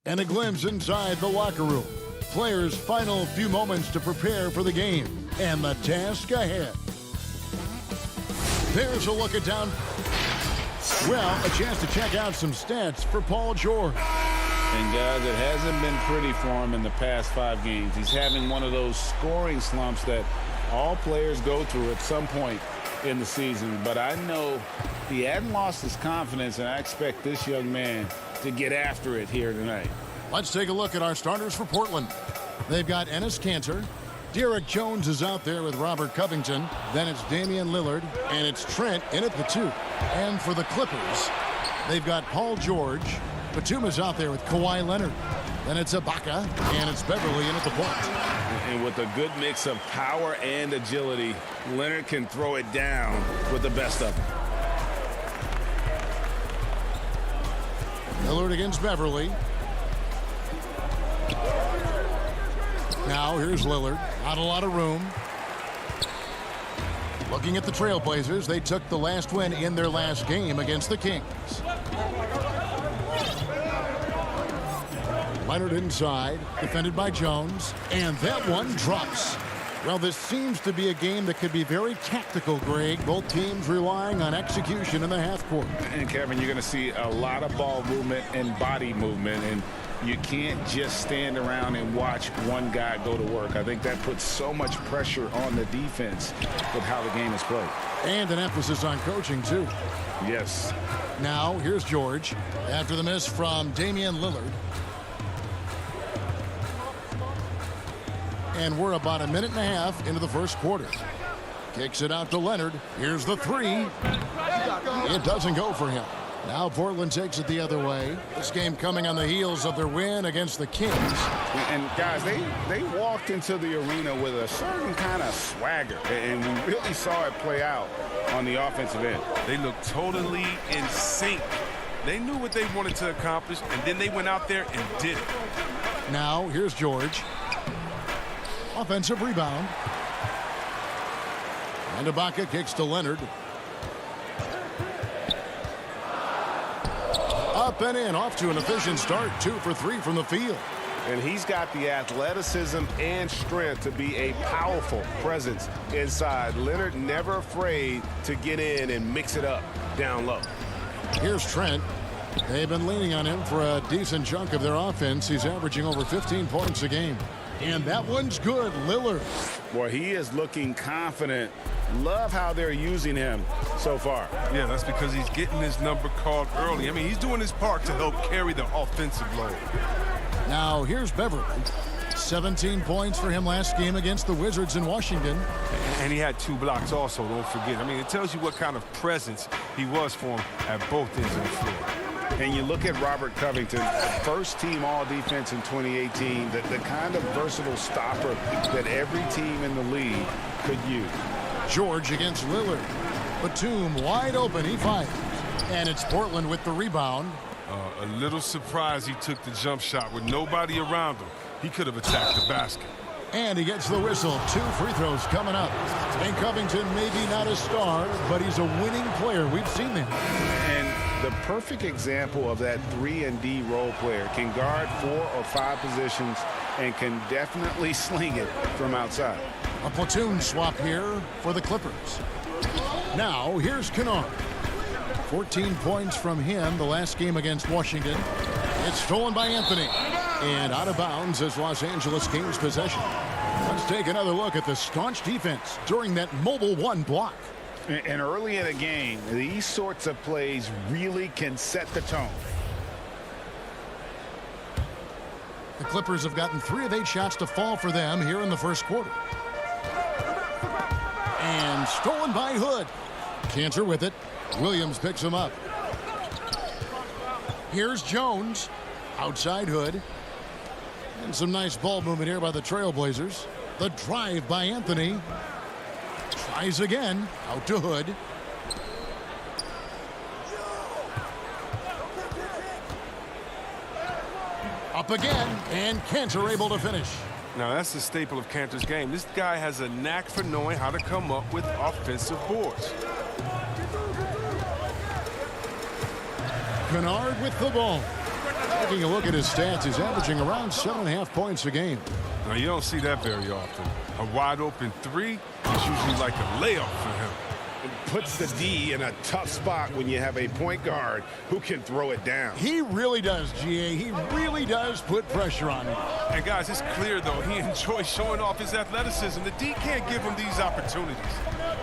And a glimpse inside the locker room. Players' final few moments to prepare for the game and the task ahead. There's a look at down. Well, a chance to check out some stats for Paul George. And guys, it hasn't been pretty for him in the past 5 games. He's having one of those scoring slumps that all players go through at some point in the season. But I know he hadn't lost his confidence, and I expect this young man to get after it here tonight. Let's take a look at our starters for Portland. They've got Enes Kanter. Derek Jones is out there with Robert Covington. Then it's Damian Lillard, and it's Trent in at the 2. And for the Clippers, they've got Paul George. Batum is out there with Kawhi Leonard. Then it's Ibaka, and it's Beverly in at the point. And with a good mix of power and agility, Leonard can throw it down with the best of them. Lillard against Beverly. Now here's Lillard. Not a lot of room. Looking at the Trailblazers, they took the last win in their last game against the Kings. Leonard inside, defended by Jones, and that one drops. Well, this seems to be a game that could be very tactical, Greg. Both teams relying on execution in the half court. And Kevin, you're going to see a lot of ball movement and body movement, and you can't just stand around and watch one guy go to work. I think that puts so much pressure on the defense with how the game is played. And an emphasis on coaching, too. Yes. Now, here's George. After the miss from Damian Lillard. And we're about a minute and a half into the first quarter. Kicks it out to Leonard. Here's the 3. It doesn't go for him. Now Portland takes it the other way. This game coming on the heels of their win against the Kings. And guys, they walked into the arena with a certain kind of swagger, and we really saw it play out on the offensive end. They looked totally in sync. They knew what they wanted to accomplish, and then they went out there and did it. Now here's George. Offensive rebound. And Ibaka kicks to Leonard. Up and in, off to an efficient start. 2 for 3 from the field. And he's got the athleticism and strength to be a powerful presence inside. Leonard never afraid to get in and mix it up down low. Here's Trent. They've been leaning on him for a decent chunk of their offense. He's averaging over 15 points a game. And that one's good. Lillard. Boy, he is looking confident. Love how they're using him so far. Yeah, that's because he's getting his number called early. I mean, he's doing his part to help carry the offensive load. Now, here's Beverly. 17 points for him last game against the Wizards in Washington. And he had 2 blocks also, don't forget. I mean, it tells you what kind of presence he was for him at both ends of the floor. And you look at Robert Covington, first-team all-defense in 2018, the kind of versatile stopper that every team in the league could use. George against Lillard. Batum wide open. He fires. And it's Portland with the rebound. A little surprised he took the jump shot with nobody around him. He could have attacked the basket. And he gets the whistle. 2 free throws coming up. And Covington maybe not a star, but he's a winning player. We've seen him. And the perfect example of that 3-and-D role player. Can guard 4 or 5 positions and can definitely sling it from outside. A platoon swap here for the Clippers. Now, here's Kennard. 14 points from him the last game against Washington. It's stolen by Anthony. And out of bounds as Los Angeles Kings possession. Let's take another look at the staunch defense during that mobile 1 block. And early in the game, these sorts of plays really can set the tone. The Clippers have gotten 3 of 8 shots to fall for them here in the first quarter. And stolen by Hood. Kanter with it. Williams picks him up. Here's Jones. Outside Hood. And some nice ball movement here by the Trailblazers. The drive by Anthony. Tries again. Out to Hood. Up again. And Kanter able to finish. Now, that's the staple of Kanter's game. This guy has a knack for knowing how to come up with offensive boards. Kennard with the ball. Taking a look at his stats, he's averaging around 7.5 points a game. Now, you don't see that very often. A wide open three is usually like a layup for him. It puts the D in a tough spot when you have a point guard who can throw it down. He really does, GA. He really does put pressure on him. And guys, it's clear, though, he enjoys showing off his athleticism. The D can't give him these opportunities.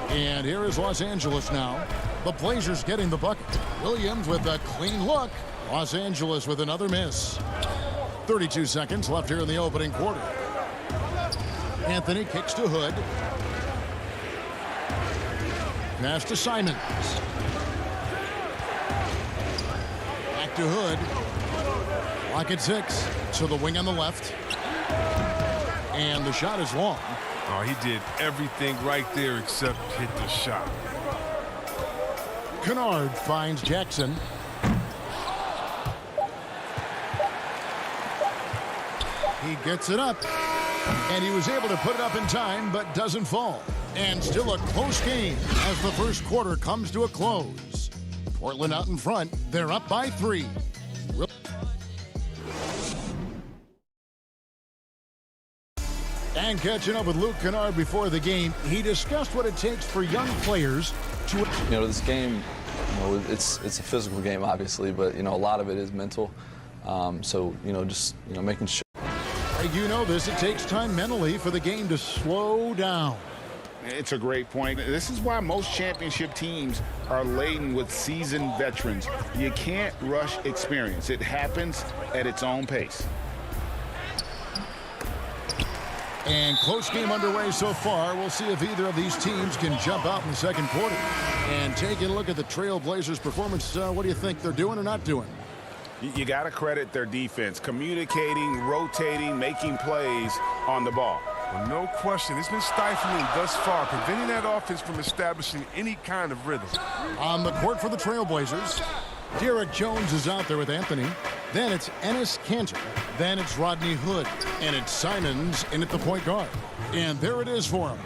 And here is Los Angeles now. The Blazers getting the bucket. Williams with a clean look. Los Angeles with another miss. 32 seconds left here in the opening quarter. Anthony kicks to Hood. Pass to Simons. Back to Hood. Clock at 6. To the wing on the left. And the shot is long. Oh, he did everything right there except hit the shot. Kennard finds Jackson. He gets it up. And he was able to put it up in time, but doesn't fall. And still a close game as the first quarter comes to a close. Portland out in front. They're up by 3. And catching up with Luke Kennard before the game, he discussed what it takes for young players to... You know, this game, it's a physical game, obviously, but, a lot of it is mental. So, just, making sure. You know this, it takes time mentally for the game to slow down. It's a great point. This is why most championship teams are laden with seasoned veterans. You can't rush experience. It happens at its own pace. And close game underway so far. We'll see if either of these teams can jump out in the second quarter. And taking a look at the Trail Blazers' performance, what do you think they're doing or not doing? You got to credit their defense, communicating, rotating, making plays on the ball. Well, no question. It's been stifling thus far, preventing that offense from establishing any kind of rhythm. On the court for the Trailblazers, Derek Jones is out there with Anthony. Then it's Enes Kanter. Then it's Rodney Hood. And it's Simons in at the point guard. And there it is for him.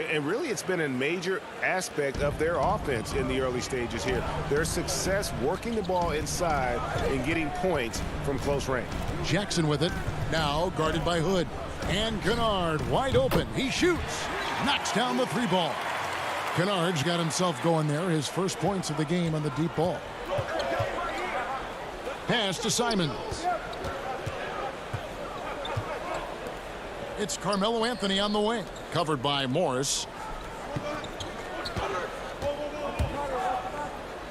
And really, it's been a major aspect of their offense in the early stages here. Their success working the ball inside and getting points from close range. Jackson with it. Now guarded by Hood. And Kennard wide open. He shoots. Knocks down the 3 ball. Kennard's got himself going there. His first points of the game on the deep ball. Pass to Simons. It's Carmelo Anthony on the wing. Covered by Morris.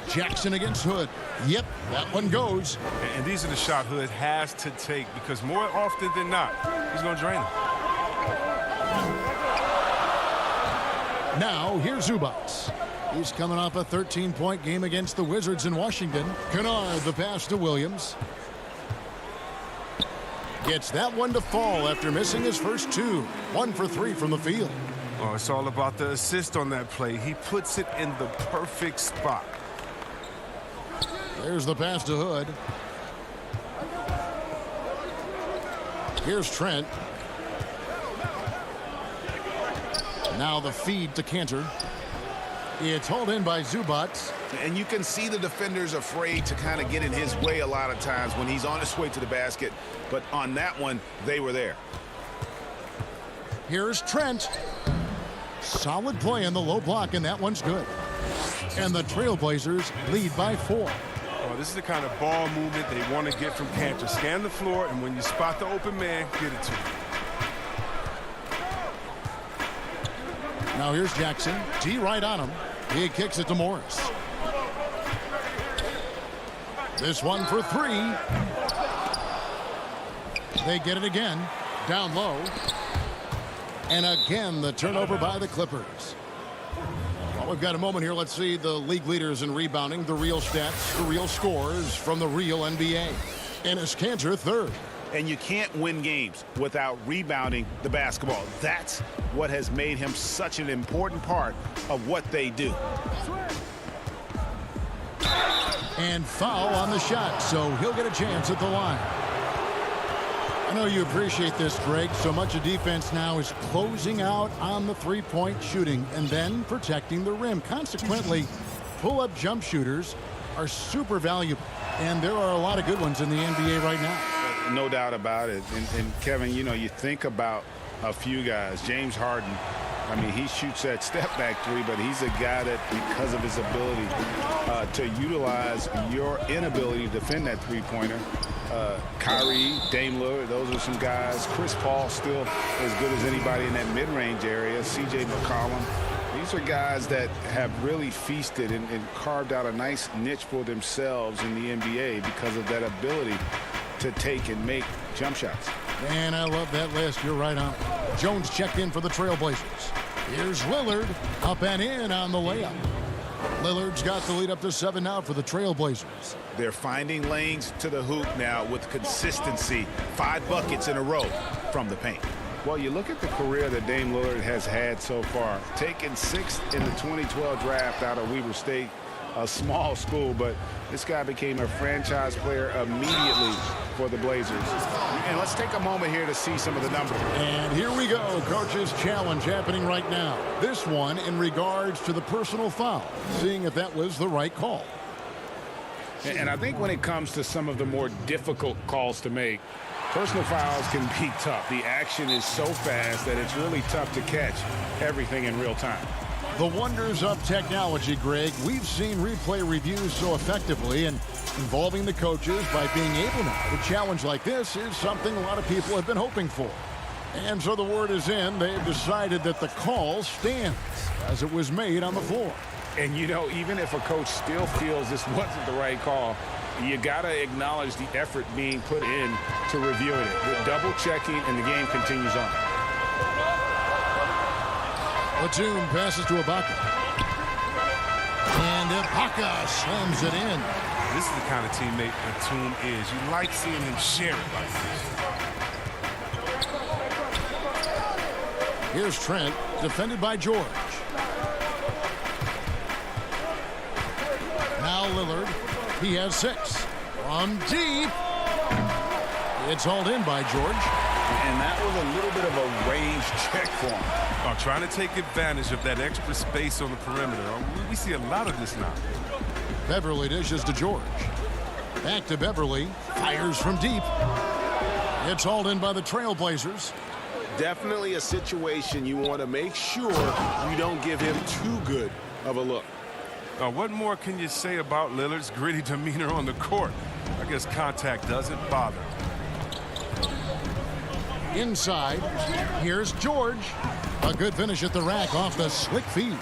Jackson against Hood. Yep, that one goes. And these are the shots Hood has to take because more often than not, he's going to drain them. Now, here's Zubac. He's coming off a 13-point game against the Wizards in Washington. Kennard, the pass to Williams. Gets that one to fall after missing his first 2. 1 for 3 from the field. Oh, it's all about the assist on that play. He puts it in the perfect spot. There's the pass to Hood. Here's Trent. Now the feed to Kanter. It's hauled in by Zubac. And you can see the defenders afraid to kind of get in his way a lot of times when he's on his way to the basket. But on that one, they were there. Here's Trent. Solid play in the low block, and that one's good. And the Trailblazers lead by 4. Oh, this is the kind of ball movement they want to get from Kanter. Scan the floor, and when you spot the open man, get it to him. Now here's Jackson. T right on him. He kicks it to Morris. This one for 3. They get it again. Down low. And again, the turnover by the Clippers. Well, we've got a moment here. Let's see the league leaders in rebounding, the real stats, the real scores from the real NBA. Enes Kanter, 3rd. And you can't win games without rebounding the basketball. That's what has made him such an important part of what they do. And foul on the shot, so he'll get a chance at the line. I know you appreciate this, Greg. So much of defense now is closing out on the three-point shooting and then protecting the rim. Consequently, pull-up jump shooters are super valuable, and there are a lot of good ones in the NBA right now. No doubt about it. And Kevin, you know, you think about a few guys. James Harden, I mean, he shoots that step-back three, but he's a guy that, because of his ability to utilize your inability to defend that three-pointer, Kyrie, Dame Lillard, those are some guys. Chris Paul still as good as anybody in that mid-range area. C.J. McCollum. These are guys that have really feasted and carved out a nice niche for themselves in the NBA because of that ability to take and make jump shots. Man, I love that list. You're right on. Jones checked in for the Trailblazers. Here's Lillard up and in on the layup. Lillard's got the lead up to 7 now for the Trailblazers. They're finding lanes to the hoop now with consistency. 5 buckets in a row from the paint. Well, you look at the career that Dame Lillard has had so far. Taken 6th in the 2012 draft out of Weber State, a small school, but this guy became a franchise player immediately for the Blazers. And let's take a moment here to see some of the numbers. And here we go. Coach's challenge happening right now. This one in regards to the personal foul, seeing if that was the right call. And I think when it comes to some of the more difficult calls to make, personal fouls can be tough. The action is so fast that it's really tough to catch everything in real time. The wonders of technology, Greg. We've seen replay reviews so effectively, and involving the coaches by being able now to challenge like this is something a lot of people have been hoping for. And so the word is in. They've decided that the call stands as it was made on the floor. And, you know, even if a coach still feels this wasn't the right call, you got to acknowledge the effort being put in to reviewing it. The double checking, and the game continues on. Batum passes to Ibaka. And Ibaka slams it in. This is the kind of teammate Batum is. You like seeing him share it like this. Here's Trent, defended by George. Now Lillard. He has 6. From deep. It's hauled in by George. And that was a little bit of a range check for him. Trying to take advantage of that extra space on the perimeter. We see a lot of this now. Beverly dishes to George. Back to Beverly. Fires from deep. It's hauled in by the Trailblazers. Definitely a situation you want to make sure you don't give him too good of a look. What more can you say about Lillard's gritty demeanor on the court? I guess contact doesn't bother. Inside, here's George. A good finish at the rack off the slick feed.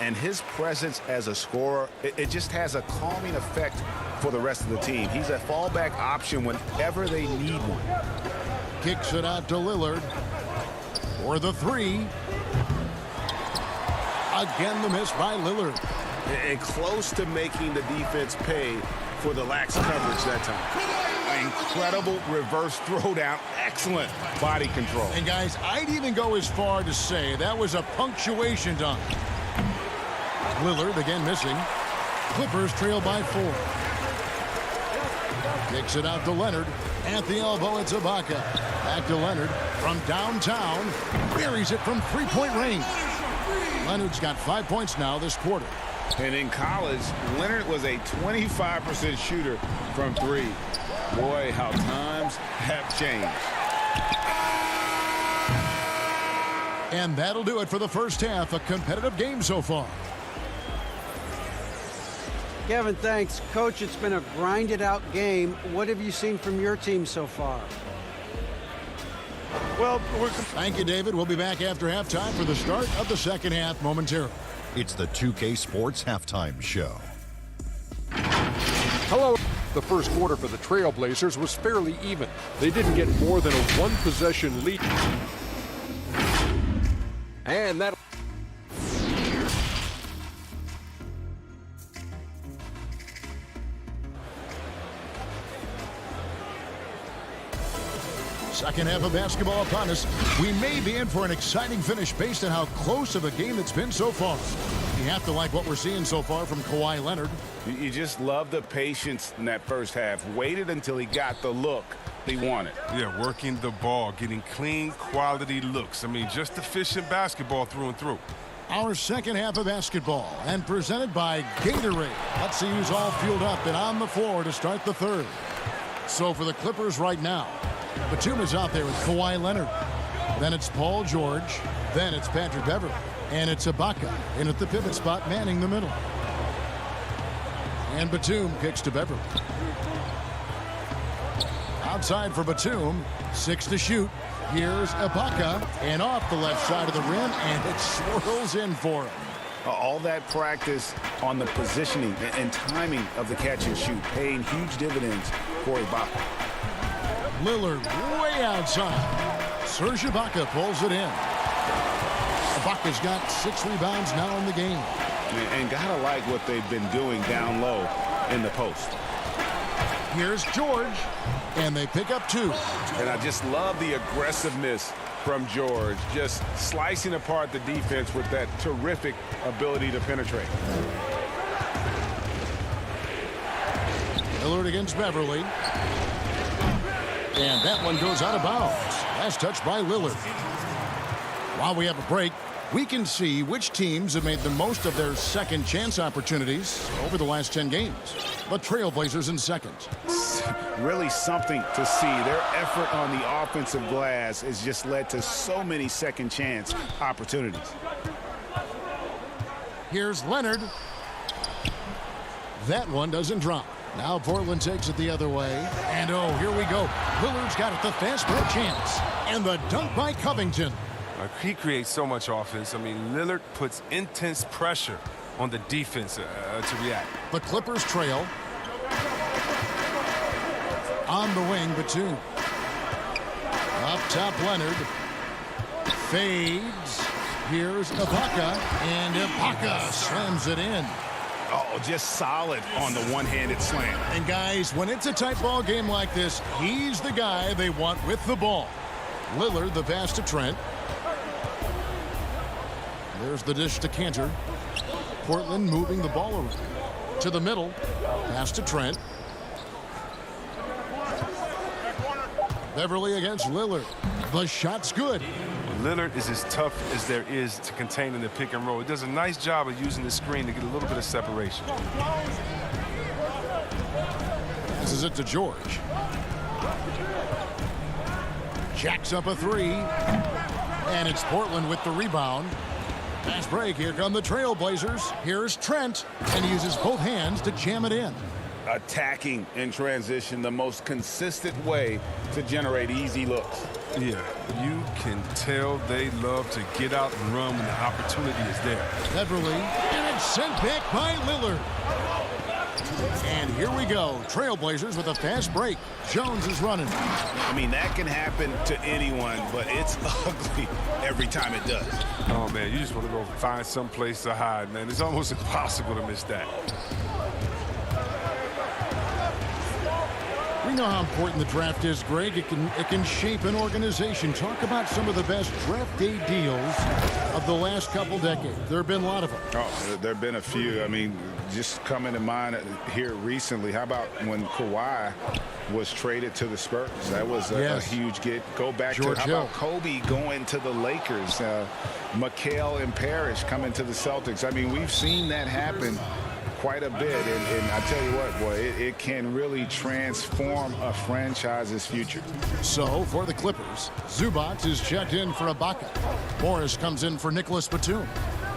And his presence as a scorer, it just has a calming effect for the rest of the team. He's a fallback option whenever they need one. Kicks it out to Lillard for the 3. Again, the miss by Lillard. And close to making the defense pay for the lax coverage that time. Incredible reverse throwdown. Excellent body control. And guys, I'd even go as far to say that was a punctuation dunk. Lillard again missing. Clippers trail by 4. Kicks it out to Leonard. At the elbow, it's Ibaka. Back to Leonard from downtown. Buries it from 3-point range. Leonard's got 5 points now this quarter. And in college, Leonard was a 25% shooter from 3. Boy, how times have changed. And that'll do it for the first half. A competitive game so far. Kevin, thanks. Coach, it's been a grinded-out game. What have you seen from your team so far? Well, thank you, David. We'll be back after halftime for the start of the second half momentarily. It's the 2K Sports Halftime Show. Hello. The first quarter for the Trailblazers was fairly even. They didn't get more than a 1-possession lead. And that... Second half of basketball upon us. We may be in for an exciting finish based on how close of a game it's been so far. You have to like what we're seeing so far from Kawhi Leonard. You just love the patience in that first half. Waited until he got the look he wanted. Yeah, working the ball, getting clean, quality looks. I mean, just efficient basketball through and through. Our second half of basketball and presented by Gatorade. Let's see who's all fueled up and on the floor to start the third. So for the Clippers right now, Batum is out there with Kawhi Leonard. Then it's Paul George. Then it's Patrick Beverley. And it's Ibaka in at the pivot spot, manning the middle. And Batum kicks to Beverley. Outside for Batum. 6 to shoot. Here's Ibaka. And off the left side of the rim. And it swirls in for him. All that practice on the positioning and timing of the catch and shoot paying huge dividends for Ibaka. Lillard way outside. Serge Ibaka pulls it in. Ibaka's got 6 rebounds now in the game. And gotta like what they've been doing down low in the post. Here's George. And they pick up 2. And I just love the aggressiveness from George, just slicing apart the defense with that terrific ability to penetrate. Lillard against Beverley. And that one goes out of bounds. Last touch by Lillard. While we have a break, we can see which teams have made the most of their second chance opportunities over the last 10 games. The Trailblazers in second. Really something to see. Their effort on the offensive glass has just led to so many second chance opportunities. Here's Leonard. That one doesn't drop. Now Portland takes it the other way. And oh, here we go. Lillard's got it, the fast break chance. And the dunk by Covington. He creates so much offense. I mean, Lillard puts intense pressure on the defense to react. The Clippers trail. On the wing, Batum. Up top, Leonard. Fades. Here's Ibaka. And Ibaka slams it in. Oh, just solid on the one-handed slam. And guys, when it's a tight ball game like this, he's the guy they want with the ball. Lillard, the pass to Trent. There's the dish to Cantor. Portland moving the ball around. To the middle. Pass to Trent. Beverley against Lillard. The shot's good. Lillard is as tough as there is to contain in the pick and roll. He does a nice job of using the screen to get a little bit of separation. Passes it to George. Jacks up a 3. And it's Portland with the rebound. Fast break. Here come the Trailblazers. Here's Trent. And he uses both hands to jam it in. Attacking in transition, the most consistent way to generate easy looks. Yeah, you can tell they love to get out and run when the opportunity is there. Beverley, and it's sent back by Lillard. And here we go. Trailblazers with a fast break. Jones is running. I mean, that can happen to anyone, but it's ugly every time it does. Oh, man, you just want to go find some place to hide, man. It's almost impossible to miss that. We know how important the draft is, Greg. It can shape an organization. Talk about some of the best draft day deals of the last couple decades. There have been a lot of them. Oh, there have been a few. I mean, just coming to mind here recently. How about when Kawhi was traded to the Spurs? That was a huge get. Go back George to how Hill. about Kobe going to the Lakers? McHale and Parrish coming to the Celtics. I mean, we've seen that happen quite a bit, and I tell you what, boy, it can really transform a franchise's future. So, for the Clippers, Zubac is checked in for Ibaka. Morris comes in for Nicholas Batum.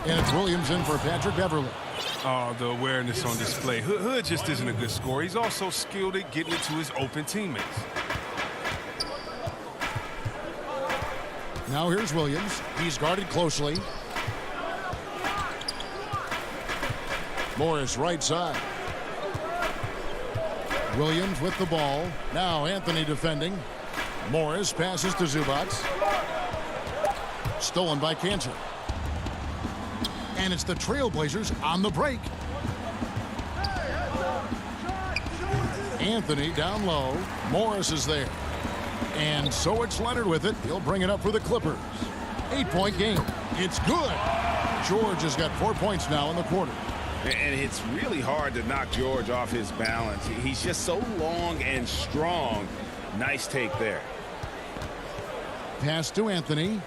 And it's Williams in for Patrick Beverley. Oh, the awareness on display. Hood just isn't a good scorer. He's also skilled at getting it to his open teammates. Now here's Williams. He's guarded closely. Morris right side. Williams with the ball. Now Anthony defending. Morris passes to Zubac. Stolen by Cantor. And it's the Trailblazers on the break. Anthony down low. Morris is there. And so it's Leonard with it. He'll bring it up for the Clippers. 8-point game. It's good. George has got 4 points now in the quarter. And it's really hard to knock George off his balance. He's just so long and strong. Nice take there. Pass to Anthony.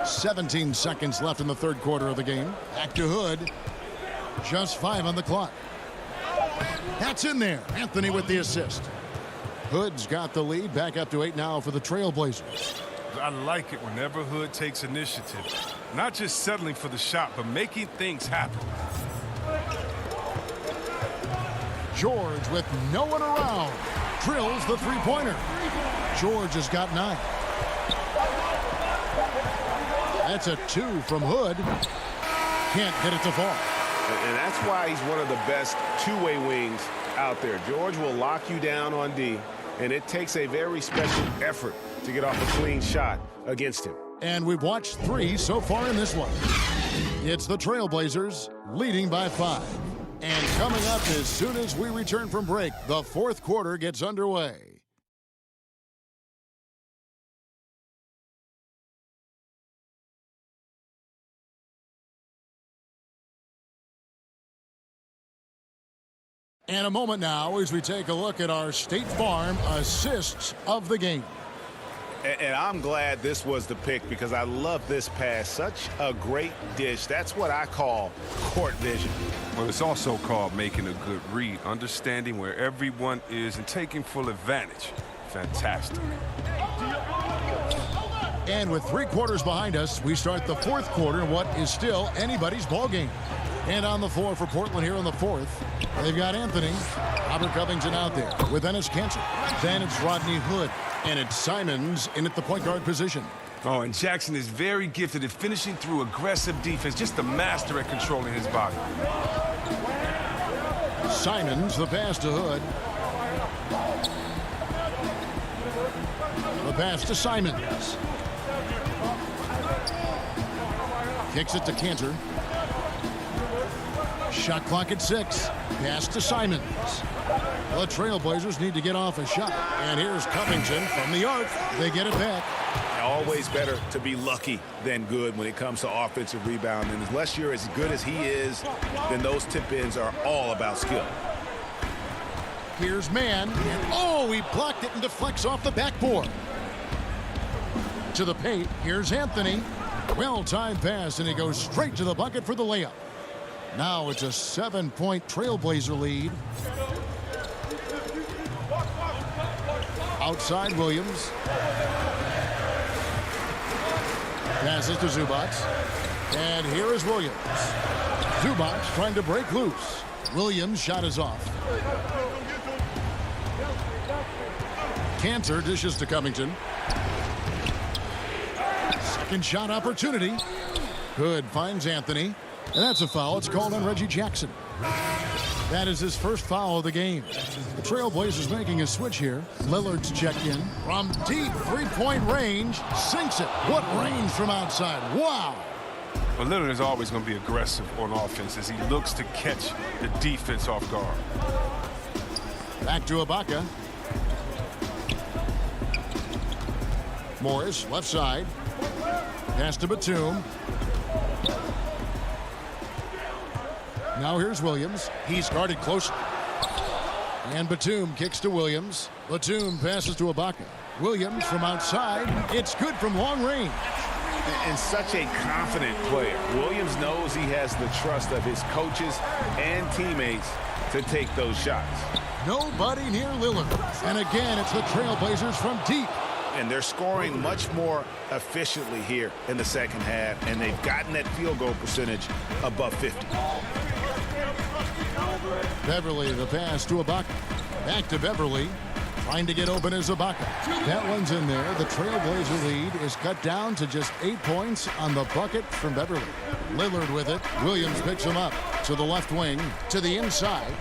17 seconds left in the third quarter of the game. Back to Hood. Just 5 on the clock. That's in there. Anthony with the assist. Hood's got the lead. Back up to 8 now for the Trailblazers. I like it whenever Hood takes initiative. Not just settling for the shot, but making things happen. George with no one around. Drills the three-pointer. George has got 9. That's a 2 from Hood. Can't get it to fall. And that's why he's one of the best two-way wings out there. George will lock you down on D, and it takes a very special effort to get off a clean shot against him. And we've watched 3 so far in this one. It's the Trailblazers leading by 5. And coming up as soon as we return from break, the fourth quarter gets underway. And a moment now as we take a look at our State Farm assists of the game. And I'm glad this was the pick because I love this pass. Such a great dish. That's what I call court vision. Well, it's also called making a good read, understanding where everyone is and taking full advantage. Fantastic. And with 3 quarters behind us, we start the fourth quarter in what is still anybody's ball game. And on the floor for Portland here in the fourth, they've got Anthony. Robert Covington out there with Enes Kanter. Then it's Rodney Hood. And it's Simons in at the point guard position. Oh, and Jackson is very gifted at finishing through aggressive defense. Just a master at controlling his body. Simons, the pass to Hood. The pass to Simons. Kicks it to Kanter. Shot clock at 6. Pass to Simons. The Trailblazers need to get off a shot. And here's Covington from the arc. They get it back. Always better to be lucky than good when it comes to offensive rebound. And unless you're as good as he is, then those tip-ins are all about skill. Here's Mann. And oh, he blocked it and deflects off the backboard. To the paint. Here's Anthony. Well-timed pass, and he goes straight to the bucket for the layup. Now it's a 7-point Trailblazer lead. Outside Williams. Passes to Zubac. And here is Williams. Zubac trying to break loose. Williams' shot is off. Kanter dishes to Covington. Second shot opportunity. Hood finds Anthony. And that's a foul. It's called on Reggie Jackson. That is his first foul of the game. The Trailblazers making a switch here. Lillard's checked in. From deep three-point range. Sinks it. What range from outside. Wow. But Lillard is always going to be aggressive on offense as he looks to catch the defense off guard. Back to Ibaka. Morris, left side. Pass to Batum. Now here's Williams. He's guarded close. And Batum kicks to Williams. Batum passes to Ibaka. Williams from outside. It's good from long range. And such a confident player. Williams knows he has the trust of his coaches and teammates to take those shots. Nobody near Lillard. And again, it's the Trailblazers from deep. And they're scoring much more efficiently here in the second half. And they've gotten that field goal percentage above 50. Beverly, the pass to Ibaka. Back to Beverly. Trying to get open is Ibaka. That one's in there. The Trailblazer lead is cut down to just 8 points on the bucket from Beverly. Lillard with it. Williams picks him up to the left wing, to the inside.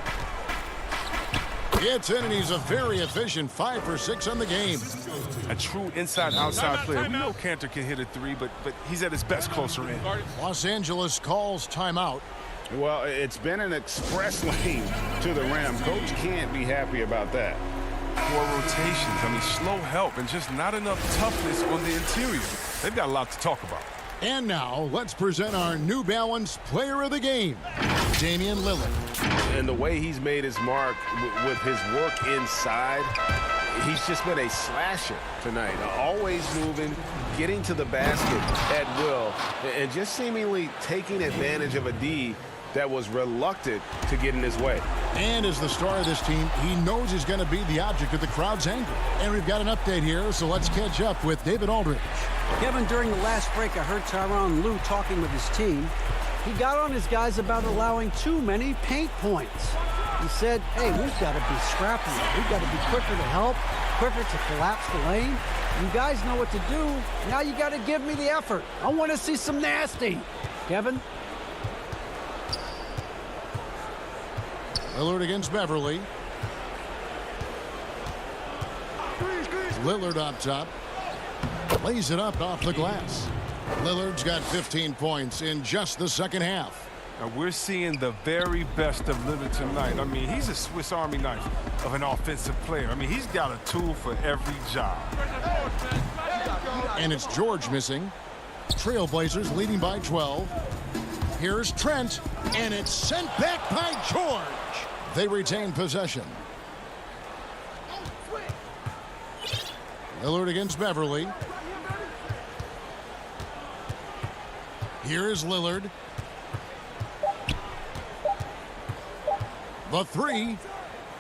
Gets in, and he's a very efficient 5 for 6 on the game. A true inside-outside player. We know Kanter can hit a 3, but he's at his best closer in. Los Angeles calls timeout. Well, it's been an express lane to the rim. Coach can't be happy about that. 4 rotations. I mean, slow help and just not enough toughness on the interior. They've got a lot to talk about. And now, let's present our New Balance Player of the Game, Damian Lillard. And the way he's made his mark with his work inside, he's just been a slasher tonight. Always moving, getting to the basket at will and just seemingly taking advantage of a D that was reluctant to get in his way. And as the star of this team, he knows he's going to be the object of the crowd's anger. And we've got an update here, so let's catch up with David Aldridge. Kevin, during the last break, I heard Tyronn Lue talking with his team. He got on his guys about allowing too many paint points. He said, hey, we've got to be scrappier. We've got to be quicker to help, quicker to collapse the lane. You guys know what to do. Now you got to give me the effort. I want to see some nasty. Kevin? Lillard against Beverly. Lillard on top. Lays it up off the glass. Lillard's got 15 points in just the second half. Now we're seeing the very best of Lillard tonight. I mean, he's a Swiss Army knife of an offensive player. I mean, he's got a tool for every job. And it's George missing. Trailblazers leading by 12. Here's Trent, and it's sent back by George. They retain possession. Lillard against Beverly. Here is Lillard. The three.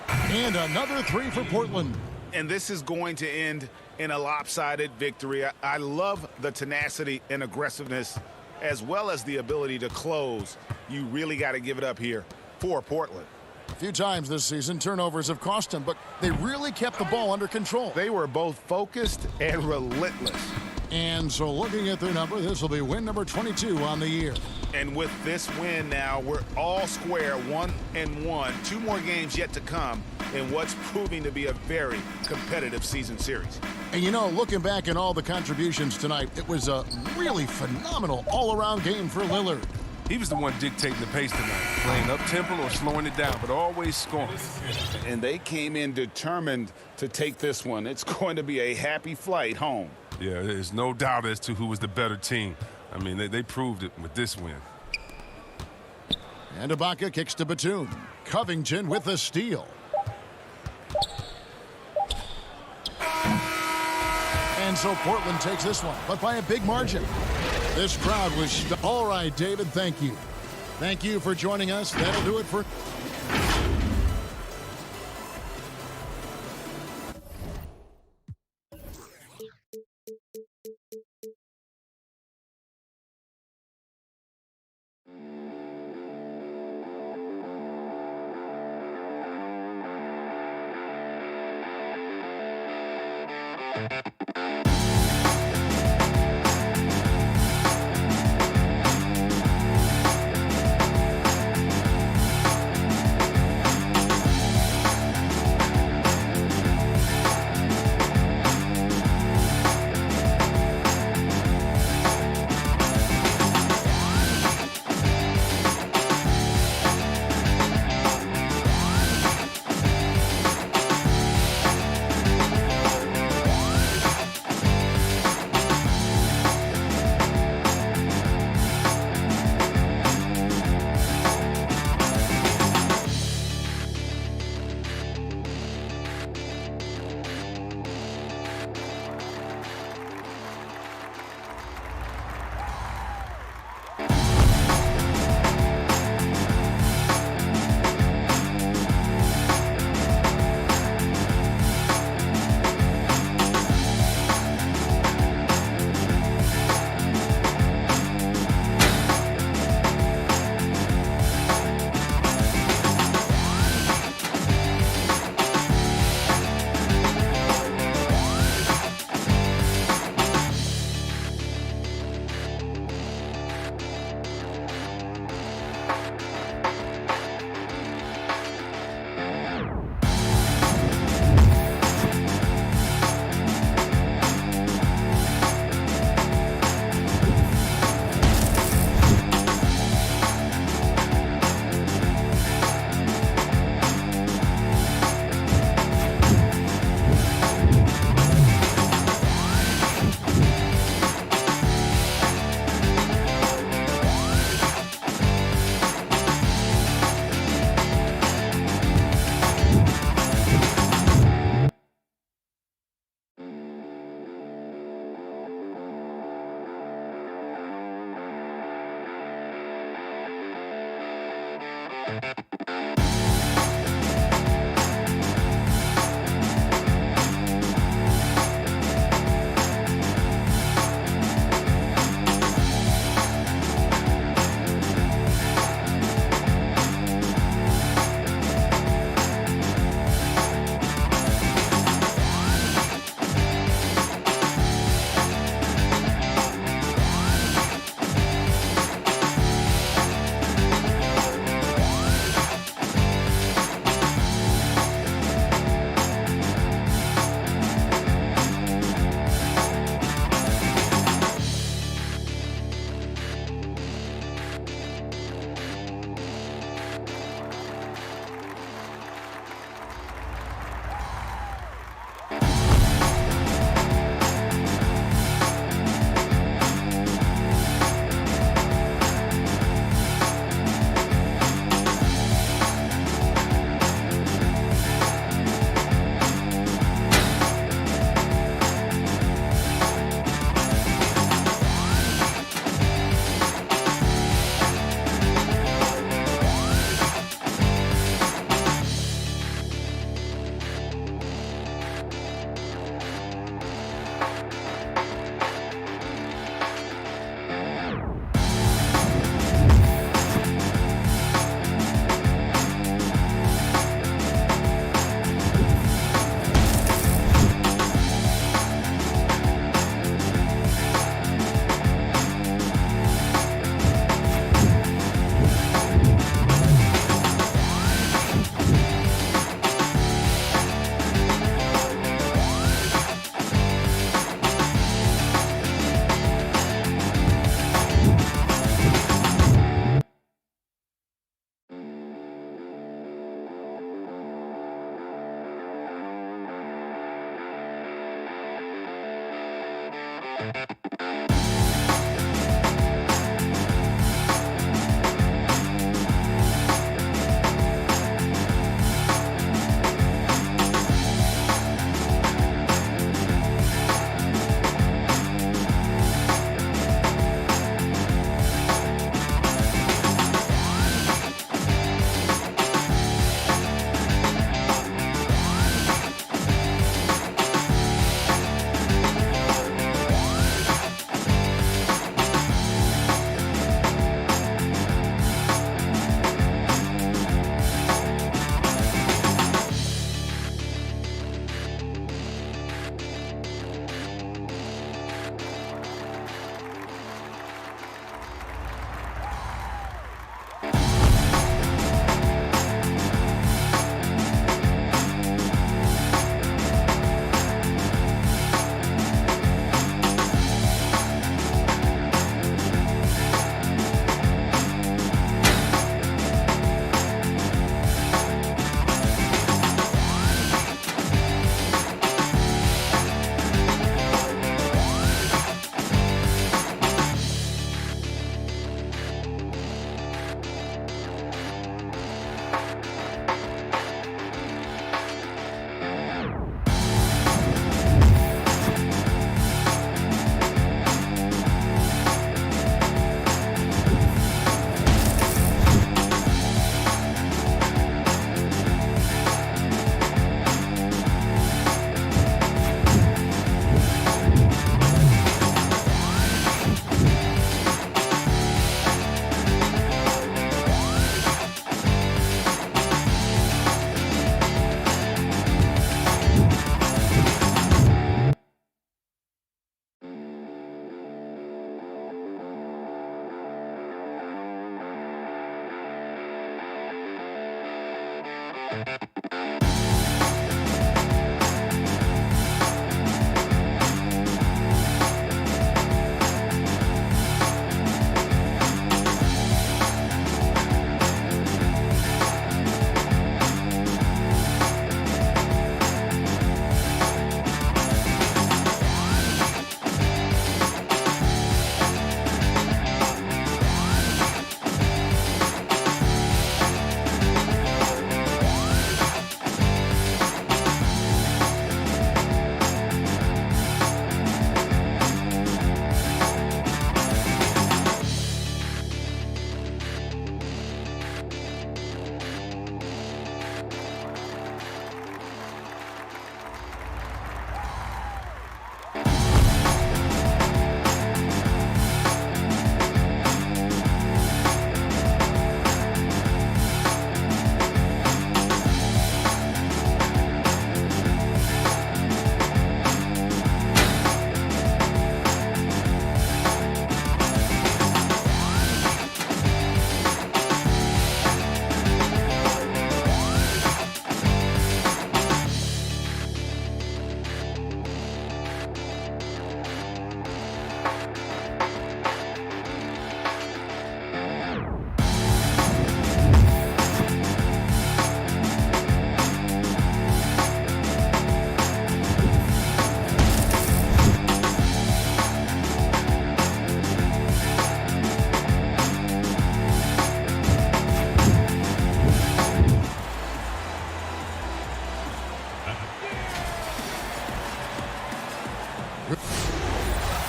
And another three for Portland. And this is going to end in a lopsided victory. I love the tenacity and aggressiveness as well as the ability to close. You really got to give it up here for Portland. A few times this season, turnovers have cost them, but they really kept the ball under control. They were both focused and relentless. And so looking at their number, this will be win number 22 on the year. And with this win now, we're all square, 1-1. 2 more games yet to come in what's proving to be a very competitive season series. And you know, looking back at all the contributions tonight, it was a really phenomenal all-around game for Lillard. He was the one dictating the pace tonight, playing up-tempo or slowing it down, but always scoring. And they came in determined to take this one. It's going to be a happy flight home. Yeah, there's no doubt as to who was the better team. I mean, they proved it with this win. And Ibaka kicks to Batum. Covington with the steal. And so Portland takes this one, but by a big margin. This crowd was... All right, David, thank you. Thank you for joining us. That'll do it for...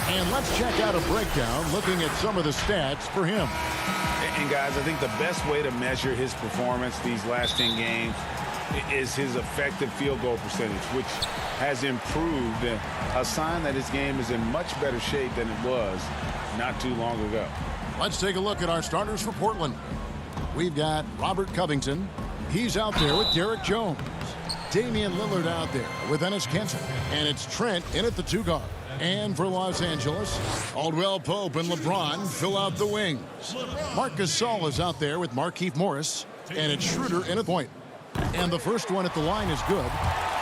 And let's check out a breakdown looking at some of the stats for him. And guys, I think the best way to measure his performance these last 10 games is his effective field goal percentage, which has improved, a sign that his game is in much better shape than it was not too long ago. Let's take a look at our starters for Portland. We've got Robert Covington. He's out there with Derek Jones. Damian Lillard out there with Enes Kanter. And it's Trent in at the 2 guard. And for Los Angeles, Caldwell Pope and LeBron fill out the wings. Marc Gasol is out there with Markieff Morris. And it's Schroeder in at point. And the first one at the line is good.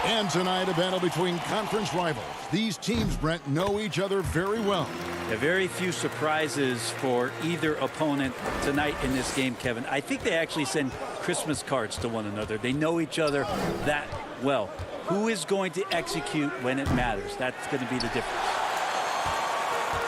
And tonight, a battle between conference rivals. These teams, Brent, know each other very well. Yeah, very few surprises for either opponent tonight in this game, Kevin. I think they actually send Christmas cards to one another. They know each other that well. Who is going to execute when it matters? That's going to be the difference.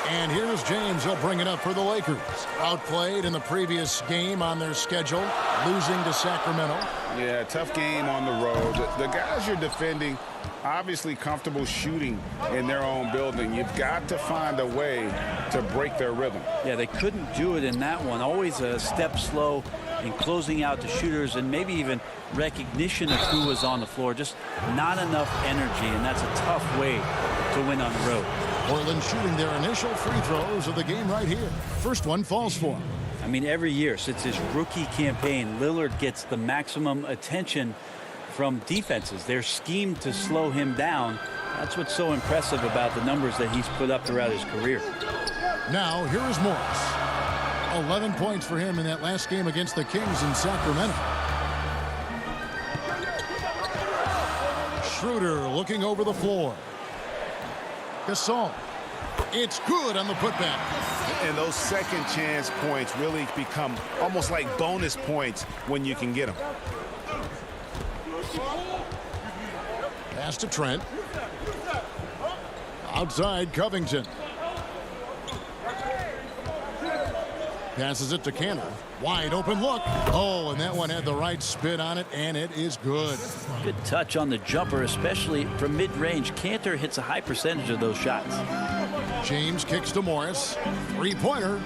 And here's James. He'll bring it up for the Lakers. Outplayed in the previous game on their schedule, losing to Sacramento. Yeah, tough game on the road. The guys you're defending, obviously comfortable shooting in their own building. You've got to find a way to break their rhythm. Yeah, they couldn't do it in that one. Always a step slow in closing out the shooters and maybe even recognition of who was on the floor. Just not enough energy, and that's a tough way to win on the road. Portland shooting their initial free throws of the game right here. First one falls for him. I mean, every year since his rookie campaign, Lillard gets the maximum attention from defenses. They're schemed to slow him down. That's what's so impressive about the numbers that he's put up throughout his career. Now, here is Morris. 11 points for him in that last game against the Kings in Sacramento. Schroeder looking over the floor. Gasol. It's good on the putback. And those second chance points really become almost like bonus points when you can get them. Pass to Trent. Outside Covington. Passes it to Cantor. Wide open look. Oh, and that one had the right spin on it, and it is good. Good touch on the jumper, especially from mid-range. Cantor hits a high percentage of those shots. James kicks to Morris. Three-pointer.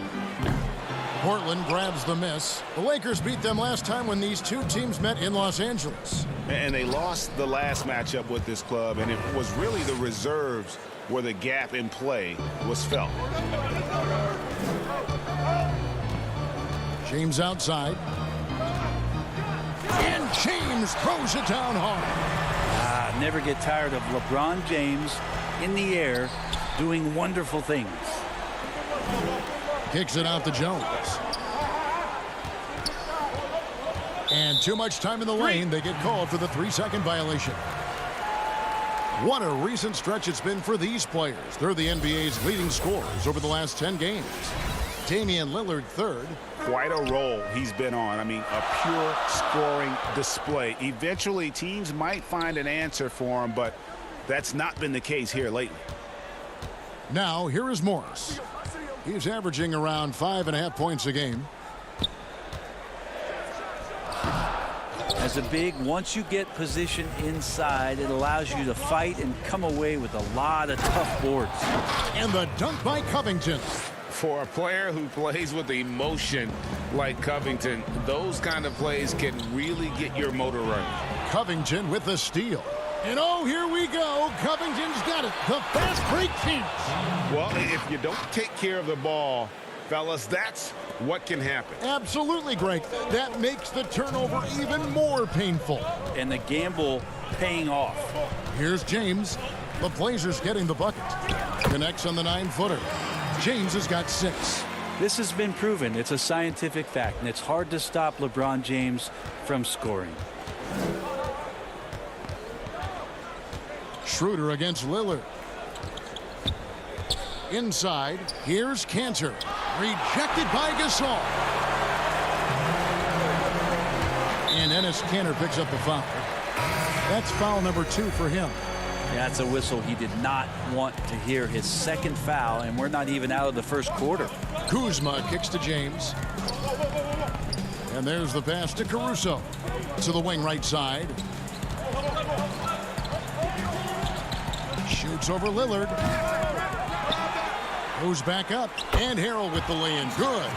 Portland grabs the miss. The Lakers beat them last time when these two teams met in Los Angeles. And they lost the last matchup with this club, and it was really the reserves where the gap in play was felt. James outside. And James throws it down hard. Never get tired of LeBron James in the air doing wonderful things. Kicks it out to Jones. And too much time in the lane. They get called for the 3-second violation. What a recent stretch it's been for these players. They're the NBA's leading scorers over the last 10 games. Damian Lillard third. Quite a role he's been on. I mean, a pure scoring display. Eventually, teams might find an answer for him, but that's not been the case here lately. Now, here is Morris. He's averaging around 5.5 points a game. As a big, once you get position inside, it allows you to fight and come away with a lot of tough boards. And the dunk by Covington. For a player who plays with emotion like Covington, those kind of plays can really get your motor running. Covington with the steal. And oh, here we go. Covington's got it. The fast break chance. Well, if you don't take care of the ball, fellas, that's what can happen. Absolutely, Greg. That makes the turnover even more painful. And the gamble paying off. Here's James. The Blazers getting the bucket. Connects on the 9-footer. James has got 6. This has been proven. It's a scientific fact, and it's hard to stop LeBron James from scoring. Schroeder against Lillard. Inside, here's Cantor. Rejected by Gasol. And Enes Kanter picks up the foul. That's foul number 2 for him. That's a whistle he did not want to hear. His second foul, and we're not even out of the first quarter. Kuzma kicks to James. And there's the pass to Caruso. To the wing right side. Shoots over Lillard. Goes back up. And Harrell with the lay-in. Good.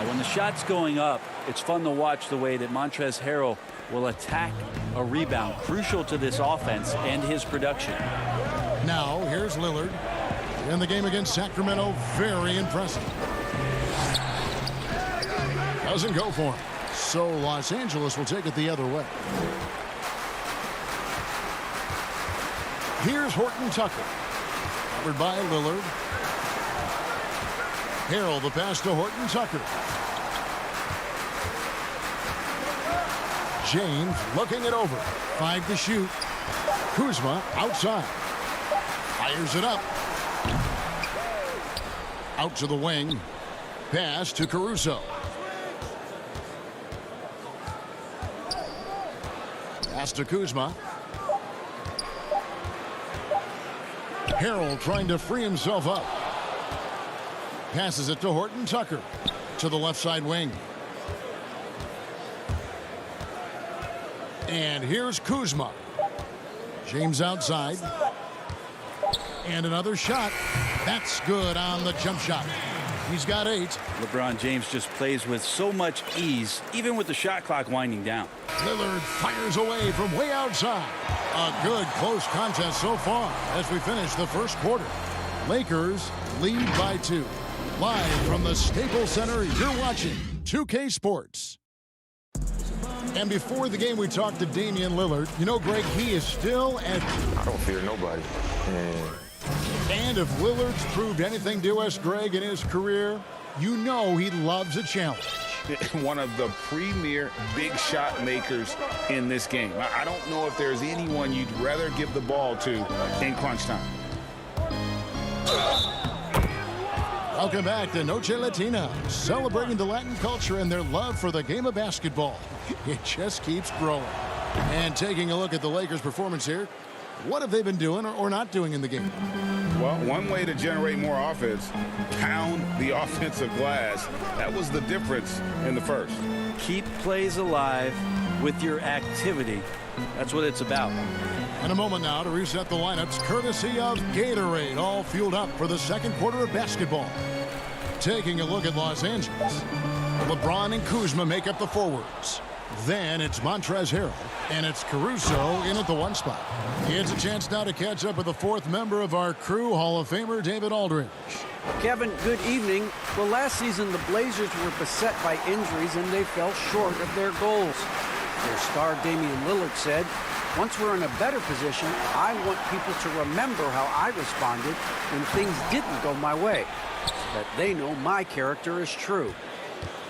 When the shot's going up, it's fun to watch the way that Montrezl Harrell will attack a rebound. Crucial to this offense and his production. Now, here's Lillard. In the game against Sacramento, very impressive. Doesn't go for him. So Los Angeles will take it the other way. Here's Horton Tucker. Covered by Lillard. Harrell the pass to Horton Tucker. James looking it over. 5 to shoot. Kuzma outside. Fires it up. Out to the wing. Pass to Caruso. Pass to Kuzma. Harrell trying to free himself up. Passes it to Horton Tucker to the left side wing. And here's Kuzma. James outside. And another shot. That's good on the jump shot. He's got 8. LeBron James just plays with so much ease, even with the shot clock winding down. Lillard fires away from way outside. A good close contest so far as we finish the first quarter. Lakers lead by 2. Live from the Staples Center, you're watching 2K Sports. And before the game, we talked to Damian Lillard. You know, Greg, he is still at... I don't fear nobody. And if Lillard's proved anything to us, Greg, in his career, you know he loves a challenge. One of the premier big shot makers in this game. I don't know if there's anyone you'd rather give the ball to in crunch time. Welcome back to Noche Latina, celebrating the Latin culture and their love for the game of basketball. It just keeps growing. And taking a look at the Lakers' performance here, what have they been doing or not doing in the game? Well, one way to generate more offense, pound the offensive glass. That was the difference in the first. Keep plays alive with your activity. That's what it's about. In a moment now to reset the lineups, courtesy of Gatorade, all fueled up for the second quarter of basketball. Taking a look at Los Angeles, LeBron and Kuzma make up the forwards. Then it's Montrezl Harrell, and it's Caruso in at the 1 spot. It's a chance now to catch up with the 4th member of our crew, Hall of Famer David Aldridge. Kevin, good evening. Well, last season the Blazers were beset by injuries and they fell short of their goals. Their star Damian Lillard said, "Once we're in a better position, I want people to remember how I responded when things didn't go my way, so that they know my character is true."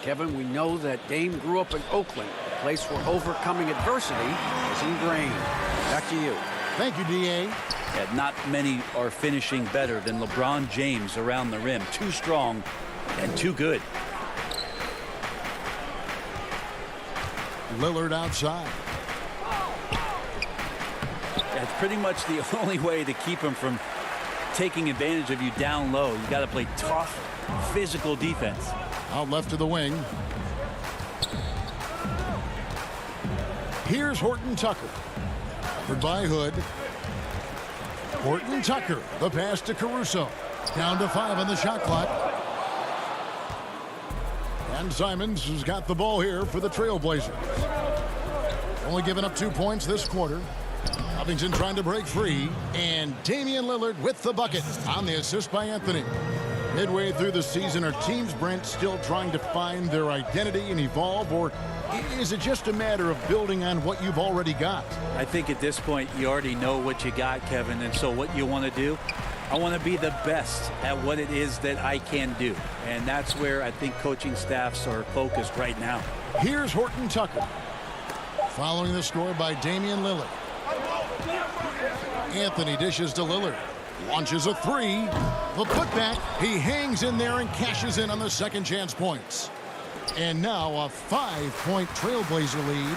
Kevin, we know that Dame grew up in Oakland, a place where overcoming adversity is ingrained. Back to you. Thank you, D.A. Yeah, not many are finishing better than LeBron James around the rim. Too strong and too good. Lillard outside. That's pretty much the only way to keep him from taking advantage of you down low. You got to play tough, physical defense. Out left to the wing. Here's Horton Tucker. Covered by Hood. Horton Tucker, the pass to Caruso. Down to 5 on the shot clock. And Simons has got the ball here for the Trailblazers. Only giving up 2 points this quarter. Covington trying to break free. And Damian Lillard with the bucket on the assist by Anthony. Midway through the season, are teams, Brent, still trying to find their identity and evolve, or is it just a matter of building on what you've already got? I think at this point you already know what you got, Kevin, and so what you want to do, I want to be the best at what it is that I can do, and that's where I think coaching staffs are focused right now. Here's Horton Tucker. Following the score by Damian Lillard. Anthony dishes to Lillard. Launches a 3. The putback. He hangs in there and cashes in on the second chance points. And now a 5-point Trailblazer lead.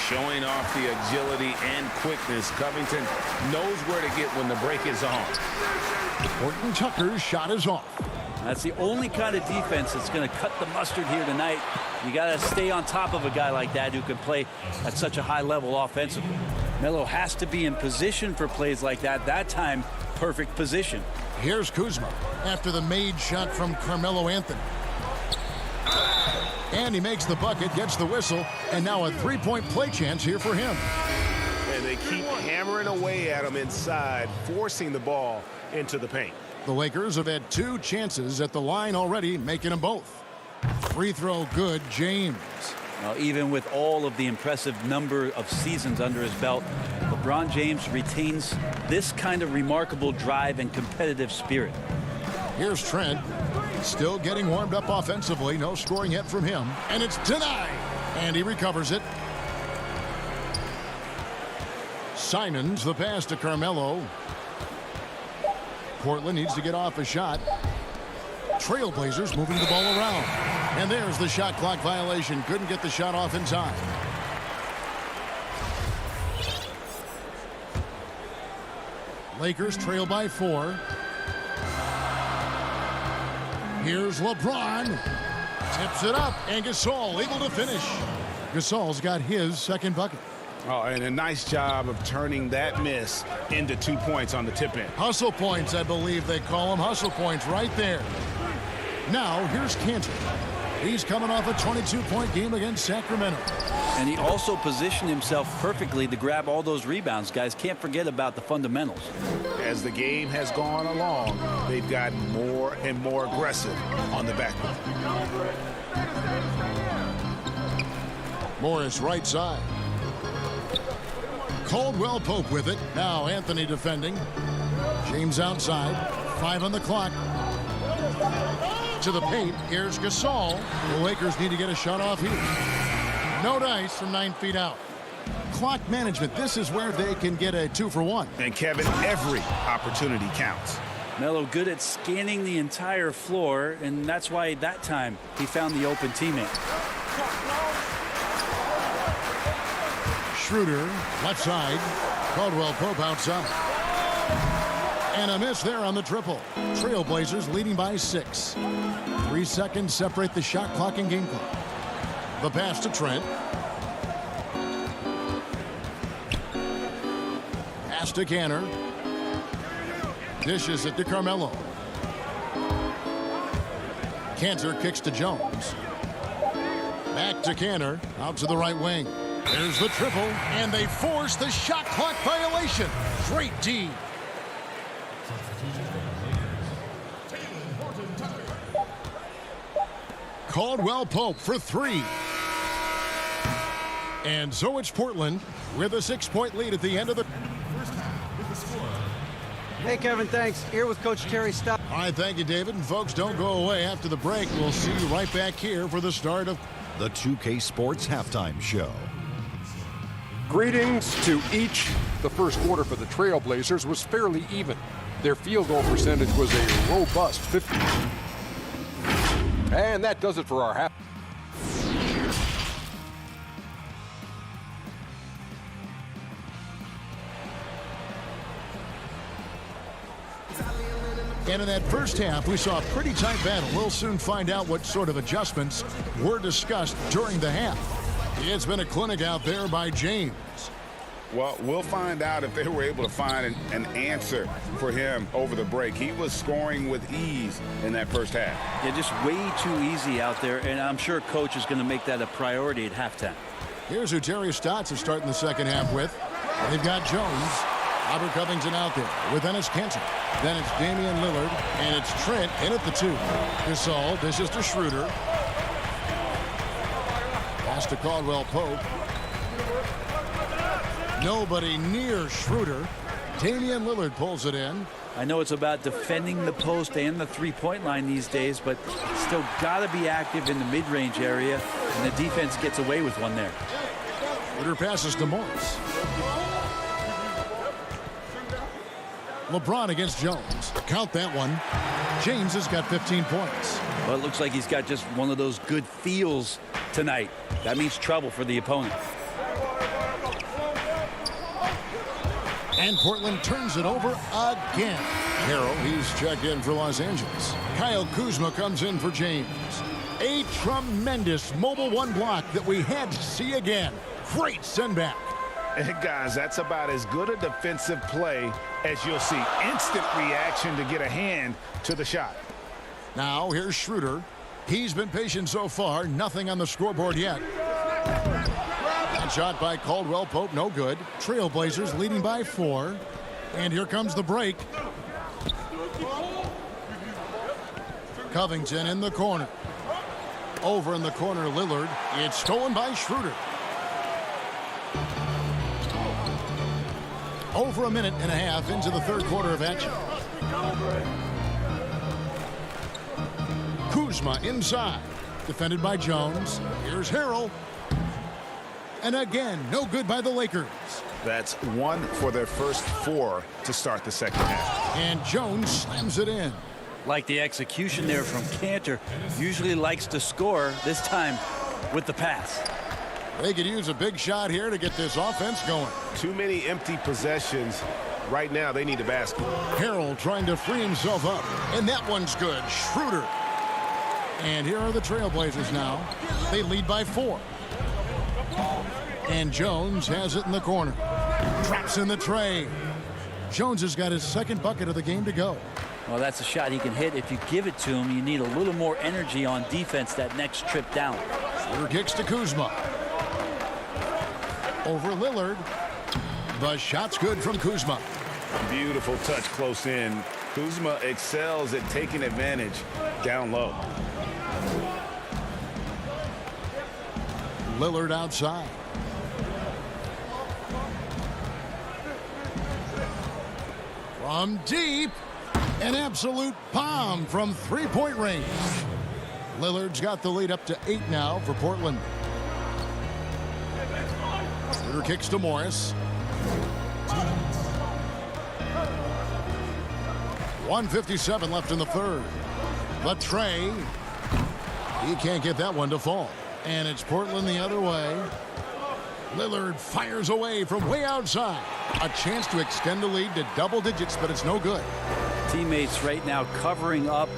Showing off the agility and quickness. Covington knows where to get when the break is on. Horton Tucker's shot is off. That's the only kind of defense that's going to cut the mustard here tonight. You got to stay on top of a guy like that who can play at such a high level offensively. Melo has to be in position for plays like that. That time, perfect position. Here's Kuzma after the made shot from Carmelo Anthony. And he makes the bucket, gets the whistle, and now a 3-point play chance here for him. And they keep hammering away at him inside, forcing the ball into the paint. The Lakers have had 2 chances at the line already, making them both. Free throw good, James. Now, even with all of the impressive number of seasons under his belt, LeBron James retains this kind of remarkable drive and competitive spirit. Here's Trent. Still getting warmed up offensively. No scoring yet from him. And it's denied. And he recovers it. Simons, the pass to Carmelo. Portland needs to get off a shot. Trailblazers moving the ball around. And there's the shot clock violation. Couldn't get the shot off in time. Lakers trail by 4. Here's LeBron. Tips it up, and Gasol able to finish. Gasol's got his second bucket. Oh, and a nice job of turning that miss into 2 points on the tip in. Hustle points, I believe they call them. Hustle points right there. Now, here's Cantor. He's coming off a 22-point game against Sacramento. And he also positioned himself perfectly to grab all those rebounds. Guys, can't forget about the fundamentals. As the game has gone along, they've gotten more and more aggressive on the backboard. Morris right side. Caldwell Pope with it. Now Anthony defending. James outside. 5 on the clock. To the paint. Here's Gasol. The Lakers need to get a shot off here. No dice from 9 feet out. Clock management. This is where they can get a 2-for-1. And Kevin, every opportunity counts. Melo good at scanning the entire floor, and that's why that time he found the open teammate. Schroeder, left side. Caldwell Pope outside. And a miss there on the triple. Trailblazers leading by 6. 3 seconds separate the shot clock and game clock. The pass to Trent. Pass to Cantor. Dishes it to Carmelo. Cantor kicks to Jones. Back to Cantor. Out to the right wing. There's the triple, and they force the shot clock violation. Great D. Caldwell Pope for 3. And so it's Portland with a 6-point lead at the end of the first half. Hey, Kevin, thanks. Here with Coach Terry Stott. All right, thank you, David. And folks, don't go away. After the break, we'll see you right back here for the start of the 2K Sports Halftime Show. Greetings to each. The first quarter for the Trailblazers was fairly even. Their field goal percentage was a robust 50. And that does it for our half. And in that first half, we saw a pretty tight battle. We'll soon find out what sort of adjustments were discussed during the half. It's been a clinic out there by James. Well, we'll find out if they were able to find an answer for him over the break. He was scoring with ease in that first half. Yeah, just way too easy out there, and I'm sure Coach is going to make that a priority at halftime. Here's who Terry Stotts is starting the second half with. They've got Jones. Robert Covington out there with Enes Kanter. Then it's Damian Lillard, and it's Trent in at the 2. Gasol dishes to Schroeder. Pass to Caldwell Pope. Nobody near Schroeder. Damian Lillard pulls it in. I know it's about defending the post and the three-point line these days, but still got to be active in the mid-range area, and the defense gets away with one there. Schroeder passes to Morris. LeBron against Jones. Count that one. James has got 15 points. Well, it looks like he's got just one of those good feels tonight. That means trouble for the opponent. And Portland turns it over again. Harrell, he's checked in for Los Angeles. Kyle Kuzma comes in for James. A tremendous mobile 1 block that we had to see again. Great send back. And guys, that's about as good a defensive play as you'll see. Instant reaction to get a hand to the shot. Now here's Schroeder. He's been patient so far. Nothing on the scoreboard yet. That shot by Caldwell Pope, no good. Trailblazers leading by 4. And here comes the break. Covington in the corner. Over in the corner, Lillard. It's stolen by Schroeder. Over a minute and a half into the third quarter of action. Kuzma inside. Defended by Jones. Here's Harrell. And again, no good by the Lakers. That's 1 for their first 4 to start the second half. And Jones slams it in. Like the execution there from Cantor. Usually likes to score, this time with the pass. They could use a big shot here to get this offense going. Too many empty possessions. Right now, they need a basket. Harrell trying to free himself up. And that one's good. Schroeder. And here are the Trailblazers now. They lead by 4. And Jones has it in the corner. Drops in the tray. Jones has got his second bucket of the game to go. Well, that's a shot he can hit. If you give it to him, you need a little more energy on defense that next trip down. Shooter kicks to Kuzma. Over Lillard. The shot's good from Kuzma. Beautiful touch close in. Kuzma excels at taking advantage down low. Lillard outside. From deep, an absolute bomb from three-point range. Lillard's got the lead up to 8 now for Portland. Shooter kicks to Morris. 1:57 left in the third. The tray. He can't get that one to fall. And it's Portland the other way. Lillard fires away from way outside. A chance to extend the lead to double digits, but it's no good. Teammates right now covering up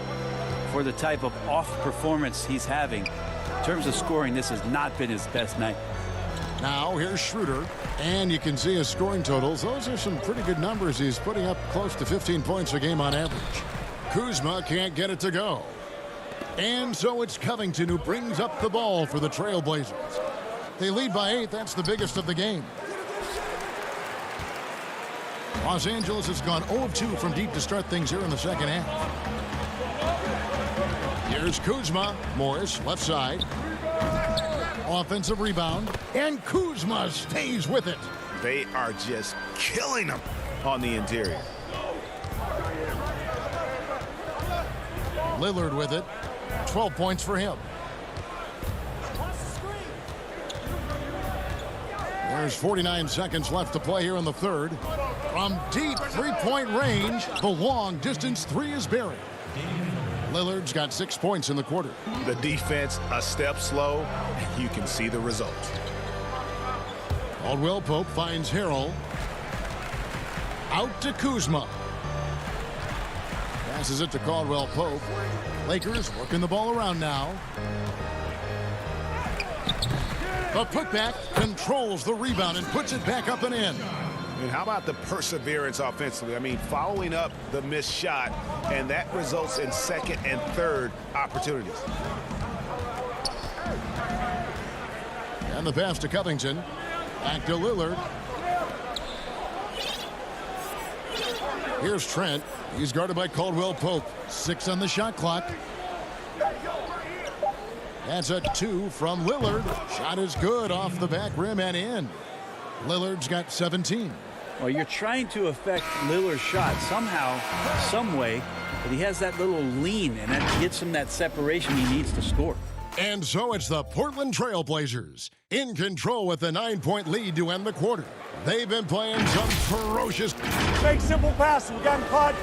for the type of off performance he's having. In terms of scoring, this has not been his best night. Now here's Schroeder, and you can see his scoring totals. Those are some pretty good numbers. He's putting up close to 15 points a game on average. Kuzma can't get it to go. And so it's Covington who brings up the ball for the Trailblazers. They lead by 8. That's the biggest of the game. Los Angeles has gone 0 of 2 from deep to start things here in the second half. Here's Kuzma. Morris, left side. Offensive rebound. And Kuzma stays with it. They are just killing them on the interior. Lillard with it. 12 points for him. There's 49 seconds left to play here in the third. From deep three-point range, the long-distance three is buried. Lillard's got 6 points in the quarter. The defense a step slow, and you can see the result. Caldwell Pope finds Harrell. Out to Kuzma. Passes it to Caldwell Pope. Lakers working the ball around now. The putback controls the rebound and puts it back up and in. And how about the perseverance offensively? I mean, following up the missed shot, and that results in second and third opportunities. And the pass to Covington. Back to Lillard. Here's Trent. He's guarded by Caldwell Pope. 6 on the shot clock. That's a 2 from Lillard. Shot is good off the back rim and in. Lillard's got 17. Well, you're trying to affect Lillard's shot somehow, some way, but he has that little lean, and that gets him that separation he needs to score. And so it's the Portland Trailblazers in control with a 9-point lead to end the quarter. They've been playing some ferocious... Make simple passes. We got him caught.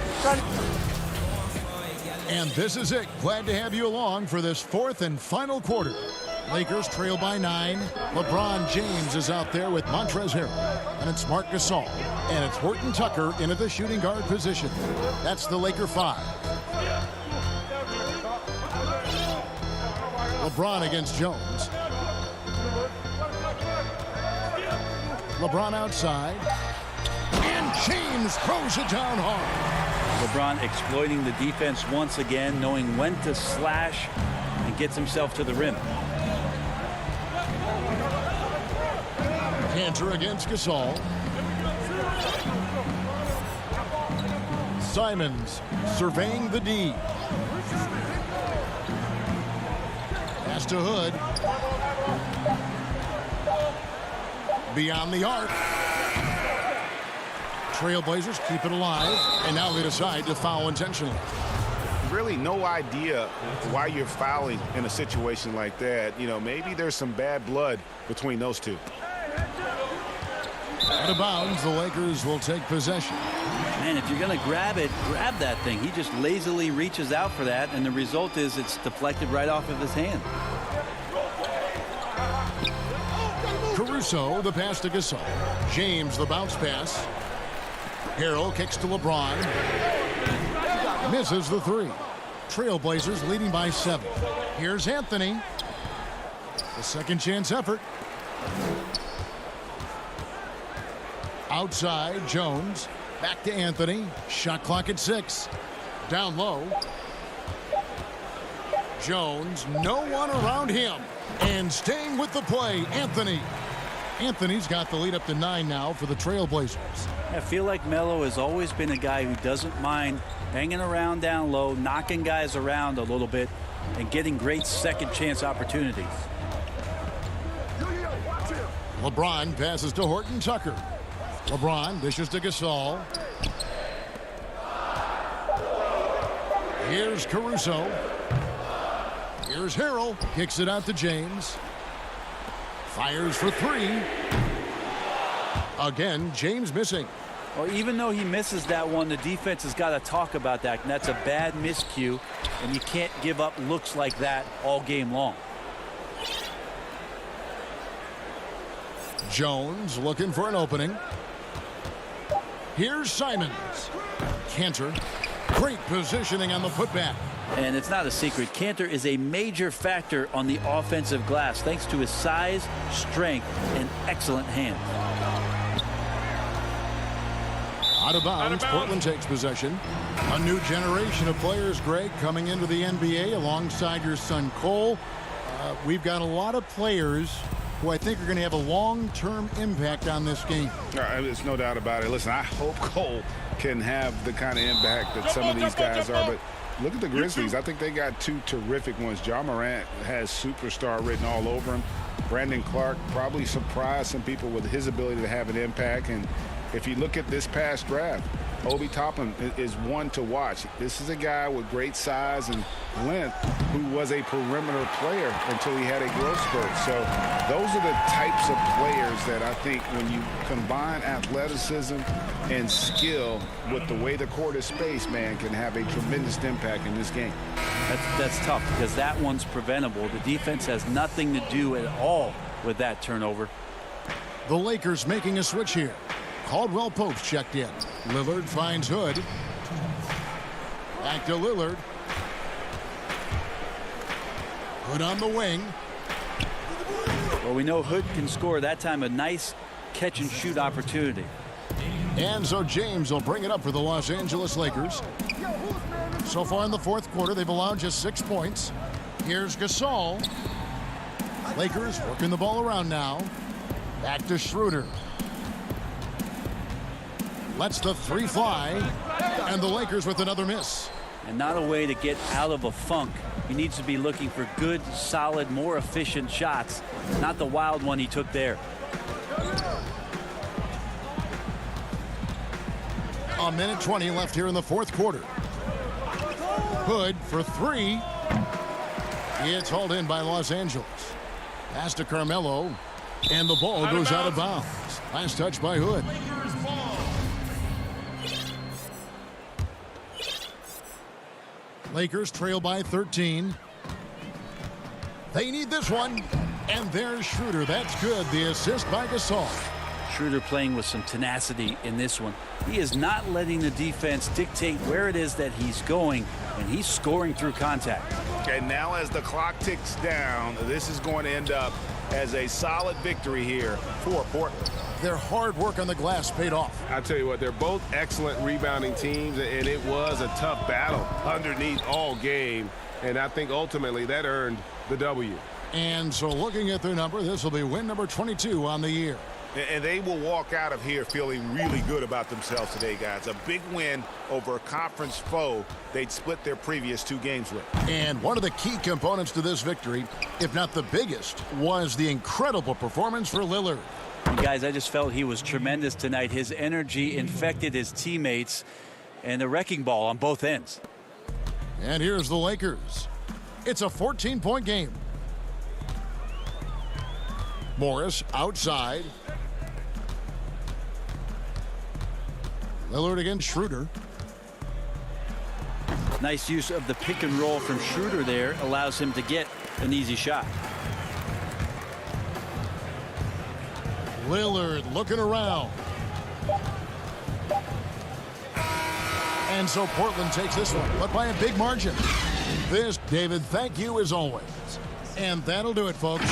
And this is it. Glad to have you along for this fourth and final quarter. Lakers trail by 9. LeBron James is out there with Montrezl Harrell. And it's Marc Gasol. And it's Horton Tucker in at the shooting guard position. That's the Laker 5. LeBron against Jones. LeBron outside. And James throws it down hard. LeBron exploiting the defense once again, knowing when to slash, and gets himself to the rim. Cantor against Gasol. Simons surveying the D. Pass to Hood. Beyond the arc. Trailblazers keep it alive, and now they decide to foul intentionally. Really no idea why you're fouling in a situation like that. You know, maybe there's some bad blood between those two. Out of bounds, the Lakers will take possession. Man, if you're going to grab it, grab that thing. He just lazily reaches out for that, and the result is it's deflected right off of his hand. Caruso, the pass to Gasol. James, the bounce pass. Harrell kicks to LeBron. Misses the 3. Trailblazers leading by 7. Here's Anthony. The second chance effort. Outside, Jones. Back to Anthony. Shot clock at 6. Down low. Jones, no one around him. And staying with the play, Anthony. Anthony's got the lead up to 9 now for the Trailblazers. I feel like Melo has always been a guy who doesn't mind hanging around down low, knocking guys around a little bit, and getting great second chance opportunities. LeBron passes to Horton Tucker. LeBron dishes to Gasol. Here's Caruso. Here's Harrell. Kicks it out to James. Fires for 3. Again, James missing. Well, even though he misses that one, the defense has got to talk about that. And that's a bad miscue. And you can't give up looks like that all game long. Jones looking for an opening. Here's Simons. Cantor. Great positioning on the putback. And it's not a secret. Cantor is a major factor on the offensive glass thanks to his size, strength, and excellent hands. Out of bounds. Portland takes possession. A new generation of players, Greg, coming into the NBA alongside your son Cole. We've got a lot of players who I think are going to have a long-term impact on this game. There's no doubt about it. Listen, I hope Cole can have the kind of impact that some of these guys are, but look at the Grizzlies. I think they got 2 terrific ones. Ja Morant has superstar written all over him. Brandon Clark probably surprised some people with his ability to have an impact. And if you look at this past draft, Obi Toppin is one to watch. This is a guy with great size and length who was a perimeter player until he had a growth spurt. So those are the types of players that I think when you combine athleticism and skill with the way the court is spaced, man, can have a tremendous impact in this game. That's tough because that one's preventable. The defense has nothing to do at all with that turnover. The Lakers making a switch here. Caldwell Pope's checked in. Lillard finds Hood. Back to Lillard. Hood on the wing. Well, we know Hood can score. That time a nice catch and shoot opportunity. And so James will bring it up for the Los Angeles Lakers. So far in the fourth quarter, they've allowed just 6 points. Here's Gasol. Lakers working the ball around now. Back to Schroeder. Lets the 3 fly. And the Lakers with another miss. And not a way to get out of a funk. He needs to be looking for good, solid, more efficient shots. Not the wild one he took there. A minute 20 left here in the fourth quarter. Hood for 3. It's hauled in by Los Angeles. Pass to Carmelo. And the ball goes out of bounds. Last touch by Hood. Lakers trail by 13. They need this one. And there's Schroeder. That's good. The assist by Gasol. Schroeder playing with some tenacity in this one. He is not letting the defense dictate where it is that he's going, and he's scoring through contact. And now as the clock ticks down, this is going to end up as a solid victory here for Portland. Their hard work on the glass paid off. I tell you what, they're both excellent rebounding teams, and it was a tough battle underneath all game. And I think ultimately that earned the W. And so looking at their number, this will be win number 22 on the year. And they will walk out of here feeling really good about themselves today, guys. A big win over a conference foe they'd split their previous 2 games with. And one of the key components to this victory, if not the biggest, was the incredible performance for Lillard. Guys, I just felt he was tremendous tonight. His energy infected his teammates, and the wrecking ball on both ends. And here's the Lakers. It's a 14-point game. Morris outside. Lillard against Schroeder. Nice use of the pick and roll from Schroeder there. Allows him to get an easy shot. Lillard looking around. And so Portland takes this one, but by a big margin. This, David, thank you as always. And that'll do it, folks.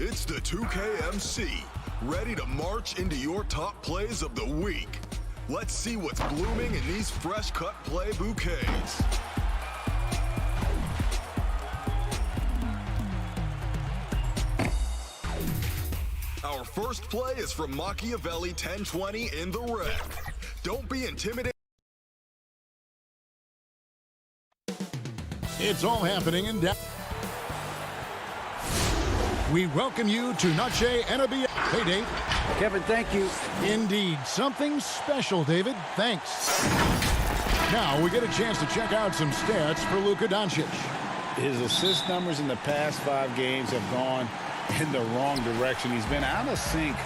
It's the 2KMC, ready to march into your top plays of the week. Let's see what's blooming in these fresh cut play bouquets. Our first play is from Machiavelli 1020 in the red. Don't be intimidated. It's all happening in Dallas. We welcome you to Noche NBA. Hey, Dave. Kevin, thank you. Indeed. Something special, David. Thanks. Now we get a chance to check out some stats for Luka Doncic. His assist numbers in the past 5 games have gone in the wrong direction. He's been out of sync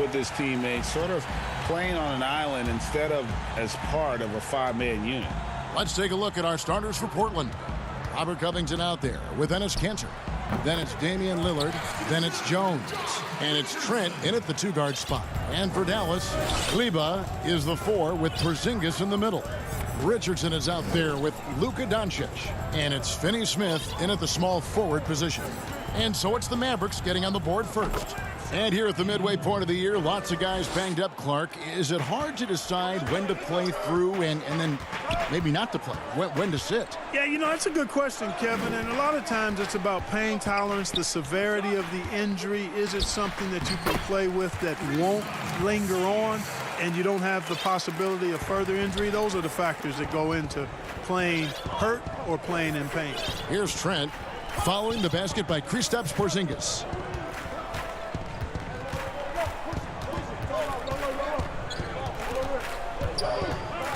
with his teammates, sort of playing on an island instead of as part of a 5-man unit. Let's take a look at our starters for Portland. Robert Covington out there with Enes Kanter. Then it's Damian Lillard. Then it's Jones. And it's Trent in at the 2-guard spot. And for Dallas, Kleber is the 4 with Porzingis in the middle. Richardson is out there with Luka Doncic. And it's Finney-Smith in at the small forward position. And so it's the Mavericks getting on the board first. And here at the midway point of the year, lots of guys banged up, Clark. Is it hard to decide when to play through and then maybe not to play? When to sit? Yeah, you know, that's a good question, Kevin. And a lot of times it's about pain tolerance, the severity of the injury. Is it something that you can play with that won't linger on and you don't have the possibility of further injury? Those are the factors that go into playing hurt or playing in pain. Here's Trent following the basket by Kristaps Porzingis.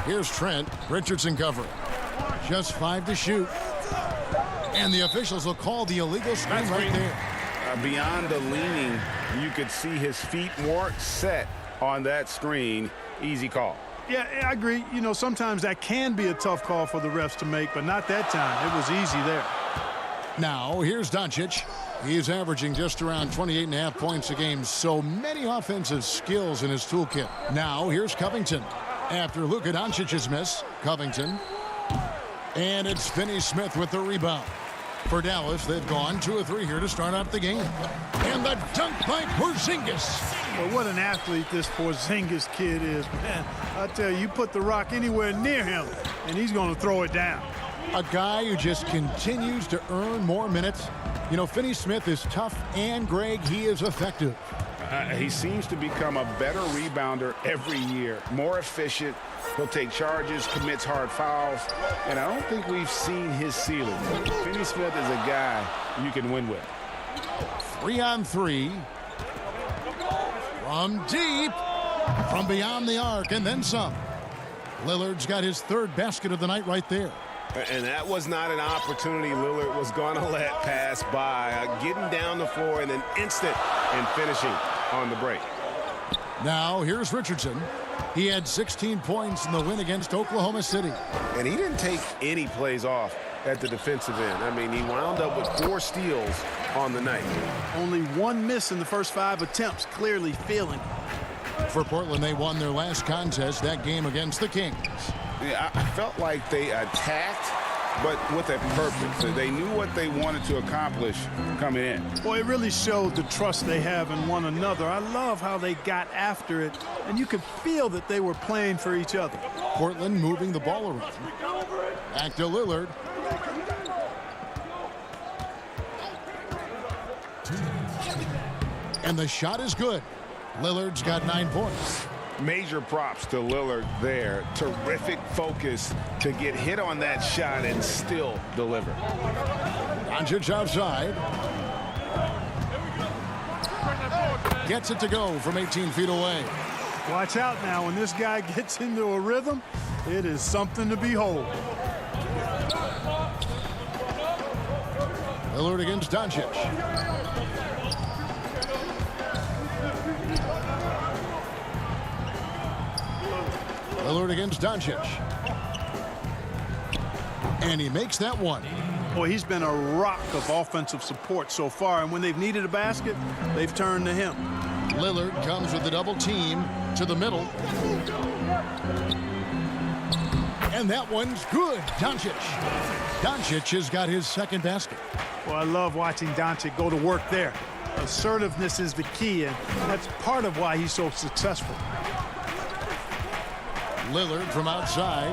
Here's Trent. Richardson covering. Just 5 to shoot. And the officials will call the illegal screen right there. Beyond the leaning, you could see his feet weren't set on that screen. Easy call. Yeah, I agree. You know, sometimes that can be a tough call for the refs to make, but not that time. It was easy there. Now, here's Doncic. He's averaging just around 28.5 points a game. So many offensive skills in his toolkit. Now, here's Covington. After Luka Doncic's miss, Covington. And it's Finney-Smith with the rebound. For Dallas, they've gone 2 of 3 here to start out the game. And the dunk by Porzingis. Well, what an athlete this Porzingis kid is, man. I tell you, you put the rock anywhere near him, and he's going to throw it down. A guy who just continues to earn more minutes. You know, Finney-Smith is tough, and, Greg, he is effective. He seems to become a better rebounder every year, more efficient. He'll take charges, commits hard fouls, and I don't think we've seen his ceiling. Finney-Smith is a guy you can win with. 3-on-3 from deep, from beyond the arc, and then some. Lillard's got his 3rd basket of the night right there. And that was not an opportunity Lillard was going to let pass by. Getting down the floor in an instant and finishing on the break. Now, here's Richardson. He had 16 points in the win against Oklahoma City. And he didn't take any plays off at the defensive end. I mean, he wound up with 4 steals on the night. Only 1 miss in the first 5 attempts, clearly feeling. For Portland, they won their last contest, that game against the Kings. Yeah, I felt like they attacked but with a purpose. So they knew what they wanted to accomplish coming in. Boy, it really showed the trust they have in one another. I love how they got after it, and you could feel that they were playing for each other. Portland moving the ball around. Back to Lillard. And the shot is good. Lillard's got 9 points. Major props to Lillard there. Terrific focus to get hit on that shot and still deliver. Doncic outside. Gets it to go from 18 feet away. Watch out now. When this guy gets into a rhythm, it is something to behold. Lillard against Doncic. Lillard against Doncic. And he makes that one. Boy, he's been a rock of offensive support so far, and when they've needed a basket, they've turned to him. Lillard comes with the double team to the middle. And that one's good. Doncic. Doncic has got his second basket. Well, I love watching Doncic go to work there. Assertiveness is the key, and that's part of why he's so successful. Lillard from outside,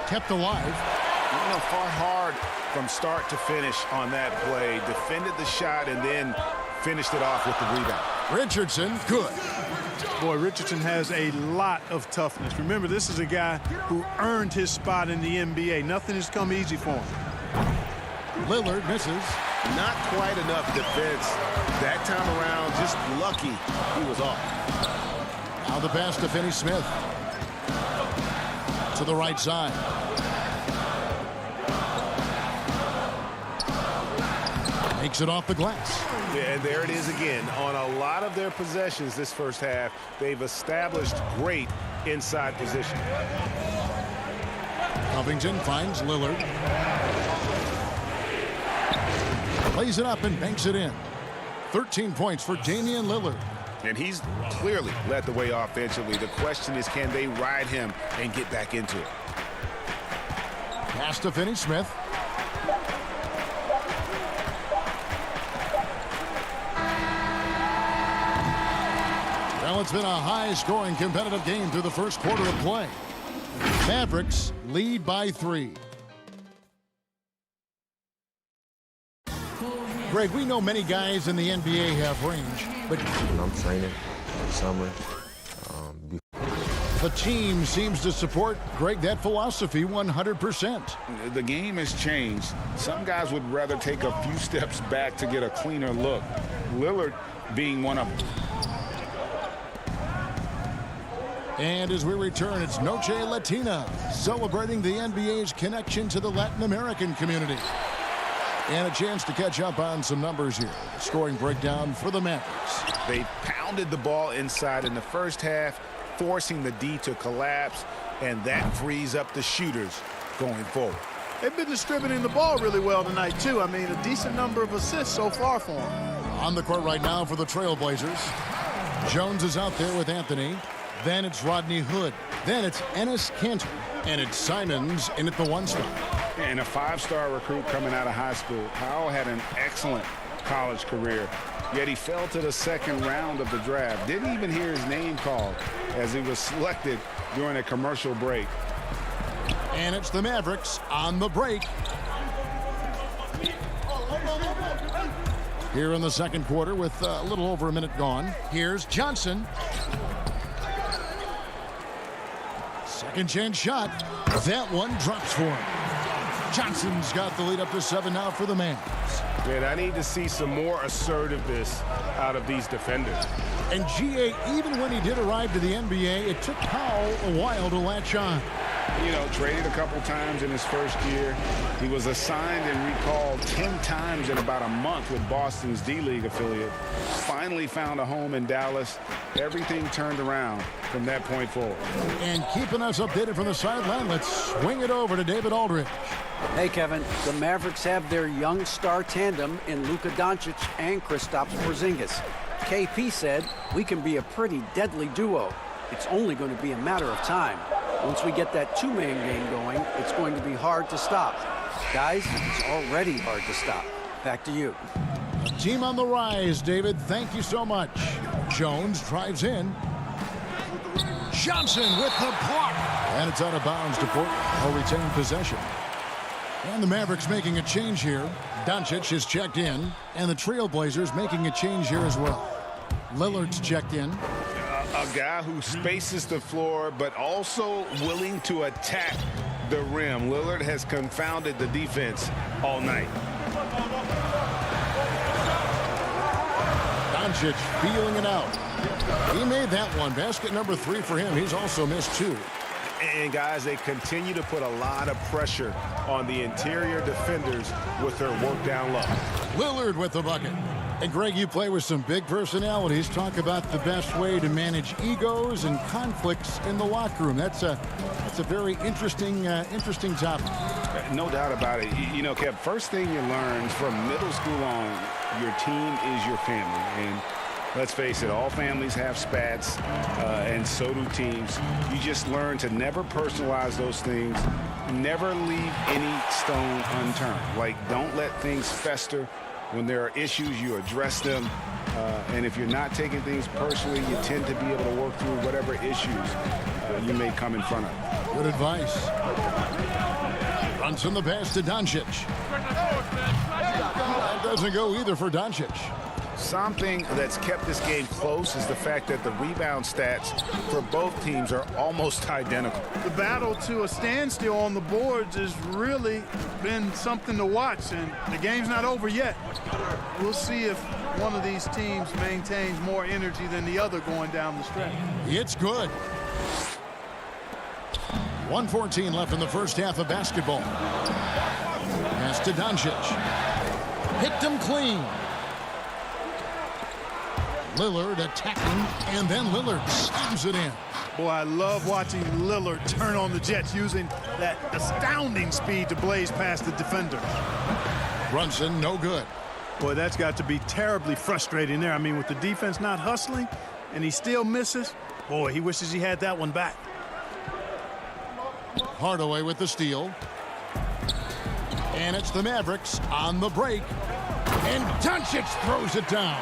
kept alive. You know, fought hard from start to finish on that play. Defended the shot and then finished it off with the rebound. Richardson, good. Boy, Richardson has a lot of toughness. Remember, this is a guy who earned his spot in the NBA. Nothing has come easy for him. Lillard misses. Not quite enough defense that time around. Just lucky he was off. Now the pass to Finney Smith. To the right side. Makes it off the glass. Yeah, and there it is again. On a lot of their possessions this first half, they've established great inside position. Covington finds Lillard. Lays it up and banks it in. 13 points for Damian Lillard. And he's clearly led the way offensively. The question is, can they ride him and get back into it? Pass to Finney Smith. Well, it's been a high-scoring, competitive game through the first quarter of play. Mavericks lead by 3. Greg, we know many guys in the NBA have range, but I'm training summer. The team seems to support, Greg, that philosophy 100%. The game has changed. Some guys would rather take a few steps back to get a cleaner look. Lillard being one of them. And as we return, it's Noche Latina, celebrating the NBA's connection to the Latin American community. And a chance to catch up on some numbers here. Scoring breakdown for the Mavericks. They pounded the ball inside in the first half, forcing the D to collapse, and that frees up the shooters going forward. They've been distributing the ball really well tonight, too. I mean, a decent number of assists so far for them. On the court right now for the Trailblazers. Jones is out there with Anthony. Then it's Rodney Hood. Then it's Enes Kanter. And it's Simons in at the 1 spot. And a 5-star recruit coming out of high school. Powell had an excellent college career, yet he fell to the second round of the draft. Didn't even hear his name called as he was selected during a commercial break. And it's the Mavericks on the break. Here in the second quarter with a little over a minute gone. Here's Johnson. Second chance shot. That one drops for him. Johnson's got the lead up to 7 now for the Mavs. Man, I need to see some more assertiveness out of these defenders. And GA, even when he did arrive to the NBA, it took Powell a while to latch on. You know, traded a couple times in his first year. He was assigned and recalled 10 times in about a month with Boston's D-League affiliate. Finally found a home in Dallas. Everything turned around from that point forward. And keeping us updated from the sideline, let's swing it over to David Aldridge. Hey, Kevin, the Mavericks have their young star tandem in Luka Doncic and Kristaps Porzingis. KP said, we can be a pretty deadly duo. It's only going to be a matter of time. Once we get that two-man game going, it's going to be hard to stop. Guys, it's already hard to stop. Back to you. Team on the rise, David. Thank you so much. Jones drives in. Johnson with the block. And it's out of bounds to Portland. Will retain possession. And the Mavericks making a change here. Doncic is checked in. And the Trailblazers making a change here as well. Lillard's checked in. A guy who spaces the floor, but also willing to attack the rim. Lillard has confounded the defense all night. Doncic feeling it out. He made that one. Basket number 3 for him. He's also missed 2. And, guys, they continue to put a lot of pressure on the interior defenders with their work down low. Lillard with the bucket. And, Greg, you play with some big personalities. Talk about the best way to manage egos and conflicts in the locker room. That's a very interesting topic. No doubt about it. You know, Kev, first thing you learn from middle school on, your team is your family. And let's face it, all families have spats, and so do teams. You just learn to never personalize those things. Never leave any stone unturned. Like, don't let things fester. When there are issues, you address them. And if you're not taking things personally, you tend to be able to work through whatever issues you may come in front of. Good advice. Runs in the pass to Doncic. That doesn't go either for Doncic. Something that's kept this game close is the fact that the rebound stats for both teams are almost identical. The battle to a standstill on the boards has really been something to watch, and the game's not over yet. We'll see if one of these teams maintains more energy than the other going down the stretch. It's good. 1:14 left in the first half of basketball. Pass to Doncic. Picked him clean. Lillard attacking, and then Lillard slams it in. Boy, I love watching Lillard turn on the Jets using that astounding speed to blaze past the defender. Brunson, no good. Boy, that's got to be terribly frustrating there. I mean, with the defense not hustling, and he still misses, boy, he wishes he had that one back. Hardaway with the steal. And it's the Mavericks on the break. And Doncic throws it down.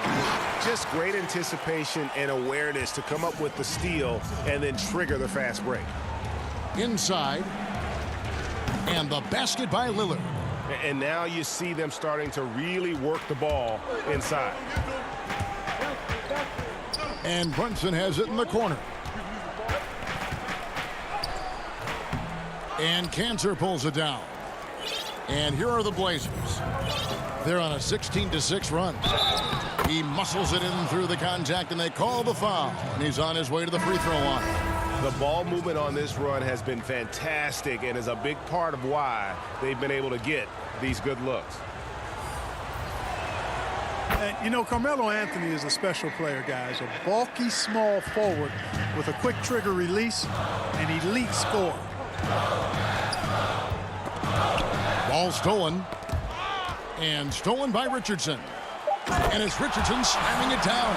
Just great anticipation and awareness to come up with the steal and then trigger the fast break. Inside. And the basket by Lillard. And now you see them starting to really work the ball inside. And Brunson has it in the corner. And Cantor pulls it down. And here are the Blazers. They're on a 16-6 run. He muscles it in through the contact, and they call the foul. And he's on his way to the free throw line. The ball movement on this run has been fantastic and is a big part of why they've been able to get these good looks. And, you know, Carmelo Anthony is a special player, guys. A bulky, small forward with a quick trigger release and elite score. Ball stolen. And stolen by Richardson. And it's Richardson slamming it down.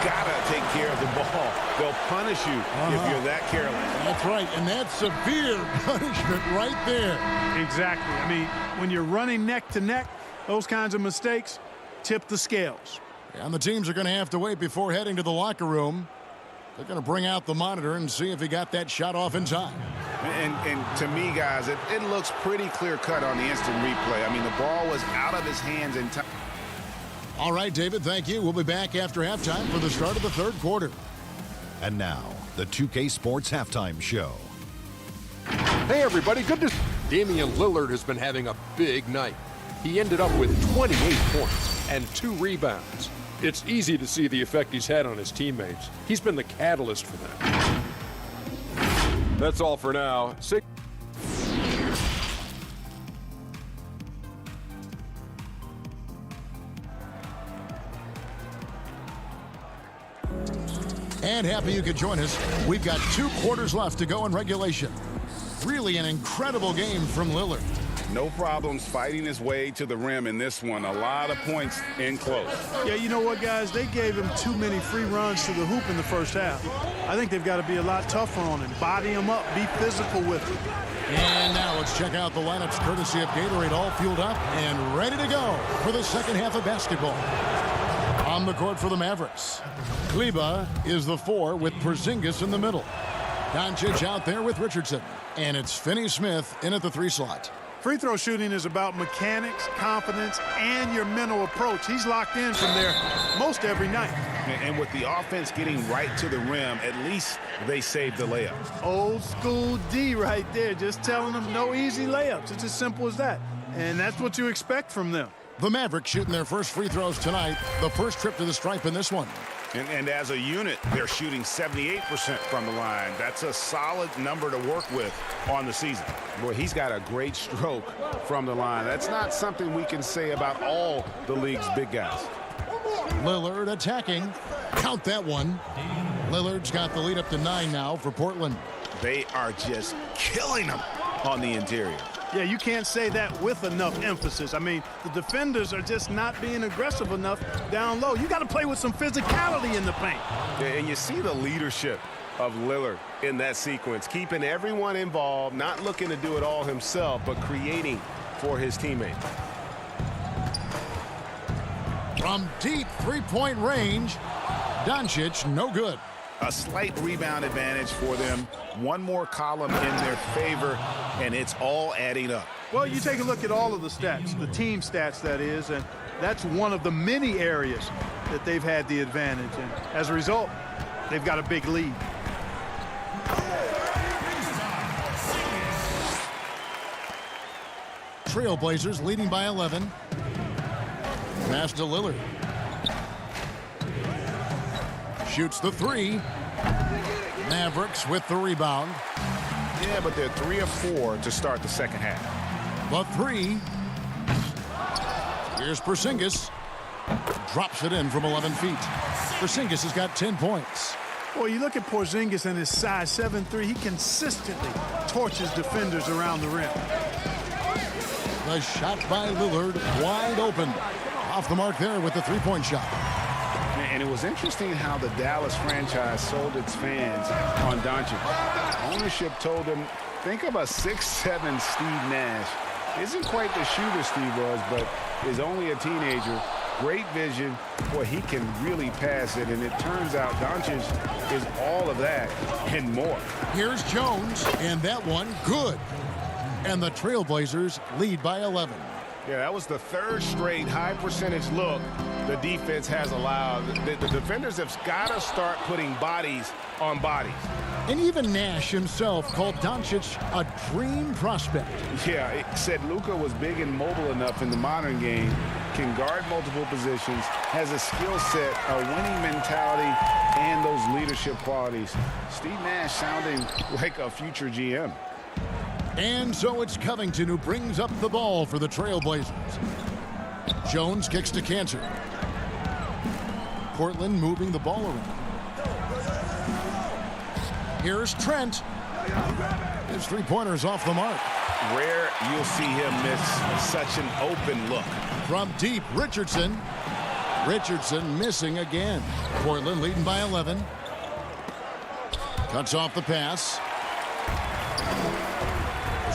Gotta take care of the ball. They'll punish you if you're that careless. That's right, and that's severe punishment right there. Exactly. I mean, when you're running neck to neck, those kinds of mistakes tip the scales. And the teams are going to have to wait before heading to the locker room. They're going to bring out the monitor and see if he got that shot off in time. And to me, guys, it looks pretty clear-cut on the instant replay. I mean, the ball was out of his hands in time. All right, David, thank you. We'll be back after halftime for the start of the third quarter. And now, the 2K Sports Halftime Show. Hey, everybody, good to see Damian Lillard has been having a big night. He ended up with 28 points and 2 rebounds. It's easy to see the effect he's had on his teammates. He's been the catalyst for them. That's all for now. And happy you could join us. We've got 2 quarters left to go in regulation. Really an incredible game from Lillard. No problems fighting his way to the rim in this one. A lot of points in close. Yeah, you know what, guys? They gave him too many free runs to the hoop in the first half. I think they've got to be a lot tougher on him. Body him up. Be physical with him. And now let's check out the lineups courtesy of Gatorade, all fueled up and ready to go for the second half of basketball. On the court for the Mavericks, Kleber is the 4 with Porzingis in the middle. Doncic out there with Richardson. And it's Finney-Smith in at the 3 slot. Free throw shooting is about mechanics, confidence, and your mental approach. He's locked in from there most every night. And with the offense getting right to the rim, at least they saved the layup. Old school D right there, just telling them no easy layups. It's as simple as that. And that's what you expect from them. The Mavericks shooting their first free throws tonight. The first trip to the stripe in this one. And as a unit, they're shooting 78% from the line. That's a solid number to work with on the season. Boy, he's got a great stroke from the line. That's not something we can say about all the league's big guys. Lillard attacking. Count that one. Lillard's got the lead up to 9 now for Portland. They are just killing them on the interior. Yeah, you can't say that with enough emphasis. I mean, the defenders are just not being aggressive enough down low. You got to play with some physicality in the paint. Yeah, and you see the leadership of Lillard in that sequence, keeping everyone involved, not looking to do it all himself, but creating for his teammates. From deep three-point range, Doncic, no good. A slight rebound advantage for them. One more column in their favor, and it's all adding up. Well, you take a look at all of the stats, the team stats, that is, and that's one of the many areas that they've had the advantage. And as a result, they've got a big lead. Trailblazers leading by 11. Pass to Lillard. Shoots the 3. Mavericks with the rebound. Yeah, but they're 3 of 4 to start the second half. The 3. Here's Porzingis. Drops it in from 11 feet. Porzingis has got 10 points. Well, you look at Porzingis and his size 7'3", he consistently torches defenders around the rim. The shot by Lillard, wide open. Off the mark there with the three-point shot. And it was interesting how the Dallas franchise sold its fans on Doncic. Ownership told them, think of a 6'7" Steve Nash. Isn't quite the shooter Steve was, but is only a teenager. Great vision. Boy, he can really pass it, and it turns out Doncic is all of that and more. Here's Jones, and that one good. And the Trailblazers lead by 11. Yeah, that was the third straight high percentage look the defense has allowed. The defenders have got to start putting bodies on bodies. And even Nash himself called Doncic a dream prospect. Yeah, it said Luka was big and mobile enough in the modern game, can guard multiple positions, has a skill set, a winning mentality, and those leadership qualities. Steve Nash sounding like a future GM. And so it's Covington who brings up the ball for the Trailblazers. Jones kicks to Cantor. Portland moving the ball around. Here's Trent. His three-pointer's off the mark. Rare you'll see him miss such an open look. From deep, Richardson. Richardson missing again. Portland leading by 11. Cuts off the pass.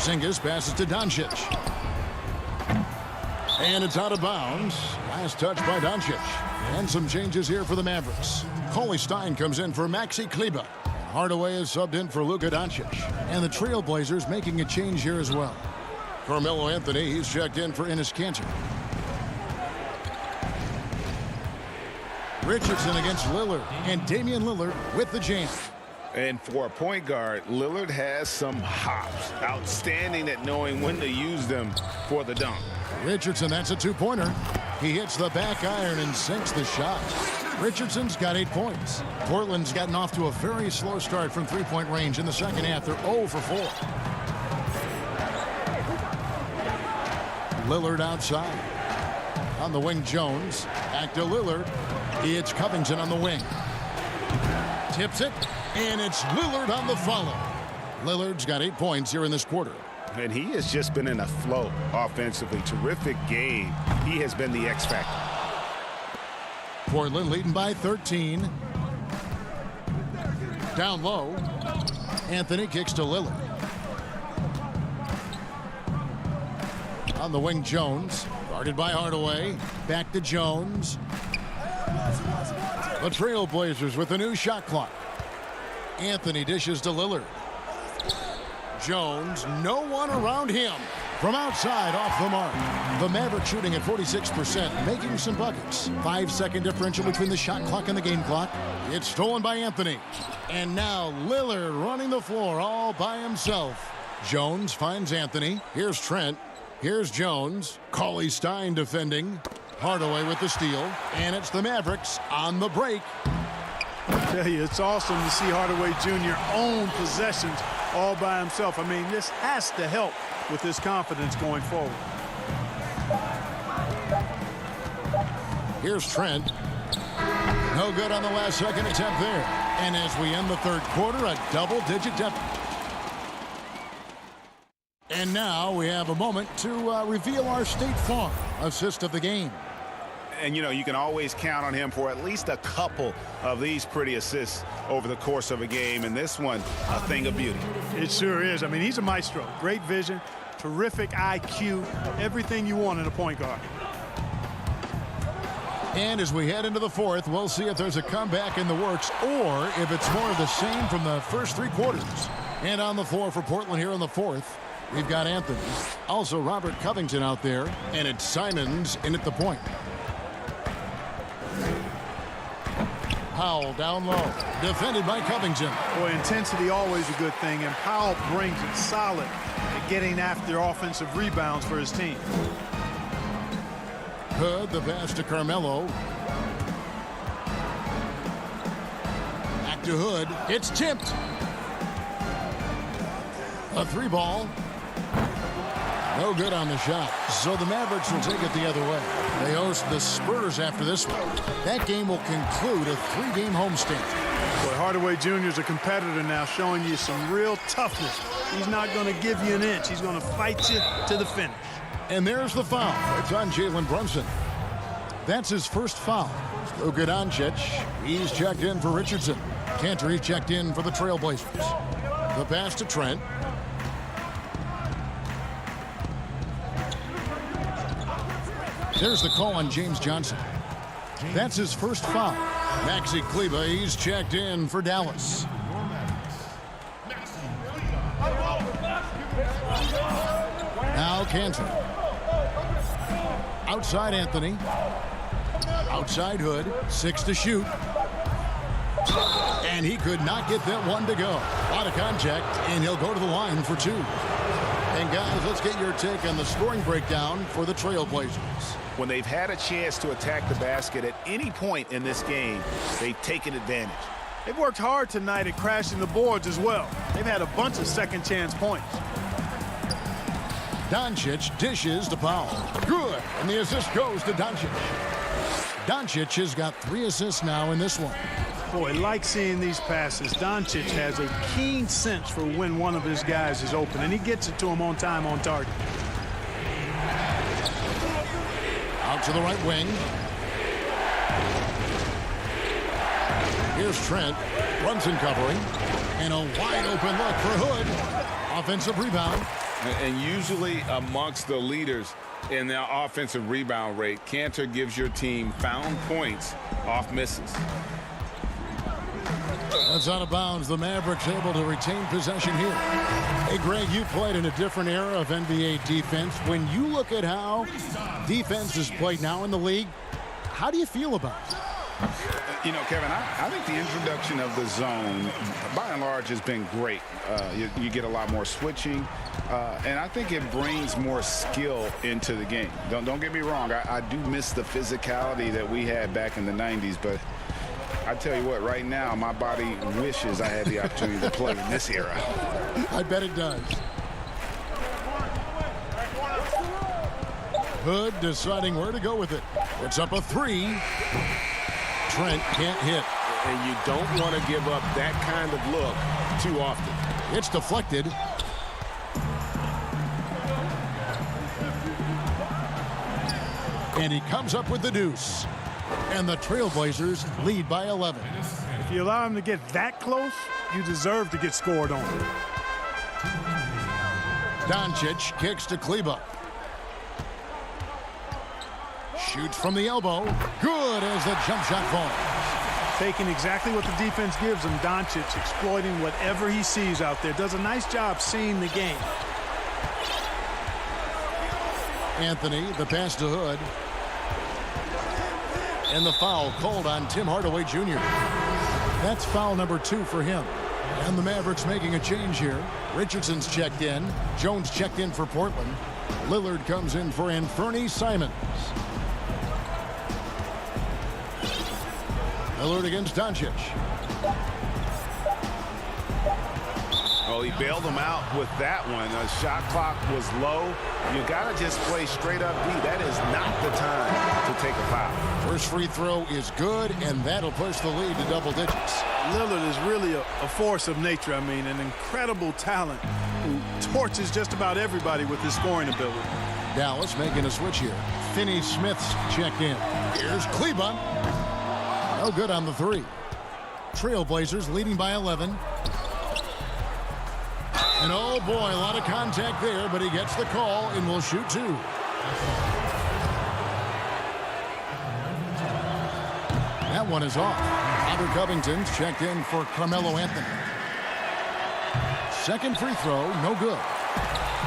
Porzingis passes to Doncic. And it's out of bounds. Last touch by Doncic. And some changes here for the Mavericks. Cauley Stein comes in for Maxi Kleber. Hardaway is subbed in for Luka Doncic. And the Trailblazers making a change here as well. Carmelo Anthony, he's checked in for Enes Kanter. Richardson against Lillard. And Damian Lillard with the jam. And for a point guard, Lillard has some hops. Outstanding at knowing when to use them for the dunk. Richardson, that's a two-pointer. He hits the back iron and sinks the shot. Richardson's got 8 points. Portland's gotten off to a very slow start from three-point range in the second half. They're 0 for 4. Lillard outside. On the wing, Jones. Back to Lillard. It's Covington on the wing. Tips it, and it's Lillard on the follow. Lillard's got 8 points here in this quarter. And he has just been in a flow offensively. Terrific game. He has been the X factor. Portland leading by 13. Down low. Anthony kicks to Lillard. On the wing, Jones. Guarded by Hardaway. Back to Jones. The Trailblazers with a new shot clock. Anthony dishes to Lillard. Jones, no one around him. From outside, off the mark. The Mavericks shooting at 46%, making some buckets. 5-second differential between the shot clock and the game clock. It's stolen by Anthony. And now Lillard running the floor all by himself. Jones finds Anthony. Here's Trent. Here's Jones. Cauley-Stein defending. Hardaway with the steal. And it's the Mavericks on the break. I tell you, it's awesome to see Hardaway Jr. own possessions all by himself. I mean, this has to help with his confidence going forward. Here's Trent. No good on the last second attempt there. And as we end the third quarter, a double-digit deficit. And now we have a moment to reveal our State Farm assist of the game. And, you know, you can always count on him for at least a couple of these pretty assists over the course of a game. And this one, a thing of beauty. It sure is. I mean, he's a maestro. Great vision, terrific IQ, everything you want in a point guard. And as we head into the fourth, we'll see if there's a comeback in the works or if it's more of the same from the first three quarters. And on the floor for Portland here in the fourth, we've got Anthony. Also Robert Covington out there. And it's Simons in at the point. Powell down low, defended by Covington. Boy, intensity always a good thing, and Powell brings it solid at getting after offensive rebounds for his team. Hood, the pass to Carmelo. Back to Hood. It's tipped. A three ball. No good on the shot. So the Mavericks will take it the other way. They host the Spurs after this one. That game will conclude a three-game homestand. Boy, Hardaway Jr. is a competitor now, showing you some real toughness. He's not going to give you an inch. He's going to fight you to the finish. And there's the foul. It's on Jalen Brunson. That's his first foul. Luka Doncic, he's checked in for Richardson. Cantor, he's checked in for the Trailblazers. The pass to Trent. There's the call on James Johnson. That's his first foul. Maxi Kleber, he's checked in for Dallas. Now Cantor. Outside Anthony. Outside Hood. 6 to shoot. And he could not get that one to go. A lot of contact, and he'll go to the line for 2. And guys, let's get your take on the scoring breakdown for the Trailblazers. When they've had a chance to attack the basket at any point in this game, they've taken advantage. They've worked hard tonight at crashing the boards as well. They've had a bunch of second chance points. Doncic dishes to Powell. Good. And the assist goes to Doncic. Doncic has got 3 assists now in this one. Boy, like seeing these passes. Doncic has a keen sense for when one of his guys is open, and he gets it to him on time, on target. Out to the right wing. Here's Trent. Brunson covering. And a wide open look for Hood. Offensive rebound. And usually amongst the leaders in their offensive rebound rate, Cantor gives your team found points off misses. That's out of bounds. The Mavericks able to retain possession here. Hey, Greg, you played in a different era of NBA defense. When you look at how defense is played now in the league, how do you feel about it? You know, Kevin, I think the introduction of the zone, by and large, has been great. You get a lot more switching, and I think it brings more skill into the game. Don't get me wrong. I do miss the physicality that we had back in the 90s, but I tell you what, right now, my body wishes I had the opportunity to play in this era. I bet it does. Hood deciding where to go with it. Puts up a 3. Trent can't hit. And you don't want to give up that kind of look too often. It's deflected. And he comes up with the deuce. And the Trailblazers lead by 11. If you allow him to get that close, you deserve to get scored on. Doncic kicks to Kleba. Shoots from the elbow. Good as the jump shot falls. Taking exactly what the defense gives him. Doncic exploiting whatever he sees out there. Does a nice job seeing the game. Anthony, the pass to Hood. And the foul called on Tim Hardaway Jr. That's foul number 2 for him. And the Mavericks making a change here. Richardson's checked in. Jones checked in for Portland. Lillard comes in for Anthony Simons. Lillard against Doncic. Oh, he bailed him out with that one. The shot clock was low. You got to just play straight up D. That is not the time to take a foul. First free throw is good, and that'll push the lead to double digits. Lillard is really a force of nature. I mean, an incredible talent who torches just about everybody with his scoring ability. Dallas making a switch here. Finney-Smith's checked in. Here's Kleba. No good on the 3. Trailblazers leading by 11. And oh boy, a lot of contact there, but he gets the call and will shoot 2. That one is off. Robert Covington's checked in for Carmelo Anthony. Second free throw, no good.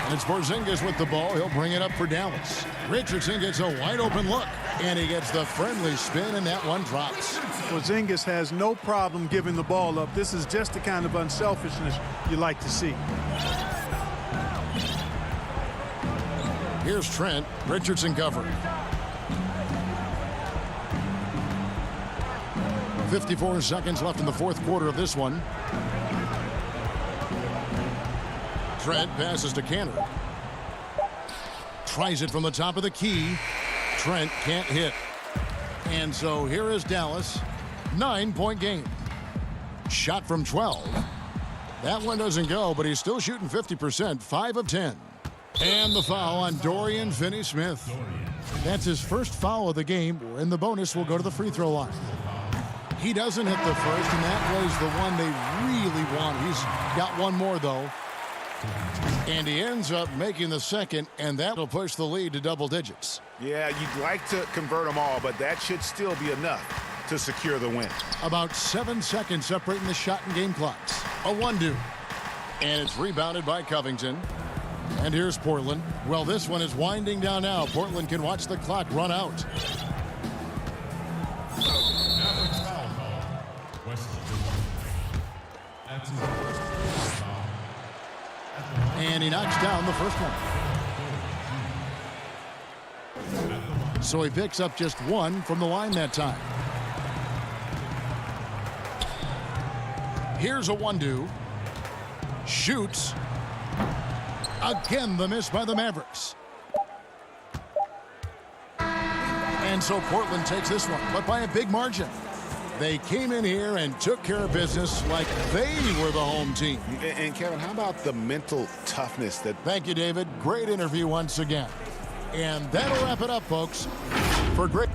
And it's Porzingis with the ball. He'll bring it up for Dallas. Richardson gets a wide open look, and he gets the friendly spin, and that one drops. Porzingis has no problem giving the ball up. This is just the kind of unselfishness you like to see. Here's Trent. Richardson covering. 54 seconds left in the fourth quarter of this one. Trent passes to Cantor. Tries it from the top of the key. Trent can't hit. And so here is Dallas. 9-point game. Shot from 12. That one doesn't go, but he's still shooting 50%, 5 of 10. And the foul on Dorian Finney-Smith. That's his first foul of the game, and the bonus will go to the free throw line. He doesn't hit the first, and that was the one they really want. He's got one more, though. And he ends up making the second, and that'll push the lead to double digits. Yeah, you'd like to convert them all, but that should still be enough to secure the win. About 7 seconds separating the shot and game clocks. A one-do. And it's rebounded by Covington. And here's Portland. Well, this one is winding down now. Portland can watch the clock run out. And he knocks down the first one. So he picks up just one from the line that time. Here's a one-do. Shoots. Again, the miss by the Mavericks. And so Portland takes this one, but by a big margin. They came in here and took care of business like they were the home team. And Kevin, how about the mental toughness that... Thank you, David. Great interview once again. And that'll wrap it up, folks. For great...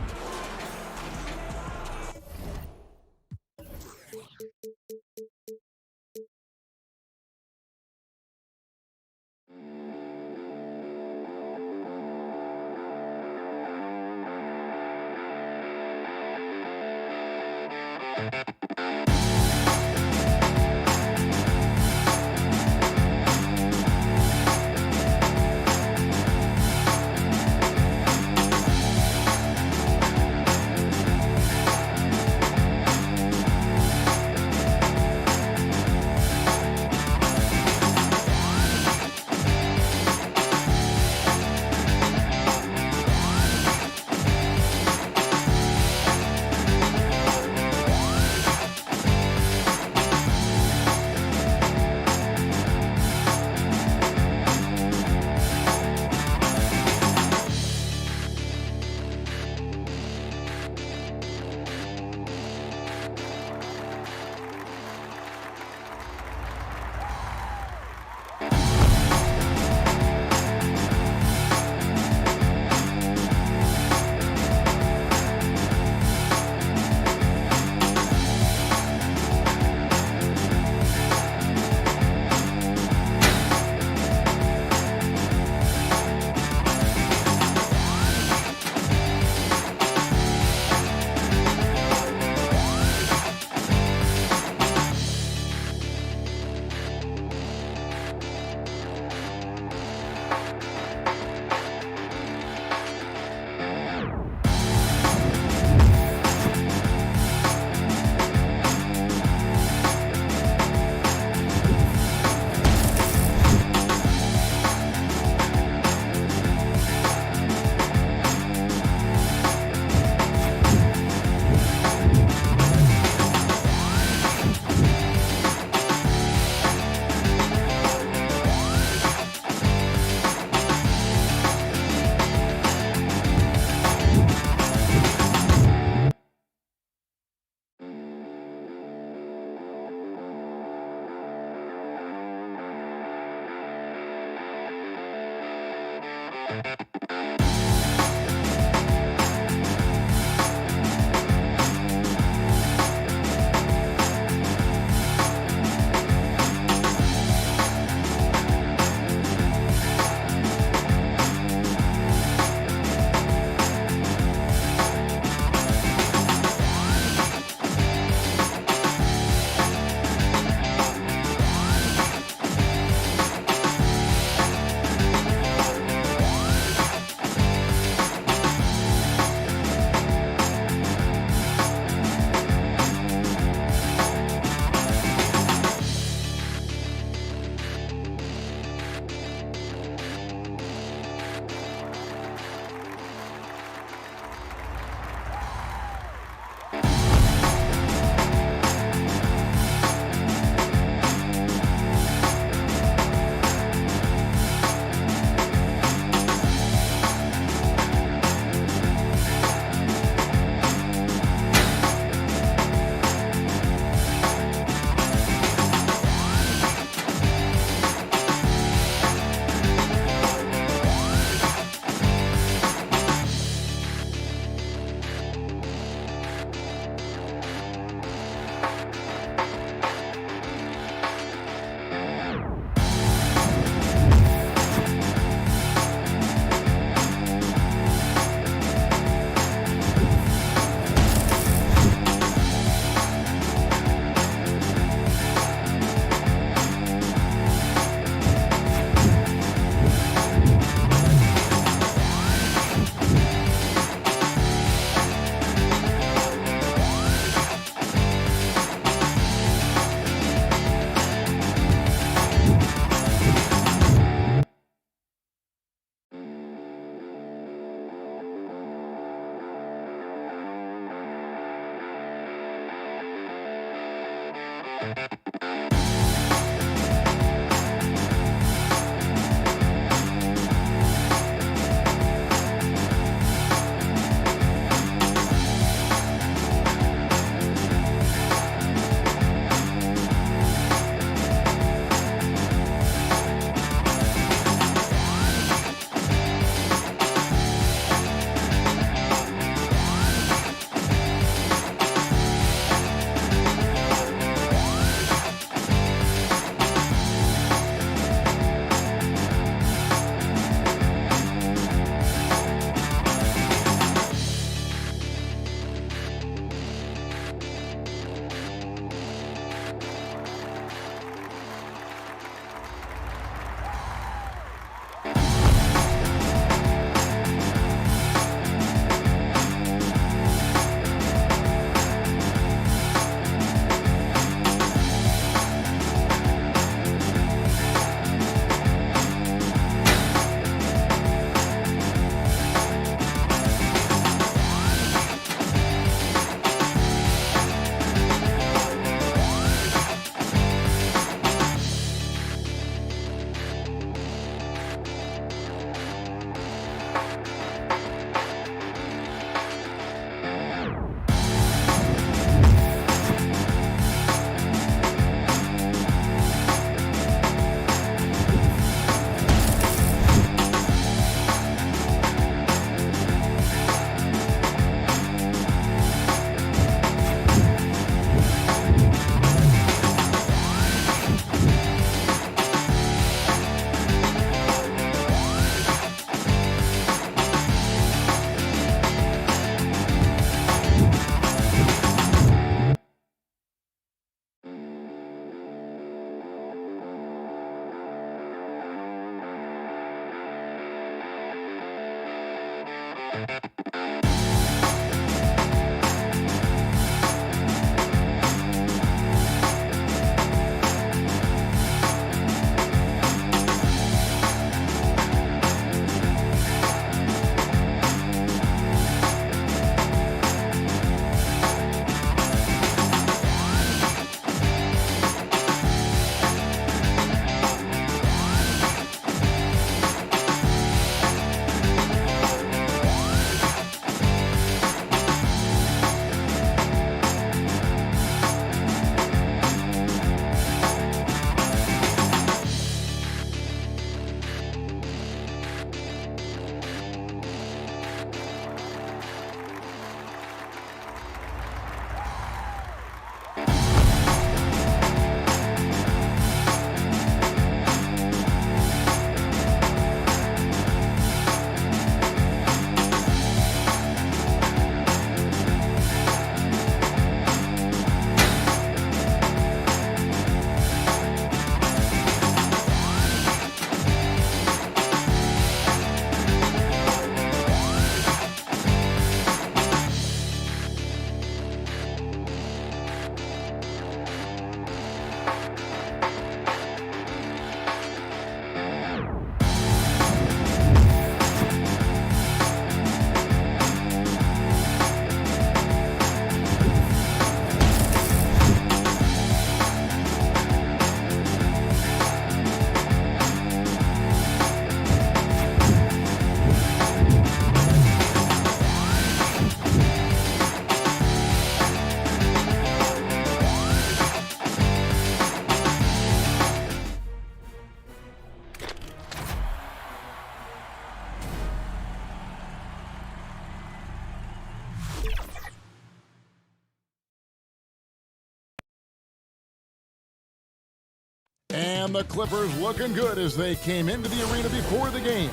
And the Clippers looking good as they came into the arena before the game.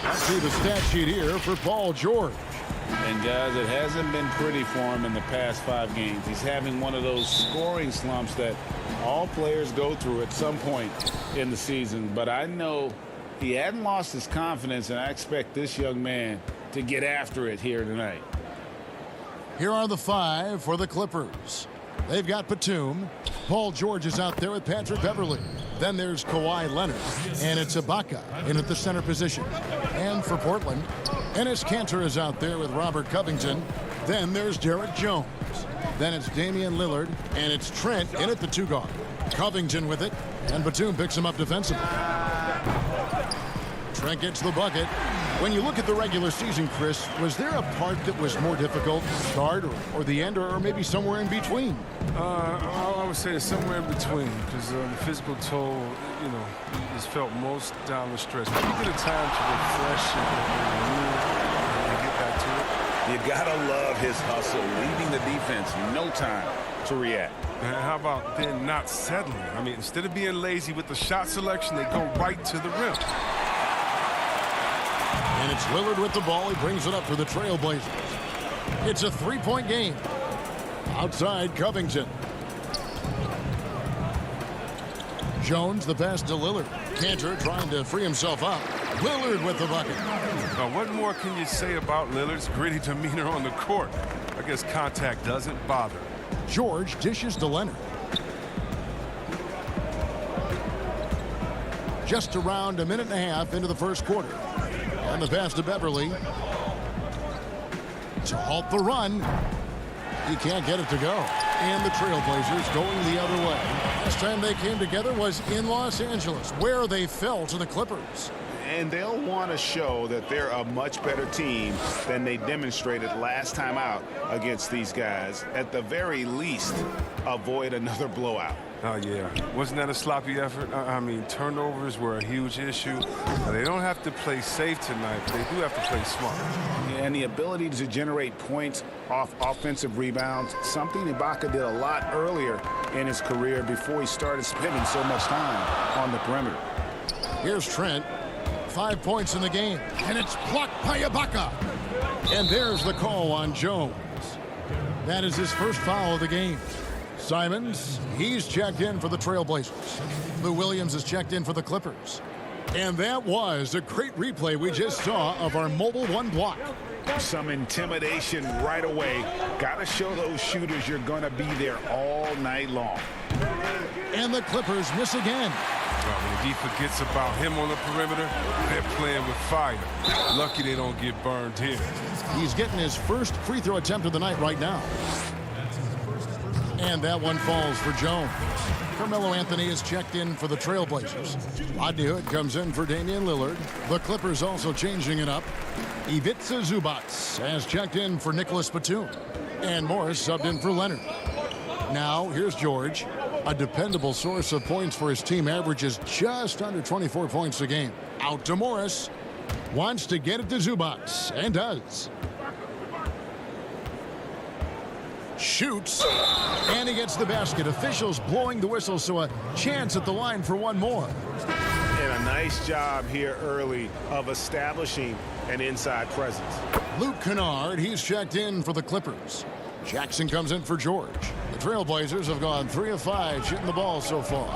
Let's see the stat sheet here for Paul George. And guys, it hasn't been pretty for him in the past 5 games. He's having one of those scoring slumps that all players go through at some point in the season. But I know he hadn't lost his confidence, and I expect this young man to get after it here tonight. Here are the 5 for the Clippers. They've got Batum. Paul George is out there with Patrick Beverley. Then there's Kawhi Leonard. And it's Ibaka in at the center position. And for Portland, Enes Kanter is out there with Robert Covington. Then there's Derek Jones. Then it's Damian Lillard. And it's Trent in at the 2 guard. Covington with it. And Batum picks him up defensively. Trent gets the bucket. When you look at the regular season, Chris, was there a part that was more difficult, the start or the end, or maybe somewhere in between? I would say it's somewhere in between, because the physical toll, is felt most down the stretch. But you get a time to refresh and get back to it. You gotta love his hustle, leaving the defense no time to react. And how about then not settling? I mean, instead of being lazy with the shot selection, they go right to the rim. And it's Lillard with the ball. He brings it up for the Trailblazers. It's a 3-point game. Outside, Covington. Jones, the pass to Lillard. Kanter trying to free himself up. Lillard with the bucket. Now, what more can you say about Lillard's gritty demeanor on the court? I guess contact doesn't bother. George dishes to Leonard. Just around a minute and a half into the first quarter. And the pass to Beverley. To halt the run. He can't get it to go. And the Trailblazers going the other way. Last time they came together was in Los Angeles, where they fell to the Clippers. And they'll want to show that they're a much better team than they demonstrated last time out against these guys. At the very least, avoid another blowout. Oh, yeah. Wasn't that a sloppy effort? I mean, turnovers were a huge issue. They don't have to play safe tonight, but they do have to play smart. Yeah, and the ability to generate points off offensive rebounds, something Ibaka did a lot earlier in his career before he started spending so much time on the perimeter. Here's Trent. 5 points in the game. And it's blocked by Ibaka. And there's the call on Jones. That is his first foul of the game. Simons, he's checked in for the Trailblazers. Lou Williams is checked in for the Clippers. And that was a great replay we just saw of our mobile 1 block. Some intimidation right away. Got to show those shooters you're going to be there all night long. And the Clippers miss again. When the D forgets about him on the perimeter, they're playing with fire. Lucky they don't get burned here. He's getting his first free throw attempt of the night right now. And that one falls for Jones. Carmelo Anthony is checked in for the Trailblazers. Rodney Hood comes in for Damian Lillard. The Clippers also changing it up. Ivica Zubac has checked in for Nicholas Batum. And Morris subbed in for Leonard. Now, here's George. A dependable source of points for his team, averages just under 24 points a game. Out to Morris. Wants to get it to Zubac, and does. Shoots, and he gets the basket. Officials blowing the whistle, so a chance at the line for one more. And a nice job here early of establishing an inside presence. Luke Kennard, he's checked in for the Clippers. Jackson comes in for George. The Trailblazers have gone 3 of 5 shooting the ball so far.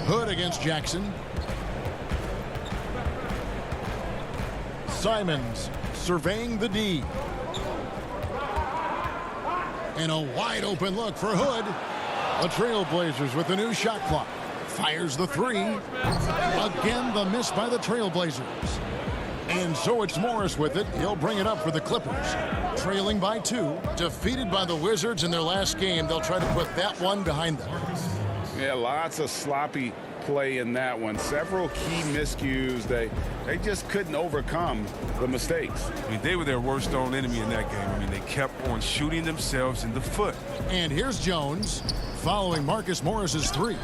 Hood against Jackson. Simons surveying the D. And a wide open look for Hood. The Trailblazers with a new shot clock. Fires the 3. Again, the miss by the Trailblazers. And so it's Morris with it. He'll bring it up for the Clippers. Trailing by 2. Defeated by the Wizards in their last game. They'll try to put that one behind them. Yeah, lots of sloppy play in that one. Several key miscues. They just couldn't overcome the mistakes. I mean, they were their worst own enemy in that game. I mean, they kept on shooting themselves in the foot. And here's Jones following Marcus Morris's 3.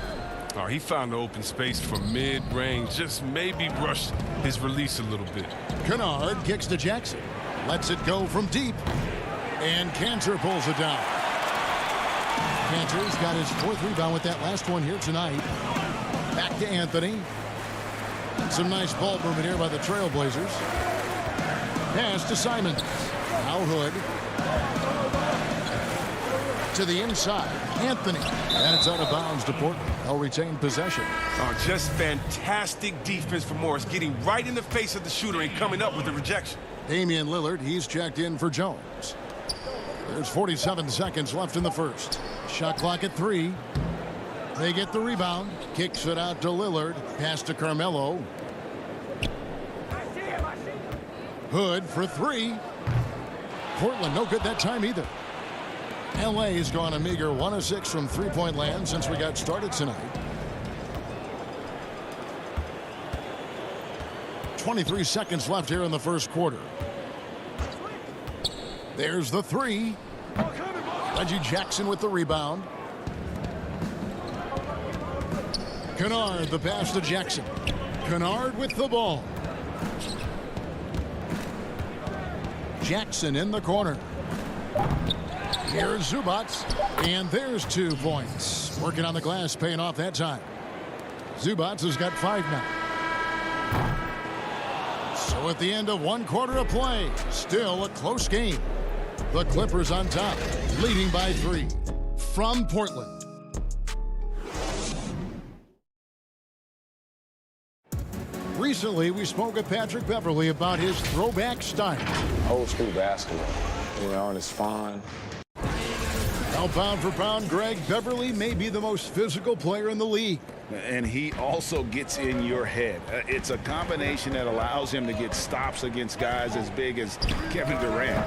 Oh, he found the open space from mid-range. Just maybe rushed his release a little bit. Kennard kicks to Jackson. Lets it go from deep. And Kanter pulls it down. Cantor's got his 4th rebound with that last one here tonight. Back to Anthony. Some nice ball movement here by the Trailblazers. Pass to Simons. Now Hood. To the inside. Anthony. And it's out of bounds to Portland. They'll retain possession. Oh, just fantastic defense for Morris, getting right in the face of the shooter and coming up with the rejection. Damian Lillard, he's checked in for Jones. There's 47 seconds left in the first. Shot clock at 3. They get the rebound. Kicks it out to Lillard. Pass to Carmelo. Hood for 3. Portland no good that time either. LA has gone a meager 1 of 6 from three-point land since we got started tonight. 23 seconds left here in the first quarter. There's the 3. Reggie Jackson with the rebound. Kennard the pass to Jackson. Kennard with the ball. Jackson in the corner. Here's Zubats, and there's 2 points. Working on the glass, paying off that time. Zubats has got 5 now. So at the end of 1 quarter of play, still a close game. The Clippers on top, leading by 3 from Portland. Recently, we spoke with Patrick Beverley about his throwback style. Old school basketball, and it's fun. Now, pound for pound, Greg, Beverley may be the most physical player in the league. And he also gets in your head. It's a combination that allows him to get stops against guys as big as Kevin Durant.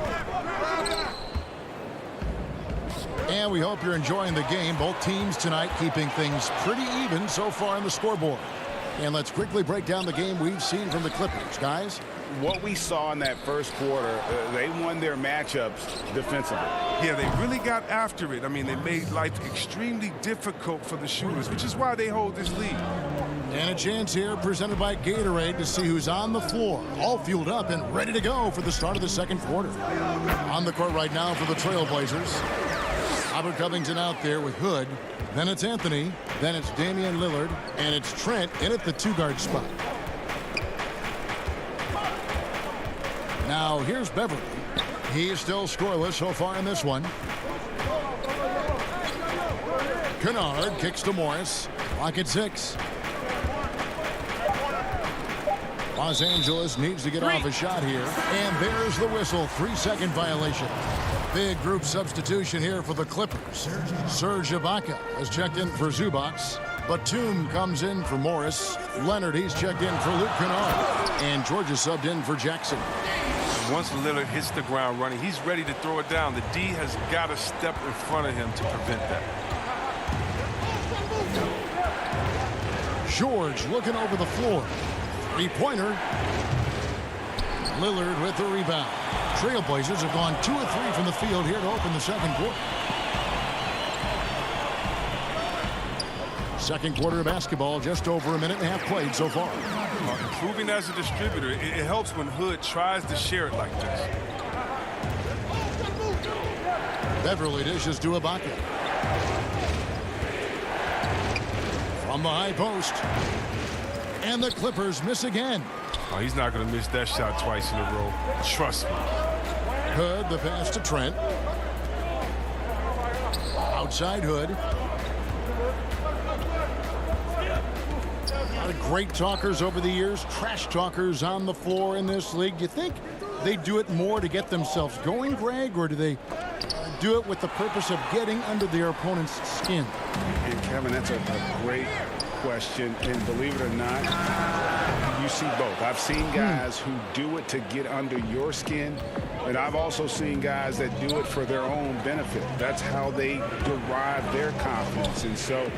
And we hope you're enjoying the game. Both teams tonight keeping things pretty even so far on the scoreboard. And let's quickly break down the game we've seen from the Clippers, guys. What we saw in that first quarter, they won their matchups defensively. Yeah, they really got after it. I mean, they made life extremely difficult for the shooters, which is why they hold this lead. And a chance here presented by Gatorade to see who's on the floor, all fueled up and ready to go for the start of the second quarter. On the court right now for the Trailblazers. Robert Covington out there with Hood. Then it's Anthony. Then it's Damian Lillard. And it's Trent in at the 2-guard spot. Now here's Beverley. He's still scoreless so far in this one. Kennard kicks to Morris. Clock at 6. Los Angeles needs to get off a shot here. And there's the whistle. 3-second violation. Big group substitution here for the Clippers. Serge Ibaka has checked in for Zubats. Batum comes in for Morris. Leonard, he's checked in for Luke Kennard. And Georgia subbed in for Jackson. Once Lillard hits the ground running, he's ready to throw it down. The D has got to step in front of him to prevent that. George looking over the floor. 3-pointer. Lillard with the rebound. Trailblazers have gone 2 of 3 from the field here to open the second quarter. Second quarter of basketball, just over a minute and a half played so far. Improving as a distributor, it helps when Hood tries to share it like this. Beverley dishes to Ibaka. From the high post. And the Clippers miss again. Oh, he's not going to miss that shot twice in a row. Trust me. Hood, the pass to Trent. Outside Hood. A lot of great talkers over the years, trash talkers on the floor in this league. Do you think they do it more to get themselves going, Greg, or do they do it with the purpose of getting under their opponent's skin? And Kevin, that's a great question, and believe it or not, you see both. I've seen guys who do it to get under your skin, and I've also seen guys that do it for their own benefit. That's how they derive their confidence, and so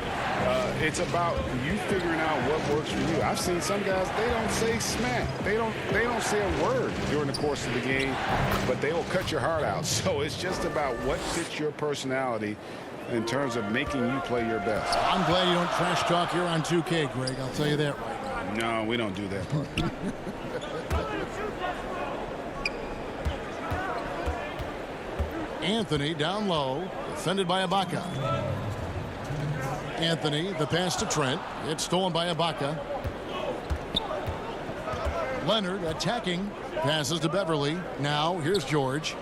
it's about you figuring out what works for you. I've seen some guys, they don't say smack. They don't say a word during the course of the game, but they will cut your heart out. So it's just about what fits your personality in terms of making you play your best. I'm glad you don't trash talk here on 2K, Greg. I'll tell you that right now. No, we don't do that part. Anthony down low, defended by Ibaka. Anthony, the pass to Trent. It's stolen by Ibaka. Leonard attacking. Passes to Beverly. Now here's George.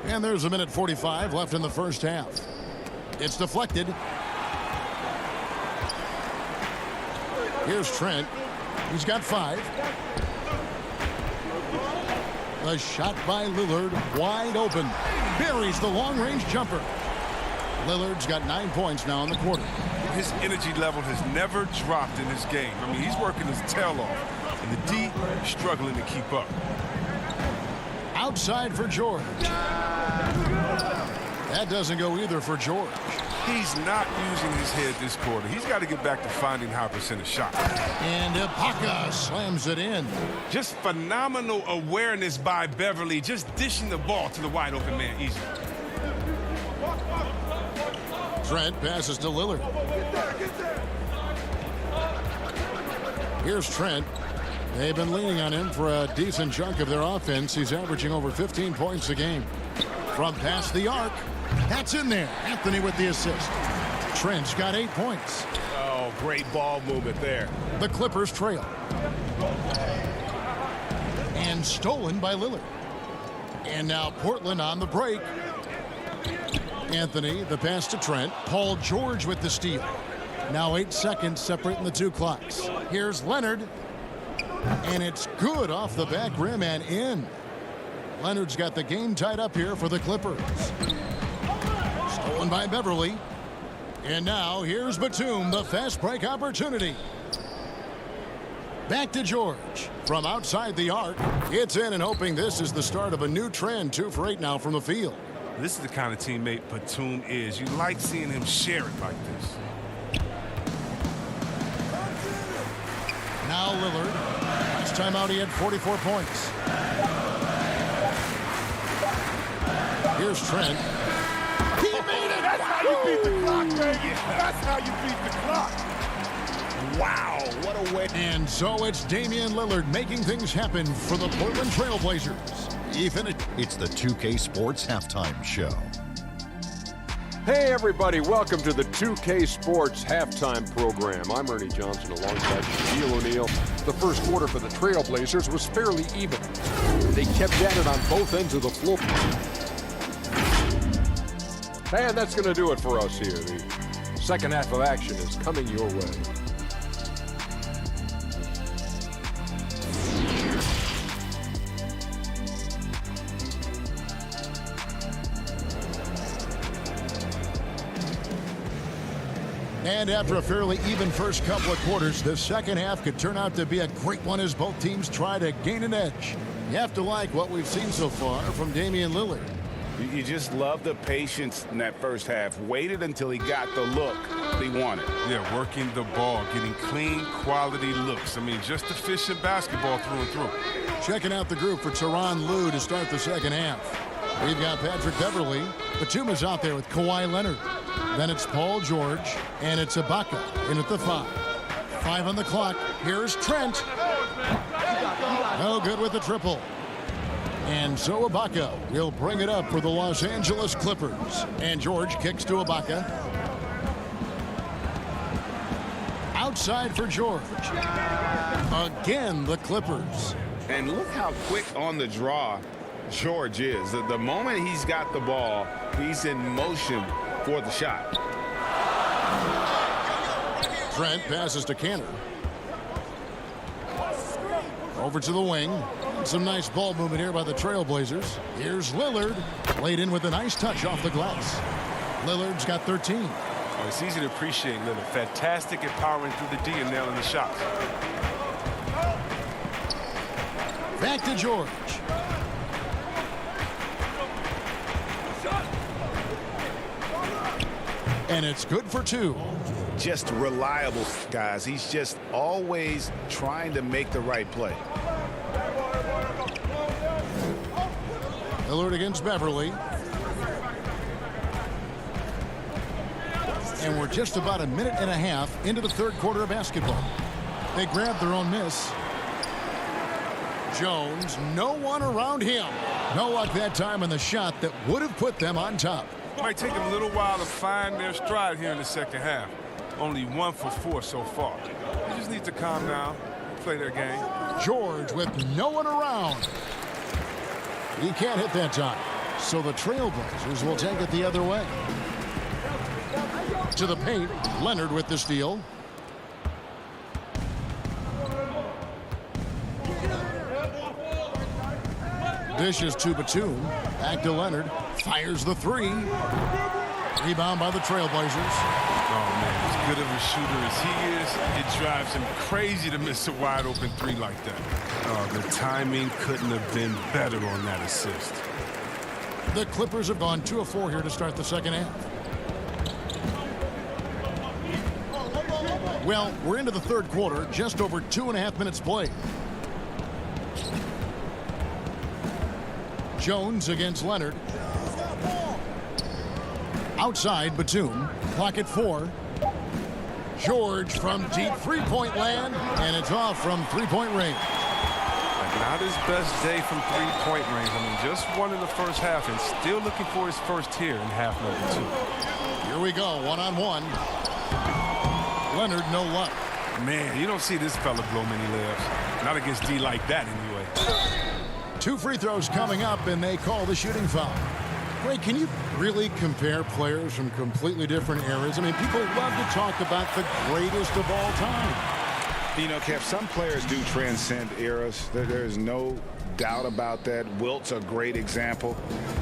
And there's a minute 45 left in the first half. It's deflected. Here's Trent. He's got 5. The shot by Lillard, wide open. Buries the long-range jumper. Lillard's got 9 points now in the quarter. His energy level has never dropped in this game. I mean, he's working his tail off. And the D is struggling to keep up. Outside for George. That doesn't go either for George. He's not using his head this quarter. He's got to get back to finding high percentage shots. And Ibaka slams it in. Just phenomenal awareness by Beverly, just dishing the ball to the wide open man easily. Trent passes to Lillard. Here's Trent. They've been leaning on him for a decent chunk of their offense. He's averaging over 15 points a game. From past the arc, that's in there. Anthony with the assist. Trent's got 8 points. Oh, great ball movement there. The Clippers trail. And stolen by Lillard. And now Portland on the break. Anthony, the pass to Trent. Paul George with the steal. Now 8 seconds separating the 2 clocks. Here's Leonard. And it's good off the back rim and in. Leonard's got the game tied up here for the Clippers. Stolen by Beverly. And now here's Batum, the fast break opportunity. Back to George. From outside the arc, it's in and hoping this is the start of a new trend. 2 for 8 now from the field. This is the kind of teammate Batum is. You like seeing him share it like this. Now Lillard. Last time out he had 44 points. Here's Trent. He made it! That's how you beat the clock, baby! That's how you beat the clock! Wow, what a way. And so it's Damian Lillard making things happen for the Portland Trail Blazers. He finished. It's the 2K Sports Halftime Show. Hey, everybody. Welcome to the 2K Sports Halftime Program. I'm Ernie Johnson alongside Shaquille O'Neal. The first quarter for the Trailblazers was fairly even. They kept at it on both ends of the floor. And that's going to do it for us here. The second half of action is coming your way. And after a fairly even first couple of quarters, the second half could turn out to be a great one as both teams try to gain an edge. You have to like what we've seen so far from Damian Lillard. You just love the patience in that first half. Waited until he got the look he wanted. Yeah, working the ball, getting clean, quality looks. I mean, just efficient basketball through and through. Checking out the group for Tyronn Lue to start the second half. We've got Patrick Beverly. Batum is out there with Kawhi Leonard. Then it's Paul George, and it's Ibaka in at the 5. 5 on the clock. Here's Trent. No good with the triple. And so Ibaka will bring it up for the Los Angeles Clippers. And George kicks to Ibaka. Outside for George. Again, the Clippers. And look how quick on the draw George is. The moment he's got the ball, he's in motion for the shot. Trent passes to Cantor. Over to the wing. Some nice ball movement here by the Trailblazers. Here's Lillard. Laid in with a nice touch off the glass. Lillard's got 13. Oh, it's easy to appreciate Lillard. Fantastic at powering through the D and nailing the shots. Back to George. And it's good for 2. Just reliable, guys. He's just always trying to make the right play. Lillard against Beverly. And we're just about a minute and a half into the third quarter of basketball. They grabbed their own miss. Jones, no one around him. No luck that time in the shot that would have put them on top. Might take them a little while to find their stride here in the second half. Only 1 for 4 so far. They just need to calm down, play their game. George with no one around. He can't hit that time. So the Trailblazers will take it the other way. To the paint, Leonard with the steal. Dishes to Batum. Back to Leonard. Fires the three. Rebound by the Trailblazers. Oh, man, as good of a shooter as he is, it drives him crazy to miss a wide-open three like that. Oh, the timing couldn't have been better on that assist. The Clippers have gone 2 of 4 here to start the second half. Well, we're into the third quarter, just over 2.5 minutes played. Jones against Leonard. Outside, Batum. Clock at 4. George from deep three-point land, and it's off from three-point range. Not his best day from three-point range. I mean, just one in the first half and still looking for his first here in half number 2. Here we go, one-on-one. Leonard, no luck. Man, you don't see this fella blow many layups. Not against D like that, anyway. 2 free throws coming up, and they call the shooting foul. Ray, can you really compare players from completely different eras? I mean, people love to talk about the greatest of all time. You know, Kev, some players do transcend eras. There's no doubt about that. Wilt's a great example,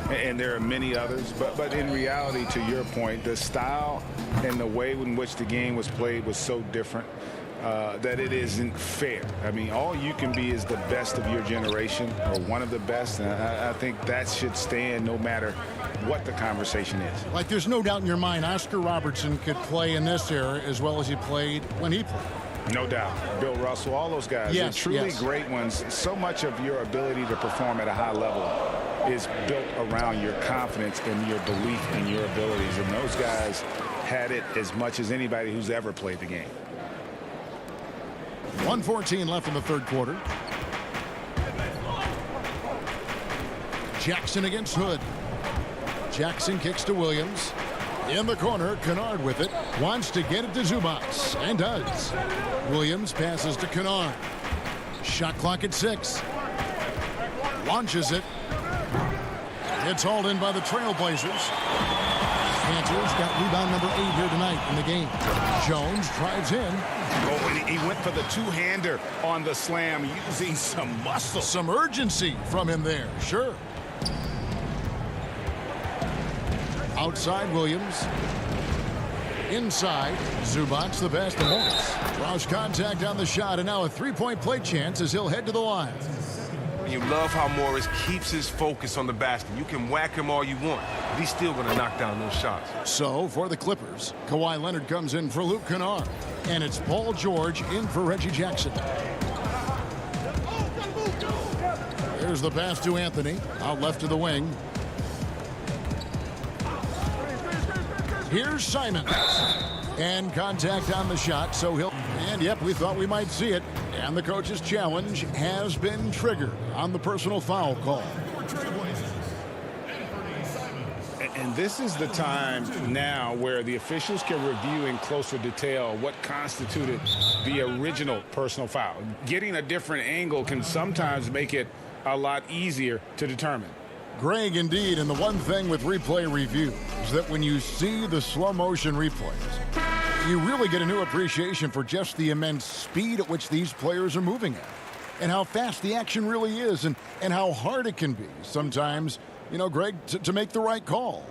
and there are many others. But in reality, to your point, the style and the way in which the game was played was so different that it isn't fair. I mean, all you can be is the best of your generation, or one of the best, and I think that should stand no matter what the conversation is. Like, there's no doubt in your mind Oscar Robertson could play in this era as well as he played when he played. No doubt. Bill Russell, all those guys, yes, they're truly great ones. So much of your ability to perform at a high level is built around your confidence and your belief in your abilities. And those guys had it as much as anybody who's ever played the game. 1:14 left in the third quarter. Jackson against Hood. Jackson kicks to Williams. In the corner, Kennard with it. Wants to get it to Zubac, and does. Williams passes to Kennard. Shot clock at 6. Launches it. It's hauled in by the Trailblazers. Panthers got rebound number 8 here tonight in the game. Jones drives in. Oh, and he went for the two-hander on the slam, using some muscle. Some urgency from him there, sure. Outside, Williams. Inside, Zubac, the best of Morris. Draws contact on the shot, and now a three-point play chance as he'll head to the line. You love how Morris keeps his focus on the basket. You can whack him all you want, but he's still going to knock down those shots. So, for the Clippers, Kawhi Leonard comes in for Luke Kennard, and it's Paul George in for Reggie Jackson. There's the pass to Anthony, out left to the wing. Here's Simons. And contact on the shot, so he'll... And, yep, we thought we might see it. And the coach's challenge has been triggered on the personal foul call. And this is the time now where the officials can review in closer detail what constituted the original personal foul. Getting a different angle can sometimes make it a lot easier to determine. Greg, indeed, and the one thing with replay review is that when you see the slow motion replays, you really get a new appreciation for just the immense speed at which these players are moving at, and how fast the action really is, and how hard it can be sometimes, you know, Greg, to make the right call.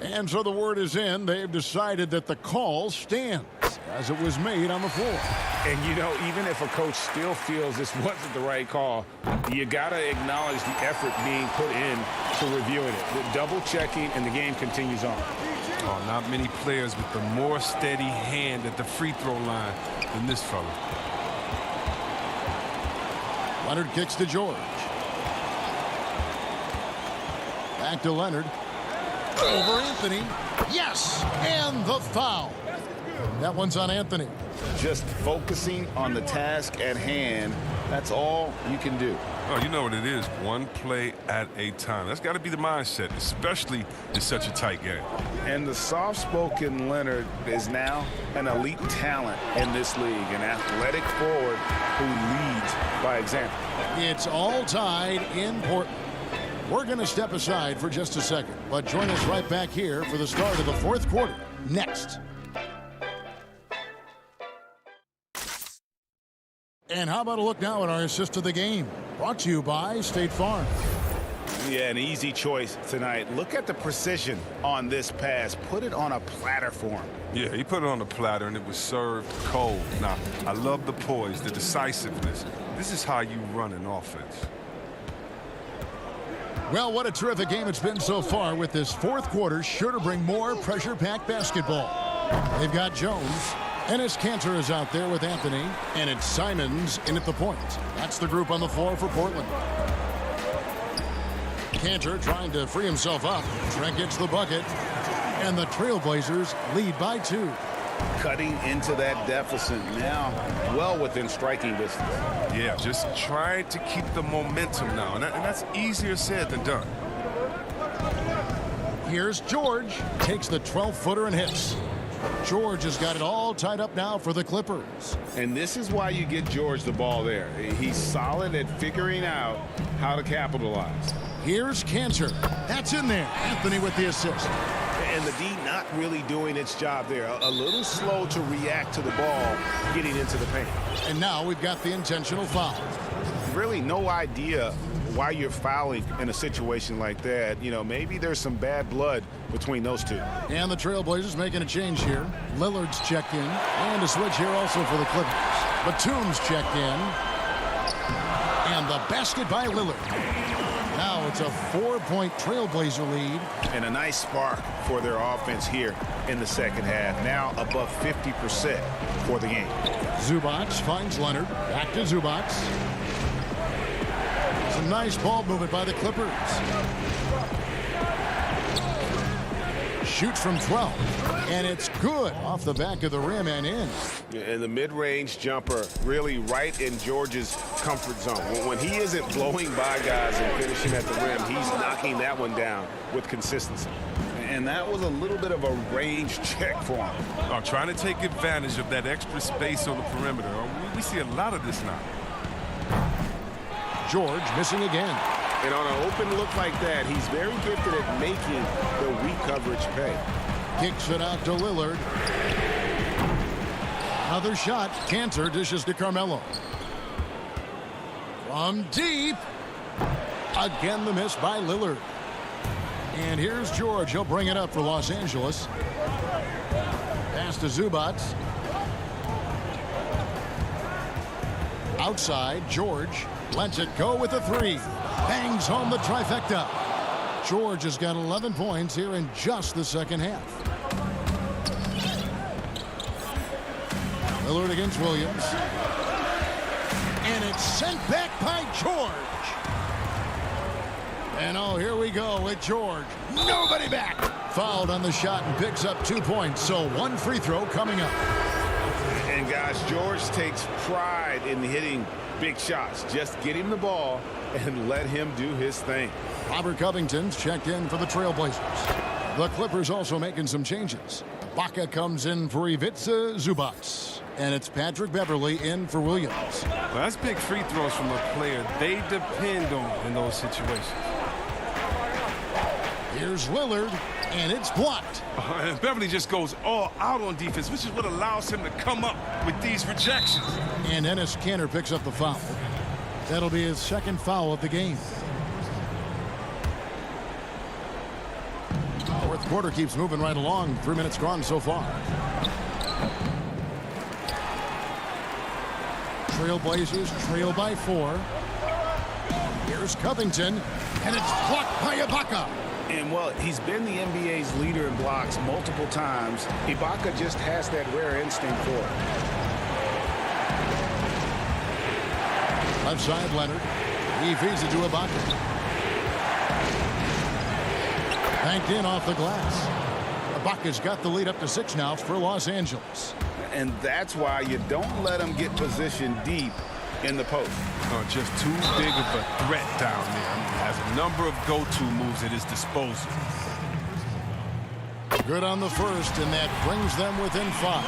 And so the word is in. They've decided that the call stands as it was made on the floor. And, you know, even if a coach still feels this wasn't the right call, you got to acknowledge the effort being put in to reviewing it. The double checking, and the game continues on. Oh, not many players with a more steady hand at the free throw line than this fella. Leonard kicks to George. Back to Leonard. Over Anthony. Yes! And the foul. That one's on Anthony. Just focusing on the task at hand, that's all you can do. Oh, you know what it is. One play at a time. That's got to be the mindset, especially in such a tight game. And the soft-spoken Leonard is now an elite talent in this league, an athletic forward who leads by example. It's all tied in Portland. We're going to step aside for just a second, but join us right back here for the start of the fourth quarter next. And how about a look now at our assist of the game? Brought to you by State Farm. Yeah, an easy choice tonight. Look at the precision on this pass. Put it on a platter for him. Yeah, he put it on the platter, and it was served cold. Now, I love the poise, the decisiveness. This is how you run an offense. Well, what a terrific game it's been so far, with this fourth quarter sure to bring more pressure-packed basketball. They've got Jones. Enes Kanter is out there with Anthony, and it's Simons in at the point. That's the group on the floor for Portland. Kanter trying to free himself up. Trent gets the bucket, and the Trailblazers lead by 2. Cutting into that deficit now, well within striking distance. Yeah, just trying to keep the momentum now, and that's easier said than done. Here's George. Takes the 12-footer and hits. George has got it all tied up now for the Clippers. And this is why you get George the ball there. He's solid at figuring out how to capitalize. Here's Kanter. That's in there. Anthony with the assist. And the D not really doing its job there. A little slow to react to the ball getting into the paint. And now we've got the intentional foul. Really no idea why you're fouling in a situation like that. You know, maybe there's some bad blood between those two. And the Trailblazers making a change here. Lillard's checked in. And a switch here also for the Clippers. Batum's checked in. And the basket by Lillard. Now it's a 4-point Trailblazer lead. And a nice spark for their offense here in the second half. Now above 50% for the game. Zubac finds Leonard. Back to Zubac. Some nice ball movement by the Clippers. Shoots from 12. And it's good off the back of the rim and in. And the mid-range jumper really right in George's comfort zone. When he isn't blowing by guys and finishing at the rim, he's knocking that one down with consistency. And that was a little bit of a range check for him. Trying to take advantage of that extra space on the perimeter. We see a lot of this now. George missing again. And on an open look like that, he's very gifted at making the weak coverage pay. Kicks it out to Lillard. Another shot. Kanter dishes to Carmelo. From deep. Again the miss by Lillard. And here's George. He'll bring it up for Los Angeles. Pass to Zubac. Outside, George lets it go with a 3. Bangs home the trifecta. George has got 11 points here in just the second half. Lillard against Williams. And it's sent back by George. And oh, here we go with George. Nobody back. Fouled on the shot and picks up 2 points. So 1 free throw coming up. And guys, George takes pride in hitting big shots. Just get him the ball and let him do his thing. Robert Covington's checked in for the Trailblazers. The Clippers also making some changes. Ibaka comes in for Ivica Zubac. And it's Patrick Beverly in for Williams. Well, that's big free throws from a player they depend on in those situations. Here's Lillard, and it's blocked. And Beverly just goes all out on defense, which is what allows him to come up with these rejections. And Enes Kanter picks up the foul. That'll be his second foul of the game. Fourth quarter keeps moving right along. 3 minutes gone so far. Trailblazers trail by 4. Here's Covington, and it's blocked by Ibaka. And, well, he's been the NBA's leader in blocks multiple times. Ibaka just has that rare instinct for it. Left side, Leonard. He feeds it to Ibaka. Banked in off the glass. Ibaka's got the lead up to 6 now for Los Angeles. And that's why you don't let them get positioned deep in the post. Just too big of a threat down there. Has a number of go-to moves at his disposal. Good on the first, and that brings them within 5.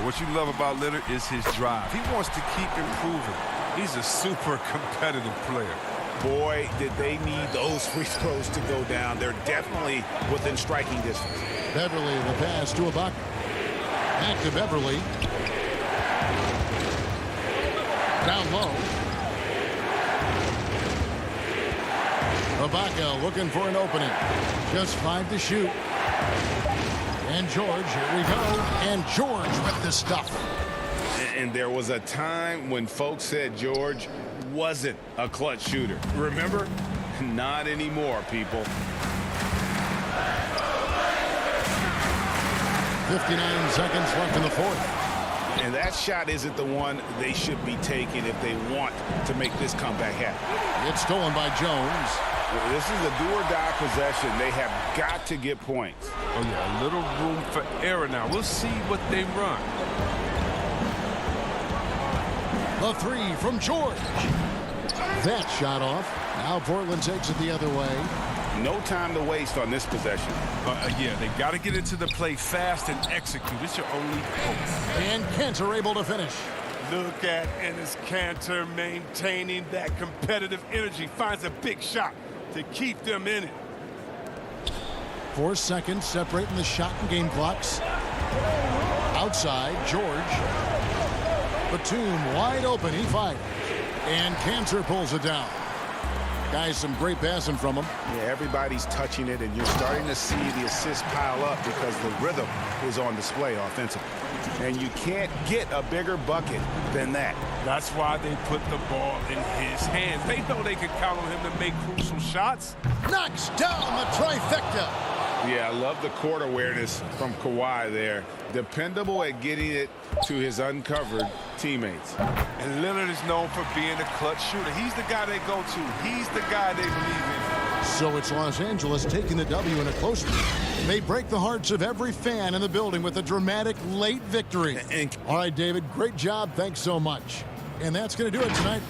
What you love about Lillard is his drive. He wants to keep improving. He's a super competitive player. Boy, did they need those free throws to go down. They're definitely within striking distance. Beverly, the pass to Ibaka. Back to Beverly. Down low. Ibaka looking for an opening. Just 5 to shoot. And George, here we go. And George with the stuff. And there was a time when folks said George wasn't a clutch shooter. Remember? Not anymore, people. 59 seconds left in the fourth. And that shot isn't the one they should be taking if they want to make this comeback happen. It's stolen by Jones. This is a do-or-die possession. They have got to get points. Oh, yeah, a little room for error now. We'll see what they run. The 3 from George. That shot off. Now Portland takes it the other way. No time to waste on this possession. Yeah, they got to get into the play fast and execute. It's your only hope. And Kanter able to finish. Look at Enes Kanter maintaining that competitive energy. Finds a big shot to keep them in it. 4 seconds separating the shot and game clocks. Outside, George. Batum wide open. He fires. And Kanter pulls it down. Guys, some great passing from him. Yeah, everybody's touching it, and you're starting to see the assists pile up because the rhythm is on display offensively. And you can't get a bigger bucket than that. That's why they put the ball in his hands. They know they can count on him to make crucial shots. Knocks down the trifecta. Yeah, I love the court awareness from Kawhi there. Dependable at getting it to his uncovered teammates. And Lillard is known for being a clutch shooter. He's the guy they go to. He's the guy they believe in. So it's Los Angeles taking the W in a close one. They break the hearts of every fan in the building with a dramatic late victory. All right, David, great job. Thanks so much. And that's going to do it tonight.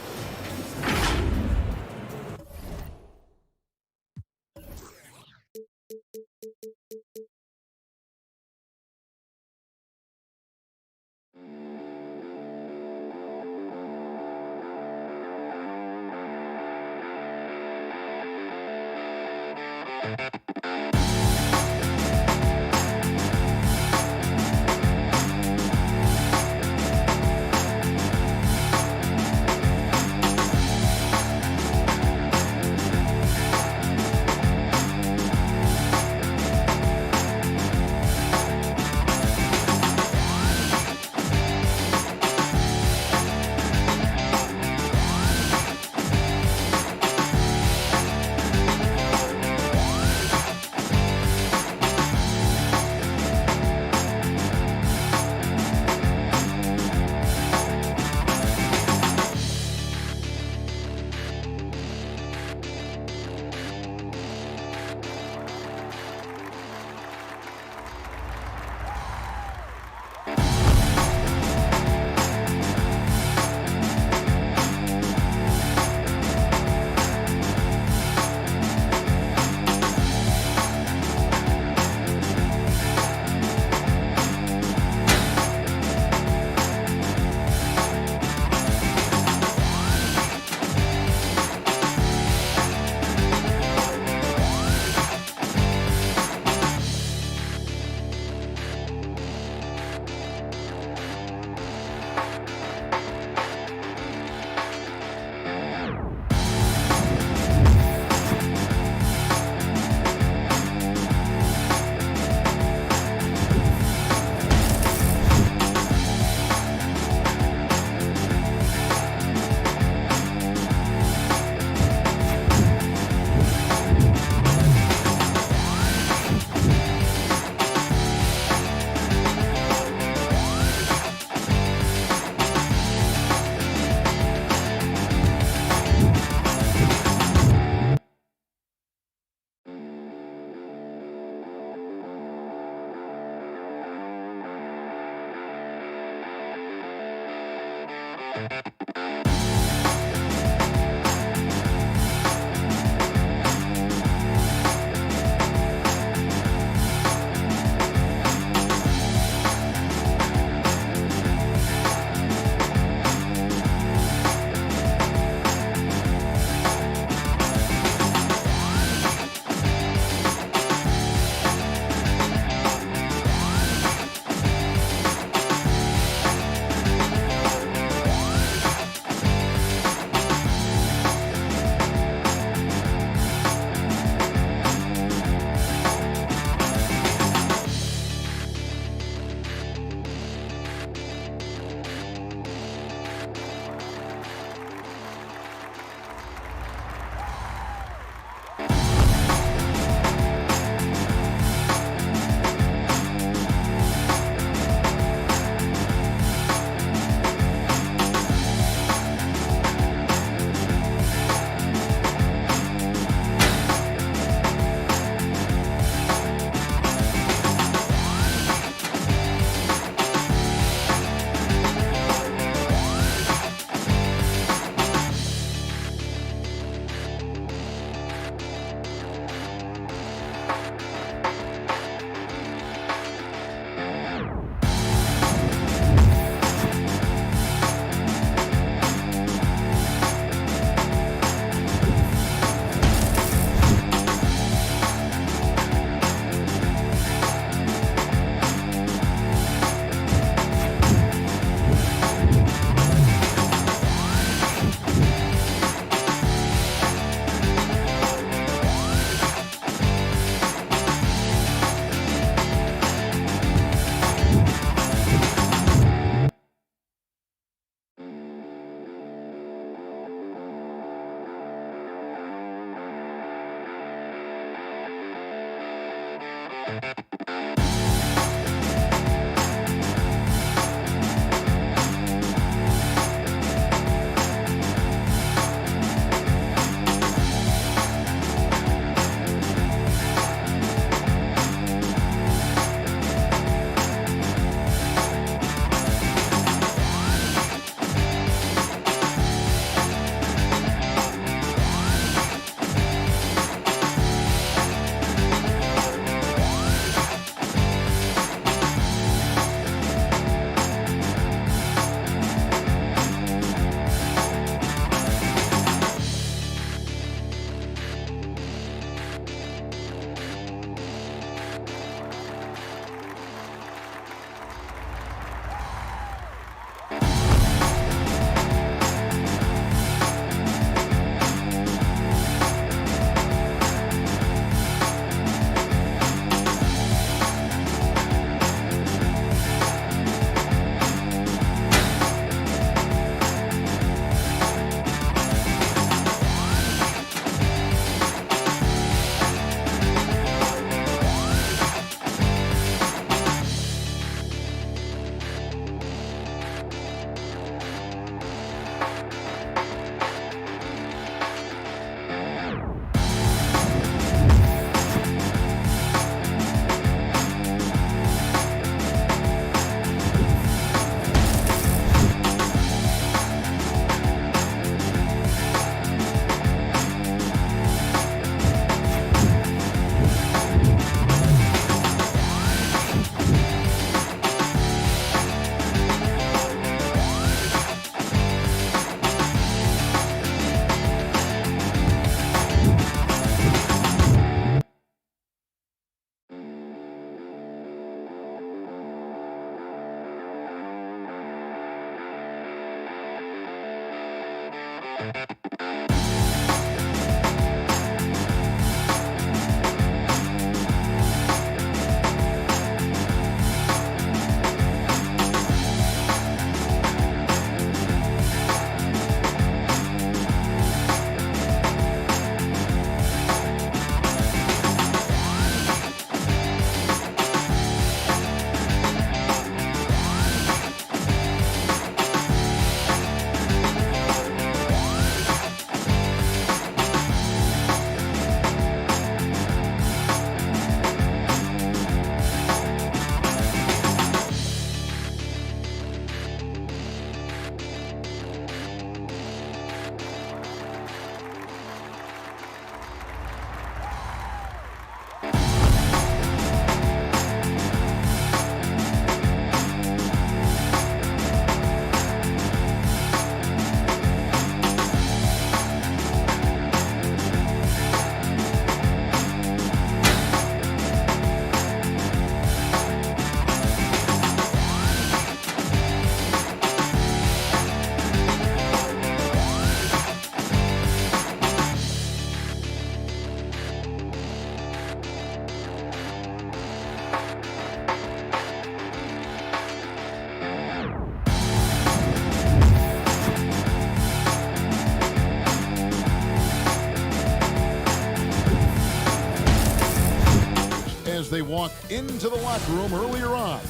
as they walk into the locker room earlier on.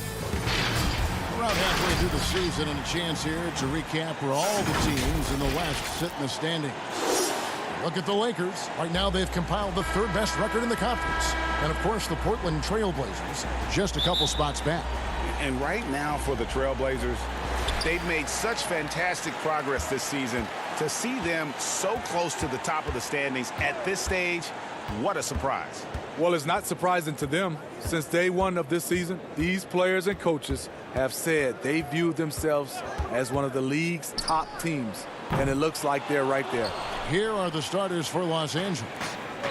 Around halfway through the season, and a chance here to recap where all the teams in the West sit in the standings. Look at the Lakers. Right now they've compiled the third best record in the conference. And of course the Portland Trail Blazers just a couple spots back. And right now for the Trail Blazers, they've made such fantastic progress this season. To see them so close to the top of the standings at this stage, what a surprise. Well, it's not surprising to them. Since day one of this season, these players and coaches have said they view themselves as one of the league's top teams. And it looks like they're right there. Here are the starters for Los Angeles.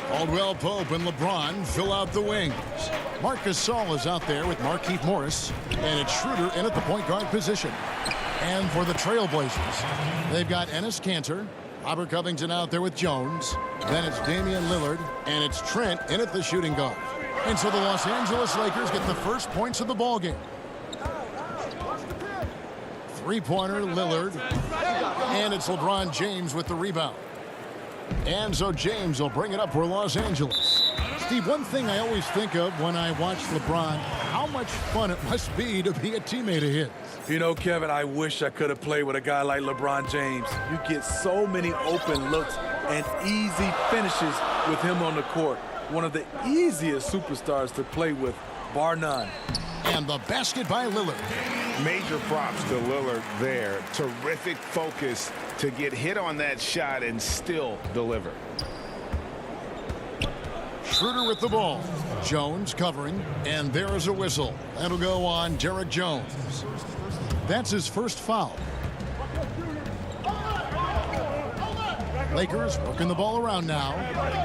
Caldwell Pope and LeBron fill out the wings. Marc Gasol is out there with Markieff Morris, and it's Schroeder in at the point guard position. And for the Trail Blazers, they've got Enes Kanter, Robert Covington out there with Jones. Then it's Damian Lillard, and it's Trent in at the shooting guard. And so the Los Angeles Lakers get the first points of the ballgame. Three-pointer, Lillard, and it's LeBron James with the rebound. And so James will bring it up for Los Angeles. Steve, one thing I always think of when I watch LeBron, how much fun it must be to be a teammate of his. You know, Kevin, I wish I could have played with a guy like LeBron James. You get so many open looks and easy finishes with him on the court. One of the easiest superstars to play with, bar none. And the basket by Lillard. Major props to Lillard there. Terrific focus to get hit on that shot and still deliver. Schroeder with the ball. Jones covering, and there is a whistle. That'll go on Derek Jones. That's his first foul. Lakers working the ball around now.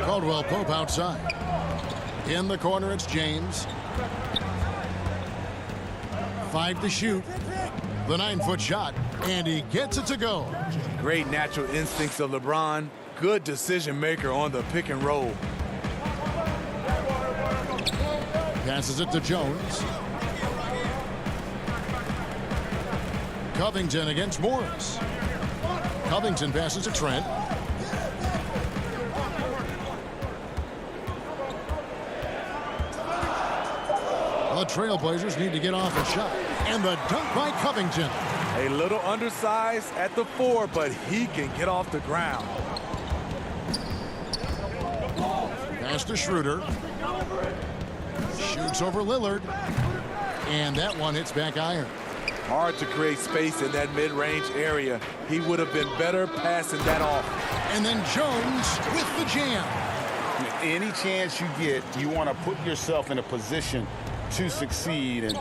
Caldwell Pope outside. In the corner, it's James. 5 to shoot. The 9-foot shot, and he gets it to go. Great natural instincts of LeBron. Good decision maker on the pick and roll. Passes it to Jones. Covington against Morris. Covington passes to Trent. The Trailblazers need to get off a shot. And the dunk by Covington. A little undersized at the 4, but he can get off the ground. Pass to Schroeder. Shoots over Lillard. And that one hits back iron. Hard to create space in that mid-range area. He would have been better passing that off. And then Jones with the jam. Any chance you get, you want to put yourself in a position to succeed, and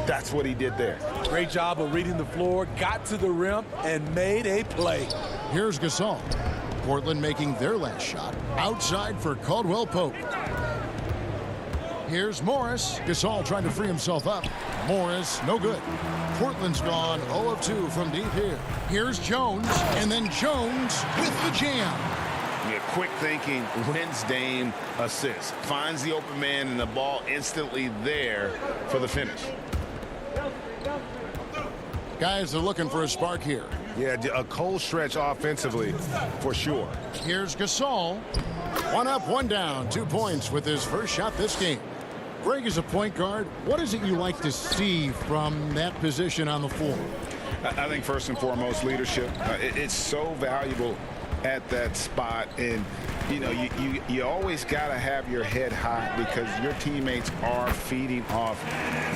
that's what he did there. Great job of reading the floor, got to the rim, and made a play. Here's Gasol. Portland making their last shot. Outside for Caldwell Pope. Here's Morris. Gasol trying to free himself up. Morris, no good. Portland's gone 0 of 2 from deep here. Here's Jones, and then Jones with the jam. Yeah, quick thinking, wins Dame assist. Finds the open man, and the ball instantly there for the finish. Guys are looking for a spark here. Yeah, a cold stretch offensively, for sure. Here's Gasol. 1 up, 1 down. 2 points with his first shot this game. Greg is a point guard. What is it you like to see from that position on the floor? I think first and foremost, leadership. It's so valuable at that spot, and you know you always got to have your head high because your teammates are feeding off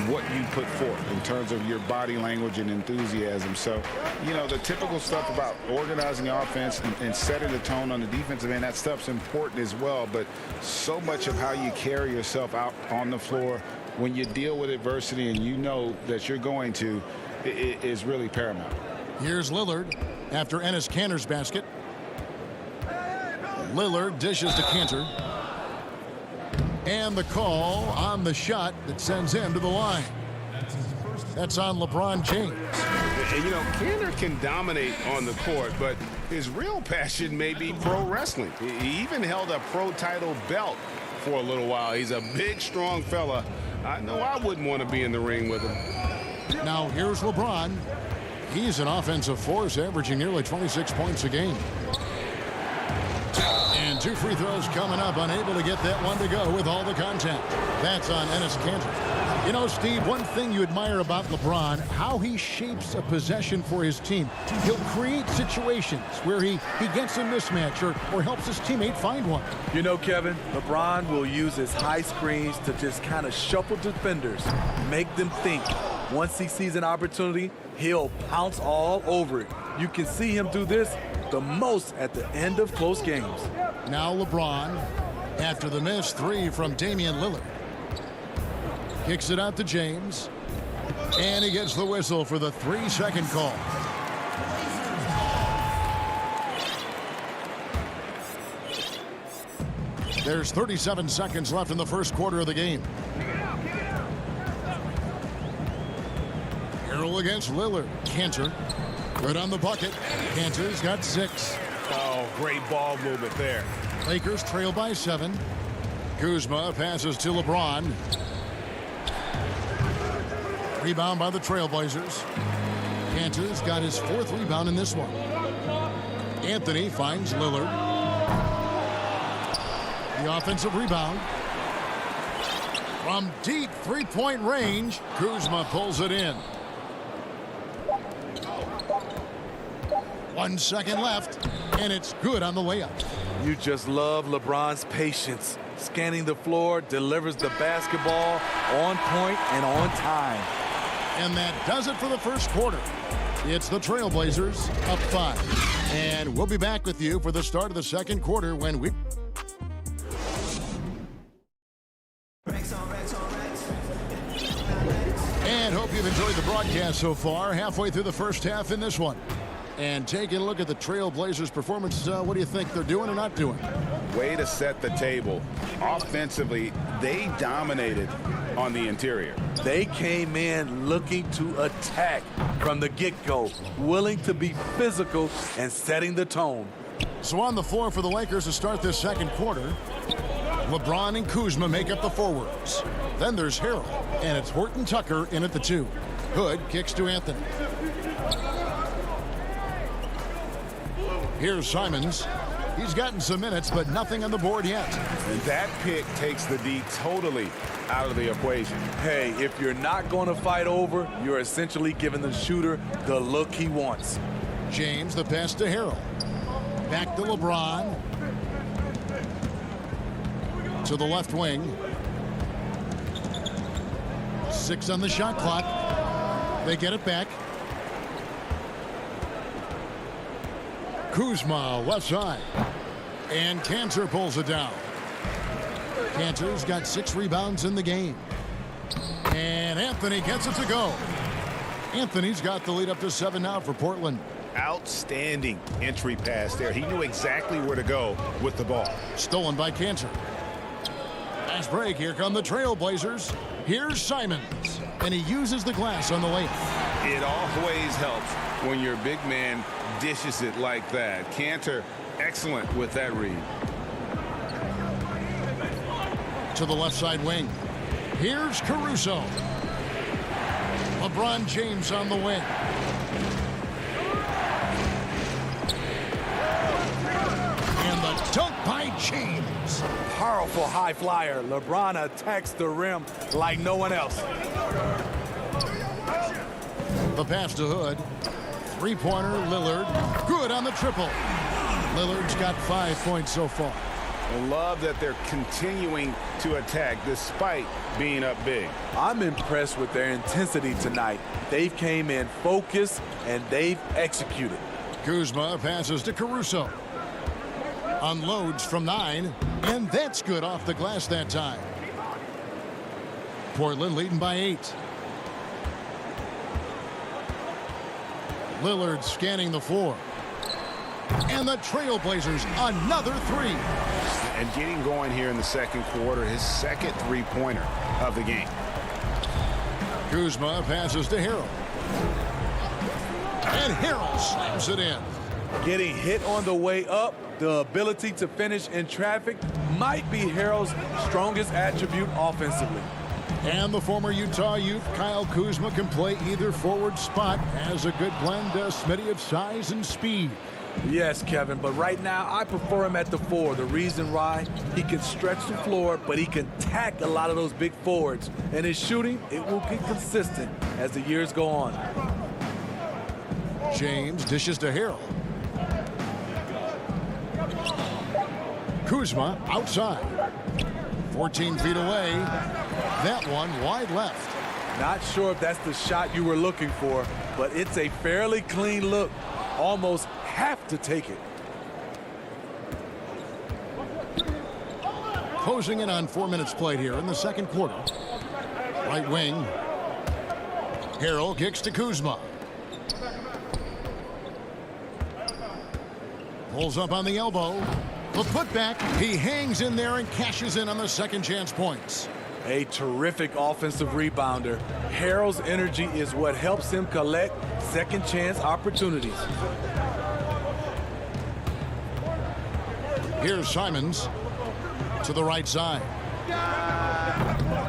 what you put forth in terms of your body language and enthusiasm. So you know the typical stuff about organizing the offense and setting the tone on the defensive end, that stuff's important as well, but so much of how you carry yourself out on the floor when you deal with adversity and you know that you're going to is really paramount. Here's Lillard after Enes Kanter's basket. Lillard dishes to Kanter. And the call on the shot that sends him to the line. That's on LeBron James. And, you know, Kanter can dominate on the court, but his real passion may be pro wrestling. He even held a pro title belt for a little while. He's a big, strong fella. I know I wouldn't want to be in the ring with him. Now here's LeBron. He's an offensive force, averaging nearly 26 points a game. And 2 free throws coming up, unable to get that one to go with all the contact. That's on Enes Kanter. You know, Steve, one thing you admire about LeBron, how he shapes a possession for his team. He'll create situations where he gets a mismatch or helps his teammate find one. You know, Kevin, LeBron will use his high screens to just kind of shuffle defenders, make them think. Once he sees an opportunity, he'll pounce all over it. You can see him do this the most at the end of close games. Now LeBron, after the missed 3 from Damian Lillard. Kicks it out to James. And he gets the whistle for the 3-second call. There's 37 seconds left in the first quarter of the game. Harrell against Lillard. Kanter. Good on the bucket. Kanter's got 6. Oh, great ball movement there. Lakers trail by 7. Kuzma passes to LeBron. Rebound by the Trailblazers. Kanter's got his 4th rebound in this one. Anthony finds Lillard. The offensive rebound. From deep 3-point range, Kuzma pulls it in. 1 second left, and it's good on the layup. You just love LeBron's patience. Scanning the floor, delivers the basketball on point and on time. And that does it for the first quarter. It's the Trailblazers up 5. And we'll be back with you for the start of the second quarter when we... And hope you've enjoyed the broadcast so far. Halfway through the first half in this one. And taking a look at the Trailblazers' performance, what do you think they're doing or not doing? Way to set the table. Offensively, they dominated on the interior. They came in looking to attack from the get-go, willing to be physical and setting the tone. So on the floor for the Lakers to start this second quarter, LeBron and Kuzma make up the forwards. Then there's Harrell, and it's Horton Tucker in at the 2. Hood kicks to Anthony. Here's Simons. He's gotten some minutes, but nothing on the board yet. And that pick takes the D totally out of the equation. Hey, if you're not going to fight over, you're essentially giving the shooter the look he wants. James, the pass to Harrell. Back to LeBron. To the left wing. 6 on the shot clock. They get it back. Kuzma, left side. And Kanter pulls it down. Kanter's got 6 rebounds in the game. And Anthony gets it to go. Anthony's got the lead up to 7 now for Portland. Outstanding entry pass there. He knew exactly where to go with the ball. Stolen by Kanter. Last break, here come the Trailblazers. Here's Simons. And he uses the glass on the layup. It always helps when your big man dishes it like that. Kanter, excellent with that read. To the left side wing. Here's Caruso. LeBron James on the wing. And the dunk by James. Powerful high flyer. LeBron attacks the rim like no one else. The pass to Hood. 3-pointer, Lillard. Good on the triple. Lillard's got 5 points so far. I love that they're continuing to attack despite being up big. I'm impressed with their intensity tonight. They've came in focused and they've executed. Kuzma passes to Caruso. Unloads from 9, and that's good off the glass that time. Portland leading by 8. Lillard scanning the floor. And the Trailblazers, another 3. And getting going here in the second quarter, his second 3-pointer of the game. Kuzma passes to Harrell. And Harrell slams it in. Getting hit on the way up, the ability to finish in traffic might be Harrell's strongest attribute offensively. And the former Utah youth, Kyle Kuzma, can play either forward spot. Has a good blend, Smitty, of size and speed. Yes, Kevin, but right now I prefer him at the 4. The reason why, he can stretch the floor, but he can tack a lot of those big forwards. And his shooting, it will get consistent as the years go on. James dishes to Harrell. Kuzma outside. 14 feet away. That one wide left. Not sure if that's the shot you were looking for, but it's a fairly clean look. Almost have to take it. Closing in on 4 minutes played here in the second quarter. Right wing. Harrell kicks to Kuzma. Pulls up on the elbow. The putback. He hangs in there and cashes in on the second chance points. A terrific offensive rebounder. Harrell's energy is what helps him collect second chance opportunities. Here's Simons to the right side.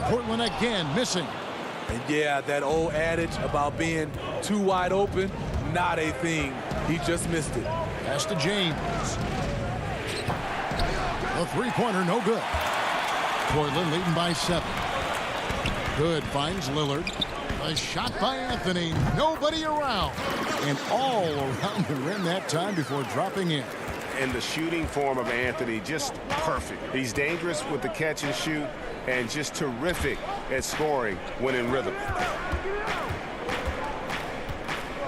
Portland again missing. And yeah, that old adage about being too wide open, not a thing. He just missed it. Pass to James. The three-pointer, no good. Portland leading by 7. Good, finds Lillard. A shot by Anthony. Nobody around. And all around the rim that time before dropping in. And the shooting form of Anthony, just perfect. He's dangerous with the catch and shoot and just terrific at scoring when in rhythm.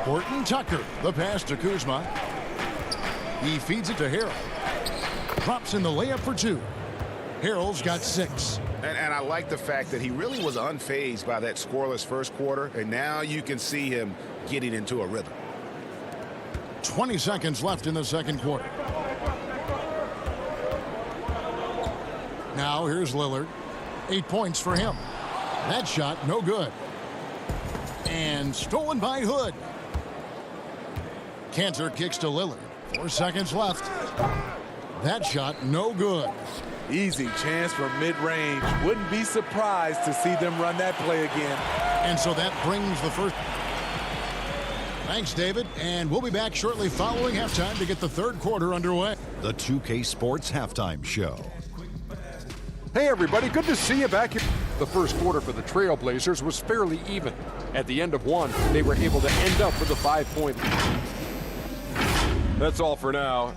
Horton Tucker, the pass to Kuzma. He feeds it to Harrell. Drops in the layup for 2. Harrell's got 6. And I like the fact that he really was unfazed by that scoreless first quarter, and now you can see him getting into a rhythm. 20 seconds left in the second quarter. Now here's Lillard. 8 points for him. That shot no good. And stolen by Hood. Cantor kicks to Lillard. 4 seconds left. That shot no good. Easy chance from mid-range. Wouldn't be surprised to see them run that play again. And so that brings the first. Thanks, David. And we'll be back shortly following halftime to get the third quarter underway. The 2K Sports Halftime Show. Hey, everybody. Good to see you back here. The first quarter for the Trailblazers was fairly even. At the end of one, they were able to end up with a 5-point lead. That's all for now.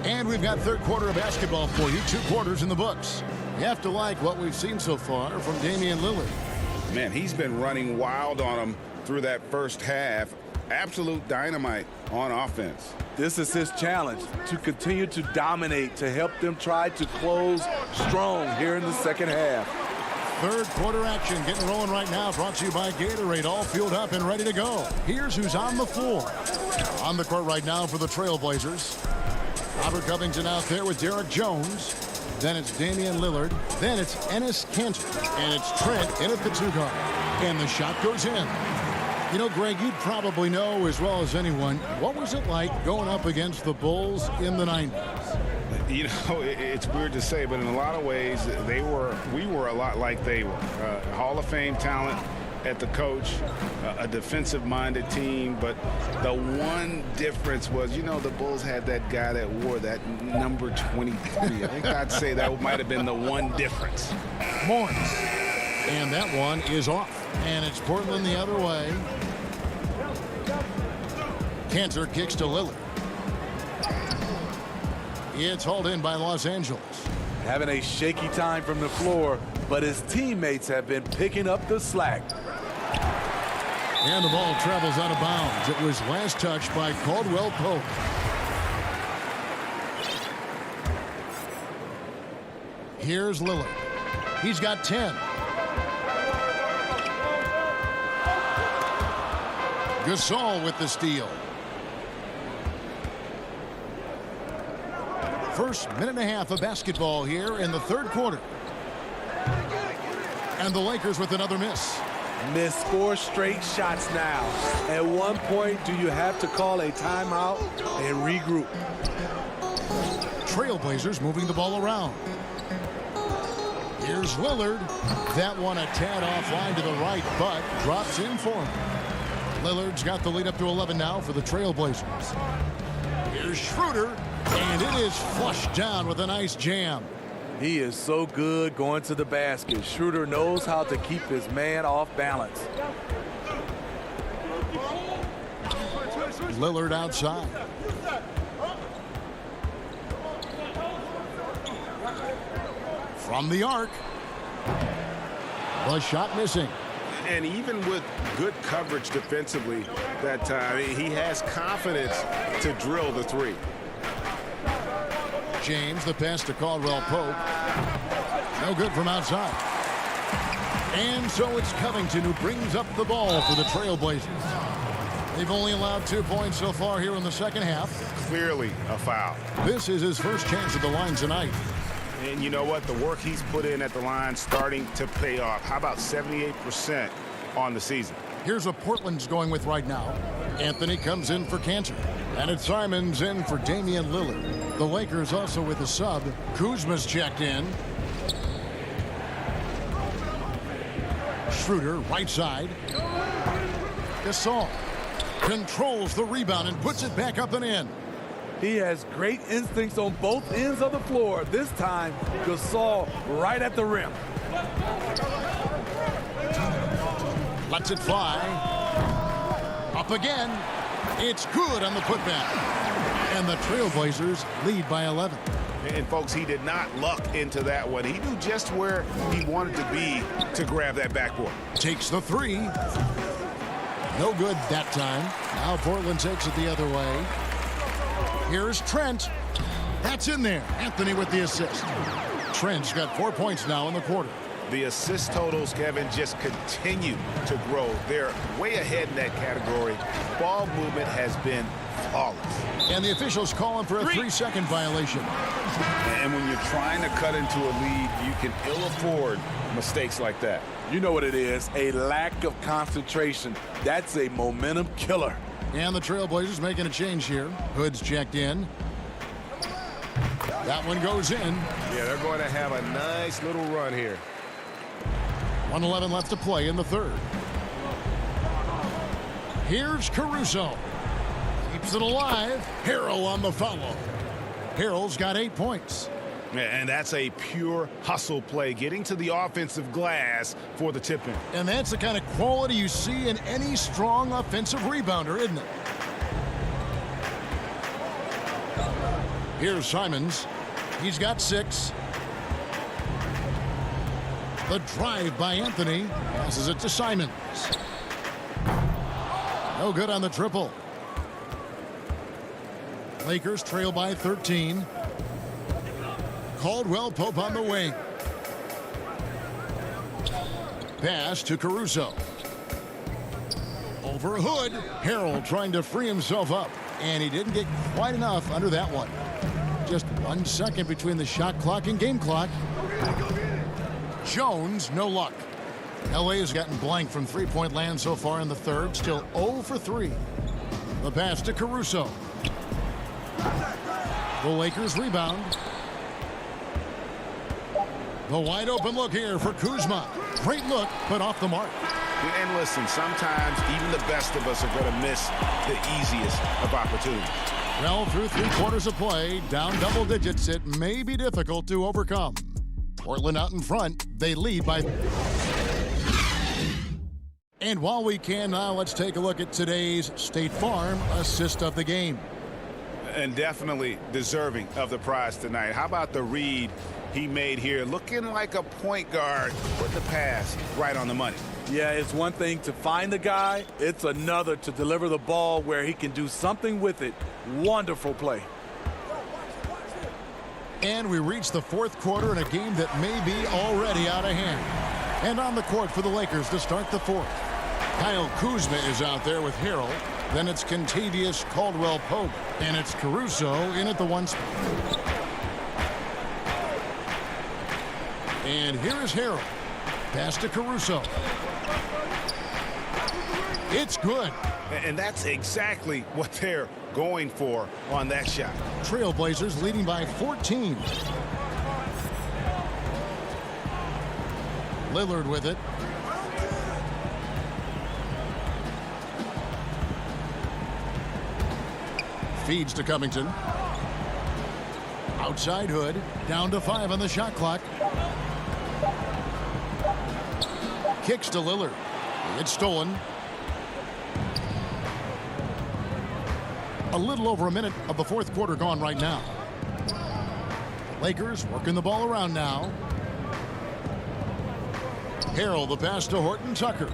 And we've got third quarter of basketball for you. 2 quarters in the books. You have to like what we've seen so far from Damian Lillard. Man, he's been running wild on him through that first half. Absolute dynamite on offense. This is his challenge, to continue to dominate, to help them try to close strong here in the second half. Third quarter action getting rolling right now, brought to you by Gatorade, all fueled up and ready to go. Here's who's on the floor. On the court right now for the Trailblazers. Robert Covington out there with Derek Jones. Then it's Damian Lillard. Then it's Enes Kanter. And it's Trent in at the 2 guard. And the shot goes in. You know, Greg, you'd probably know as well as anyone, what was it like going up against the Bulls in the 90s? You know, it's weird to say, but in a lot of ways, we were a lot like they were. Hall of Fame talent at the coach, a defensive-minded team, but the one difference was, you know, the Bulls had that guy that wore that number 23. I think I'd say that might have been the one difference. Morris. And that one is off. And it's Portland the other way. Cantor kicks to Lillard. It's hauled in by Los Angeles. Having a shaky time from the floor, but his teammates have been picking up the slack. And the ball travels out of bounds. It was last touched by Caldwell Pope. Here's Lillard. He's got 10. Gasol with the steal. First minute and a half of basketball here in the third quarter. And the Lakers with another miss. Missed 4 straight shots now. At one point, do you have to call a timeout and regroup? Trailblazers moving the ball around. Here's Lillard. That one a tad offline to the right, but drops in for him. Lillard's got the lead up to 11 now for the Trailblazers. Here's Schroeder, and it is flushed down with a nice jam. He is so good going to the basket. Schroeder knows how to keep his man off balance. Lillard outside. From the arc. The shot missing. And even with good coverage defensively that time, he has confidence to drill the three. James, the pass to Caldwell Pope. No good from outside. And so it's Covington who brings up the ball for the Trailblazers. They've only allowed 2 points so far here in the second half. Clearly a foul. This is his first chance at the line tonight. And you know what? The work he's put in at the line starting to pay off. How about 78% on the season? Here's what Portland's going with right now. Anthony comes in for Cantor. And it's Simons in for Damian Lillard. The Lakers also with a sub. Kuzma's checked in. Schroeder, right side. Gasol controls the rebound and puts it back up and in. He has great instincts on both ends of the floor. This time, Gasol right at the rim. Lets it fly. Up again. It's good on the putback. And the Trailblazers lead by 11. And folks, he did not luck into that one. He knew just where he wanted to be to grab that backboard. Takes the three. No good that time. Now Portland takes it the other way. Here's Trent. That's in there. Anthony with the assist. Trent's got 4 points now in the quarter. The assist totals, Kevin, just continue to grow. They're way ahead in that category. Ball movement has been flawless. And the officials calling for a 3-second violation. And when you're trying to cut into a lead, you can ill afford mistakes like that. You know what it is, a lack of concentration. That's a momentum killer. And the Trailblazers making a change here. Hood's checked in. That one goes in. Yeah, they're going to have a nice little run here. 1:11 left to play in the third. Here's Caruso. Keeps it alive. Harrell on the follow. Harrell's got 8 points. And that's a pure hustle play, getting to the offensive glass for the tip-in. And that's the kind of quality you see in any strong offensive rebounder, isn't it? Here's Simons. He's got 6. The drive by Anthony. Passes it to Simons. No good on the triple. Lakers trail by 13. Caldwell Pope on the wing. Pass to Caruso. Over Hood. Harrell trying to free himself up. And he didn't get quite enough under that one. Just 1 second between the shot clock and game clock. Jones, no luck. LA has gotten blank from three-point land so far in the third. Still 0 for 3. The pass to Caruso. The Lakers rebound. The wide open look here for Kuzma. Great look, but off the mark. And listen, sometimes even the best of us are going to miss the easiest of opportunities. Well, through 3 quarters of play, down double digits, it may be difficult to overcome. Portland out in front. They lead by... And while we can now, let's take a look at today's State Farm assist of the game. And definitely deserving of the prize tonight. How about the read he made here? Looking like a point guard. Put the pass right on the money. Yeah, it's one thing to find the guy. It's another to deliver the ball where he can do something with it. Wonderful play. And we reach the fourth quarter in a game that may be already out of hand. And on the court for the Lakers to start the fourth. Kyle Kuzma is out there with Harrell. Then it's Kentavious Caldwell-Pope. And it's Caruso in at the 1 spot. And here is Harrell. Pass to Caruso. It's good. And that's exactly what they're going for on that shot. Trailblazers leading by 14. Lillard with it. Feeds to Covington. Outside Hood. Down to 5 on the shot clock. Kicks to Lillard. It's stolen. A little over a minute of the fourth quarter gone right now. Lakers working the ball around now. Harrell the pass to Horton Tucker.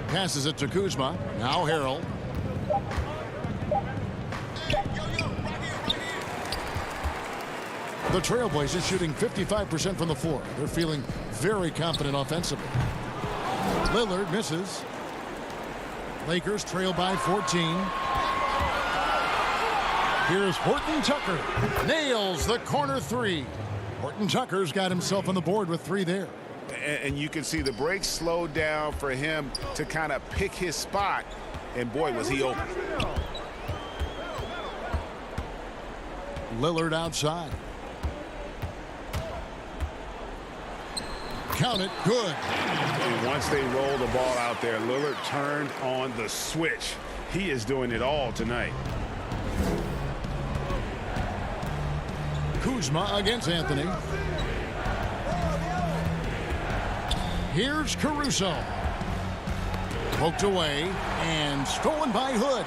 Passes it to Kuzma. Now Harrell. The Trailblazers shooting 55% from the floor. They're feeling very confident offensively. Lillard misses. Lakers trail by 14. Here's Horton Tucker. Nails the corner three. Horton Tucker's got himself on the board with 3 there. And you can see the break slowed down for him to kind of pick his spot. And boy, was he open. Lillard outside. Count it. Good. And once they roll the ball out there, Lillard turned on the switch. He is doing it all tonight. Kuzma against Anthony. Here's Caruso. Poked away and stolen by Hood.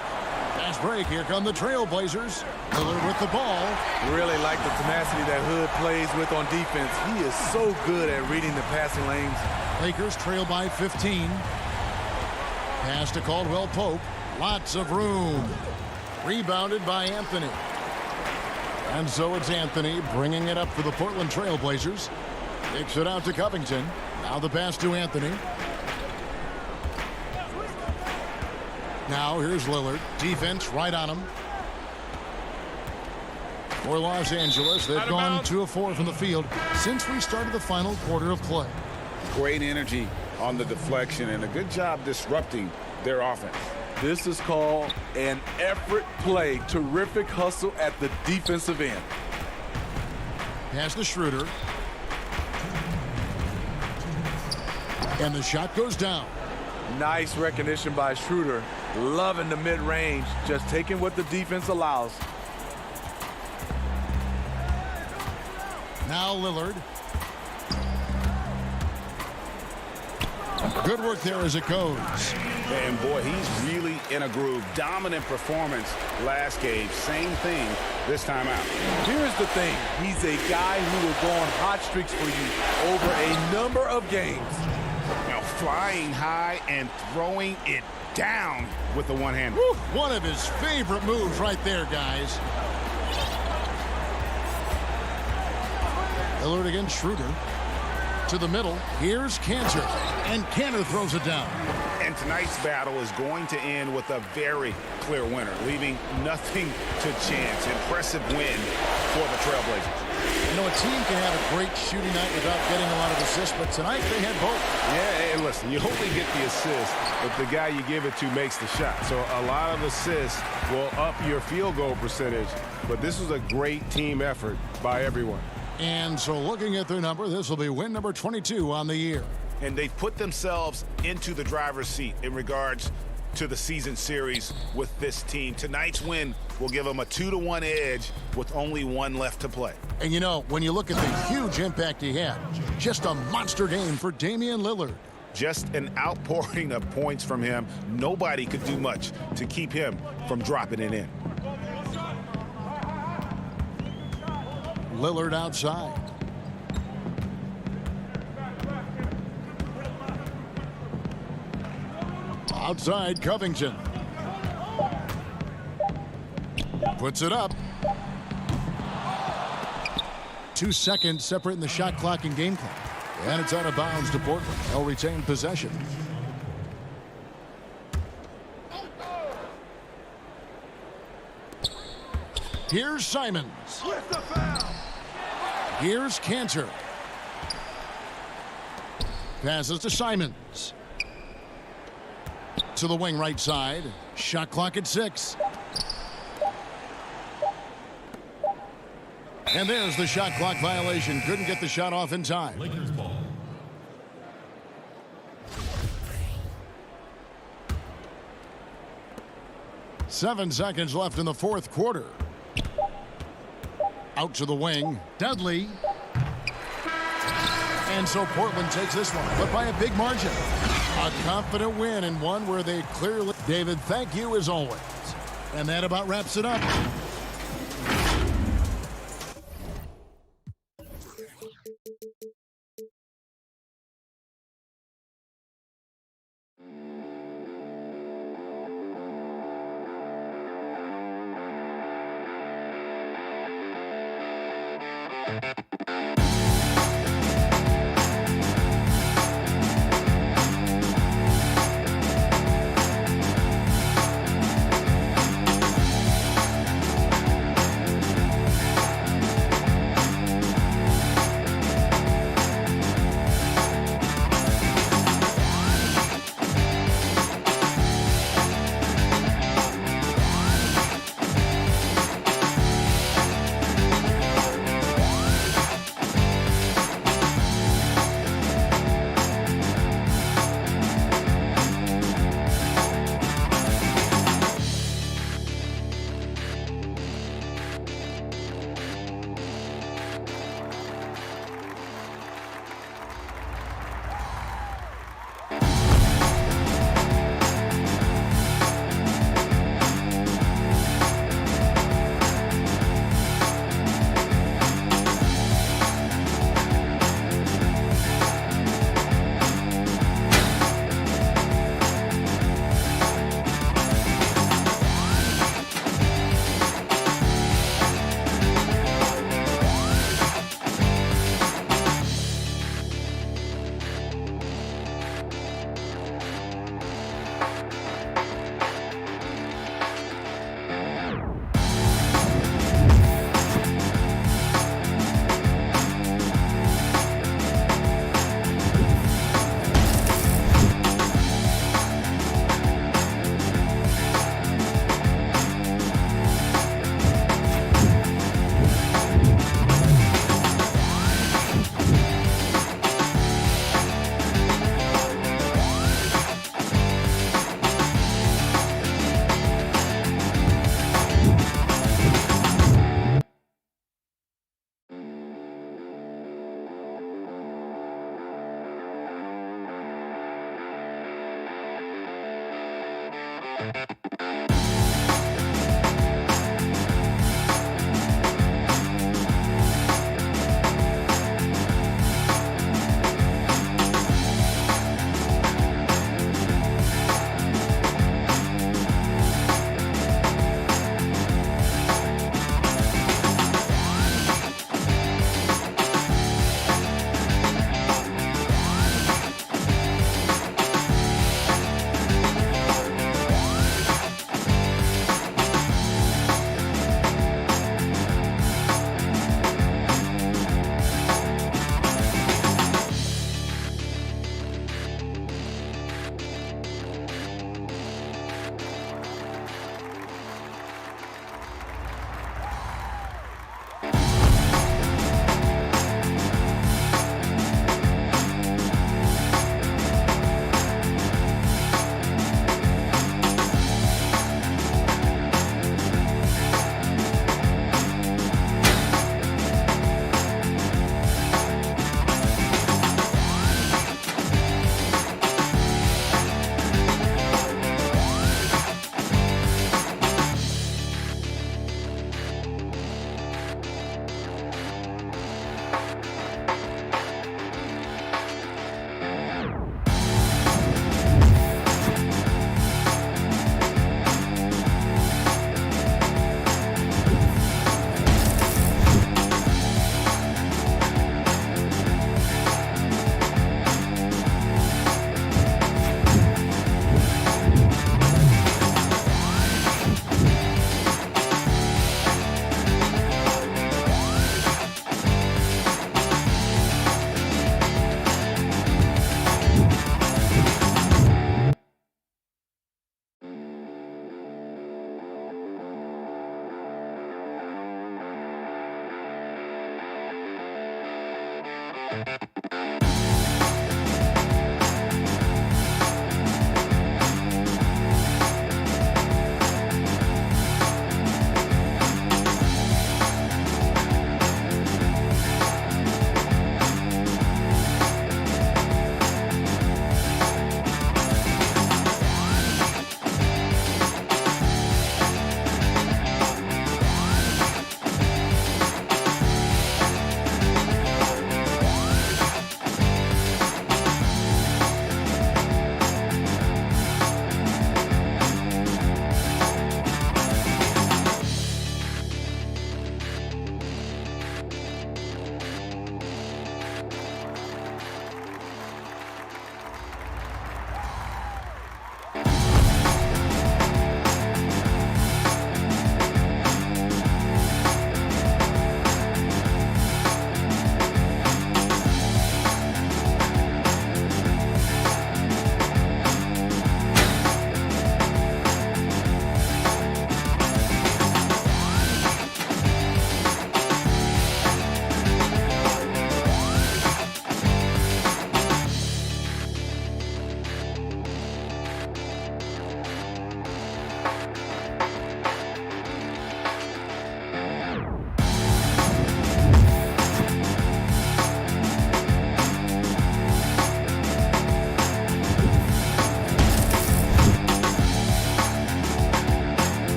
Fast break. Here come the Trailblazers. Lillard with the ball. Really like the tenacity that Hood plays with on defense. He is so good at reading the passing lanes. Lakers trail by 15. Pass to Caldwell Pope. Lots of room. Rebounded by Anthony. And so it's Anthony bringing it up for the Portland Trailblazers. Takes it out to Covington. Now the pass to Anthony. Now here's Lillard. Defense right on him. For Los Angeles, they've gone 2 of 4 from the field since we started the final quarter of play. Great energy on the deflection and a good job disrupting their offense. This is called an effort play. Terrific hustle at the defensive end. Pass to Schroeder. And the shot goes down. Nice recognition by Schroeder. Loving the mid-range. Just taking what the defense allows. Now Lillard. Good work there as it goes. And boy, he's really in a groove. Dominant performance last game. Same thing this time out. Here's the thing. He's a guy who will go on hot streaks for you over a number of games. Now flying high and throwing it down with the one-hand. One of his favorite moves right there, guys. Lillard against Schroeder. To the middle. Here's Cantor. And Cantor throws it down. And tonight's battle is going to end with a very clear winner, leaving nothing to chance. Impressive win for the Trailblazers. You know, a team can have a great shooting night without getting a lot of assists, but tonight they had both. Yeah, and listen, you only get the assist if the guy you give it to makes the shot. So a lot of assists will up your field goal percentage, but this was a great team effort by everyone. And so looking at their number, this will be win number 22 on the year. And they've put themselves into the driver's seat in regards to the season series with this team. Tonight's win will give them a 2-1 edge with only 1 left to play. And you know, when you look at the huge impact he had, just a monster game for Damian Lillard. Just an outpouring of points from him. Nobody could do much to keep him from dropping it in. Lillard outside. Outside, Covington. Puts it up. 2 seconds separating the shot clock and game clock. And it's out of bounds to Portland. They'll retain possession. Here's Simons. Here's Cantor. Passes to Simons. To the wing right side. Shot clock at 6. And there's the shot clock violation. Couldn't get the shot off in time. Lakers ball. Seven seconds left in the fourth quarter. Out to the wing. Dudley. And so Portland takes this one, but by a big margin. A confident win and one where they clearly... David, thank you as always. And that about wraps it up.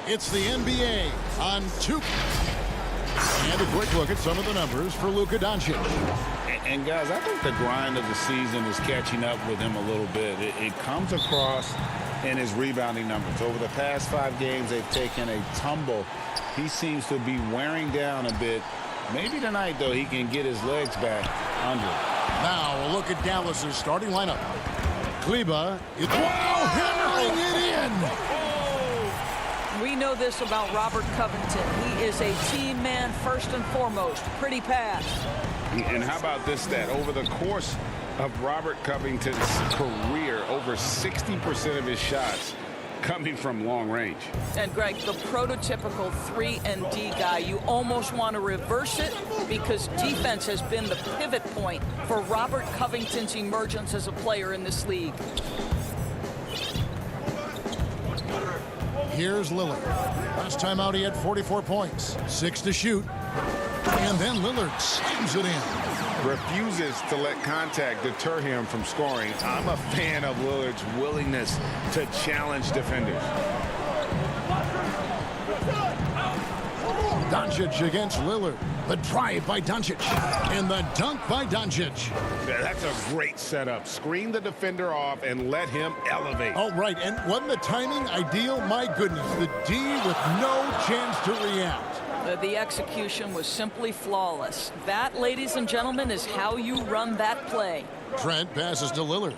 It's the NBA on 2K. And a quick look at some of the numbers for Luka Doncic. And guys, I think the grind of the season is catching up with him a little bit. It comes across in his rebounding numbers. Over the past 5 games, they've taken a tumble. He seems to be wearing down a bit. Maybe tonight, though, he can get his legs back under it. Now a look at Dallas's starting lineup. Kleba is hammering it in. We know this about Robert Covington. He is a team man first and foremost. Pretty pass. And how about this stat? Over the course of Robert Covington's career, over 60% of his shots coming from long range. And Greg, the prototypical 3-and-D guy, you almost want to reverse it because defense has been the pivot point for Robert Covington's emergence as a player in this league. Here's Lillard. Last time out, he had 44 points, 6 to shoot. And then Lillard slams it in. Refuses to let contact deter him from scoring. I'm a fan of Lillard's willingness to challenge defenders. Doncic against Lillard. The drive by Doncic. And the dunk by Doncic. Yeah, that's a great setup. Screen the defender off and let him elevate. Oh, right. And wasn't the timing ideal? My goodness. The D with no chance to react. The execution was simply flawless. That, ladies and gentlemen, is how you run that play. Trent passes to Lillard.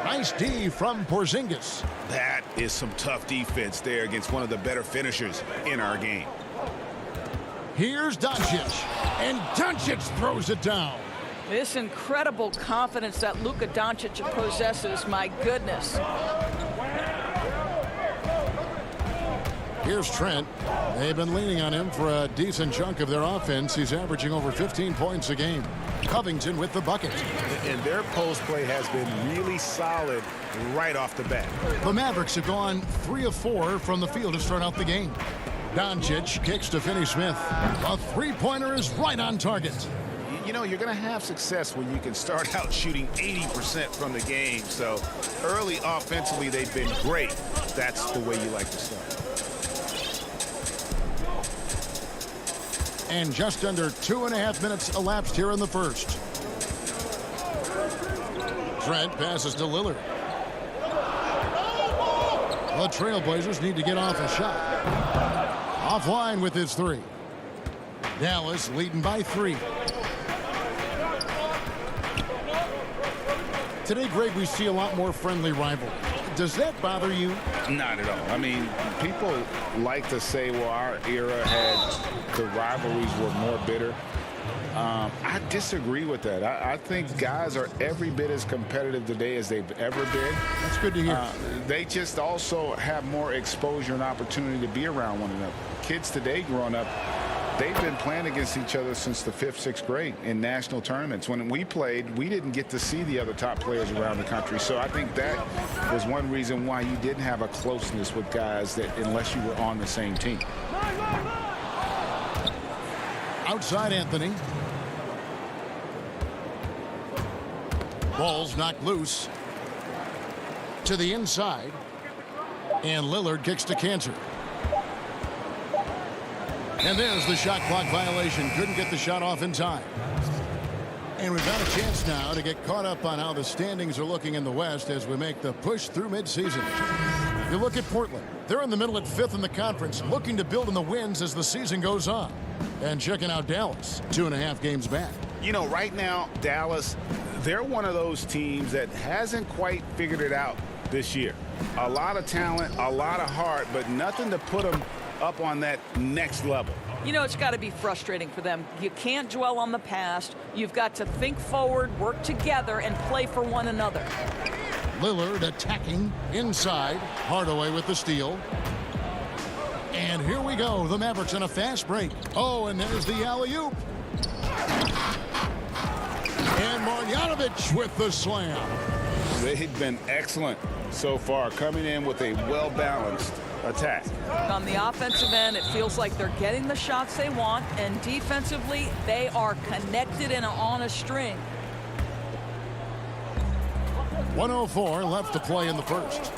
Nice D from Porzingis. That is some tough defense there against one of the better finishers in our game. Here's Doncic. And Doncic throws it down. This incredible confidence that Luka Doncic possesses, my goodness. Here's Trent. They've been leaning on him for a decent chunk of their offense. He's averaging over 15 points a game. Covington with the bucket. And their post play has been really solid right off the bat. The Mavericks have gone 3 of 4 from the field to start out the game. Doncic kicks to Finney-Smith. A three-pointer is right on target. You know, you're going to have success when you can start out shooting 80% from the game. So early offensively, they've been great. That's the way you like to start. And just under 2.5 minutes elapsed here in the first. Trent passes to Lillard. The Trailblazers need to get off a shot. Offline with his 3. Dallas leading by 3. Today, Greg, we see a lot more friendly rivalry. Does that bother you? Not at all. I mean, people like to say, well, our era had the rivalries were more bitter. I disagree with that. I think guys are every bit as competitive today as they've ever been. That's good to hear. They just also have more exposure and opportunity to be around one another. Kids today growing up, they've been playing against each other since the 5th, 6th grade in national tournaments. When we played, we didn't get to see the other top players around the country. So I think that was one reason why you didn't have a closeness with guys that unless you were on the same team. Outside Anthony. Ball's knocked loose. To the inside. And Lillard kicks to Cantor. And there's the shot clock violation. Couldn't get the shot off in time. And we've got a chance now to get caught up on how the standings are looking in the West as we make the push through midseason. You look at Portland. They're in the middle at 5th in the conference, looking to build in the wins as the season goes on. And checking out Dallas, 2.5 games back. You know, right now, Dallas, they're one of those teams that hasn't quite figured it out this year. A lot of talent, a lot of heart, but nothing to put them up on that next level. You know, it's got to be frustrating for them. You can't dwell on the past. You've got to think forward, work together, and play for one another. Lillard attacking inside. Hardaway with the steal. And here we go. The Mavericks on a fast break. Oh, and there's the alley-oop. And Marjanovic with the slam. They've been excellent so far, coming in with a well-balanced attack. On the offensive end, it feels like they're getting the shots they want, and defensively, they are connected and on a string. 1:04 left to play in the first.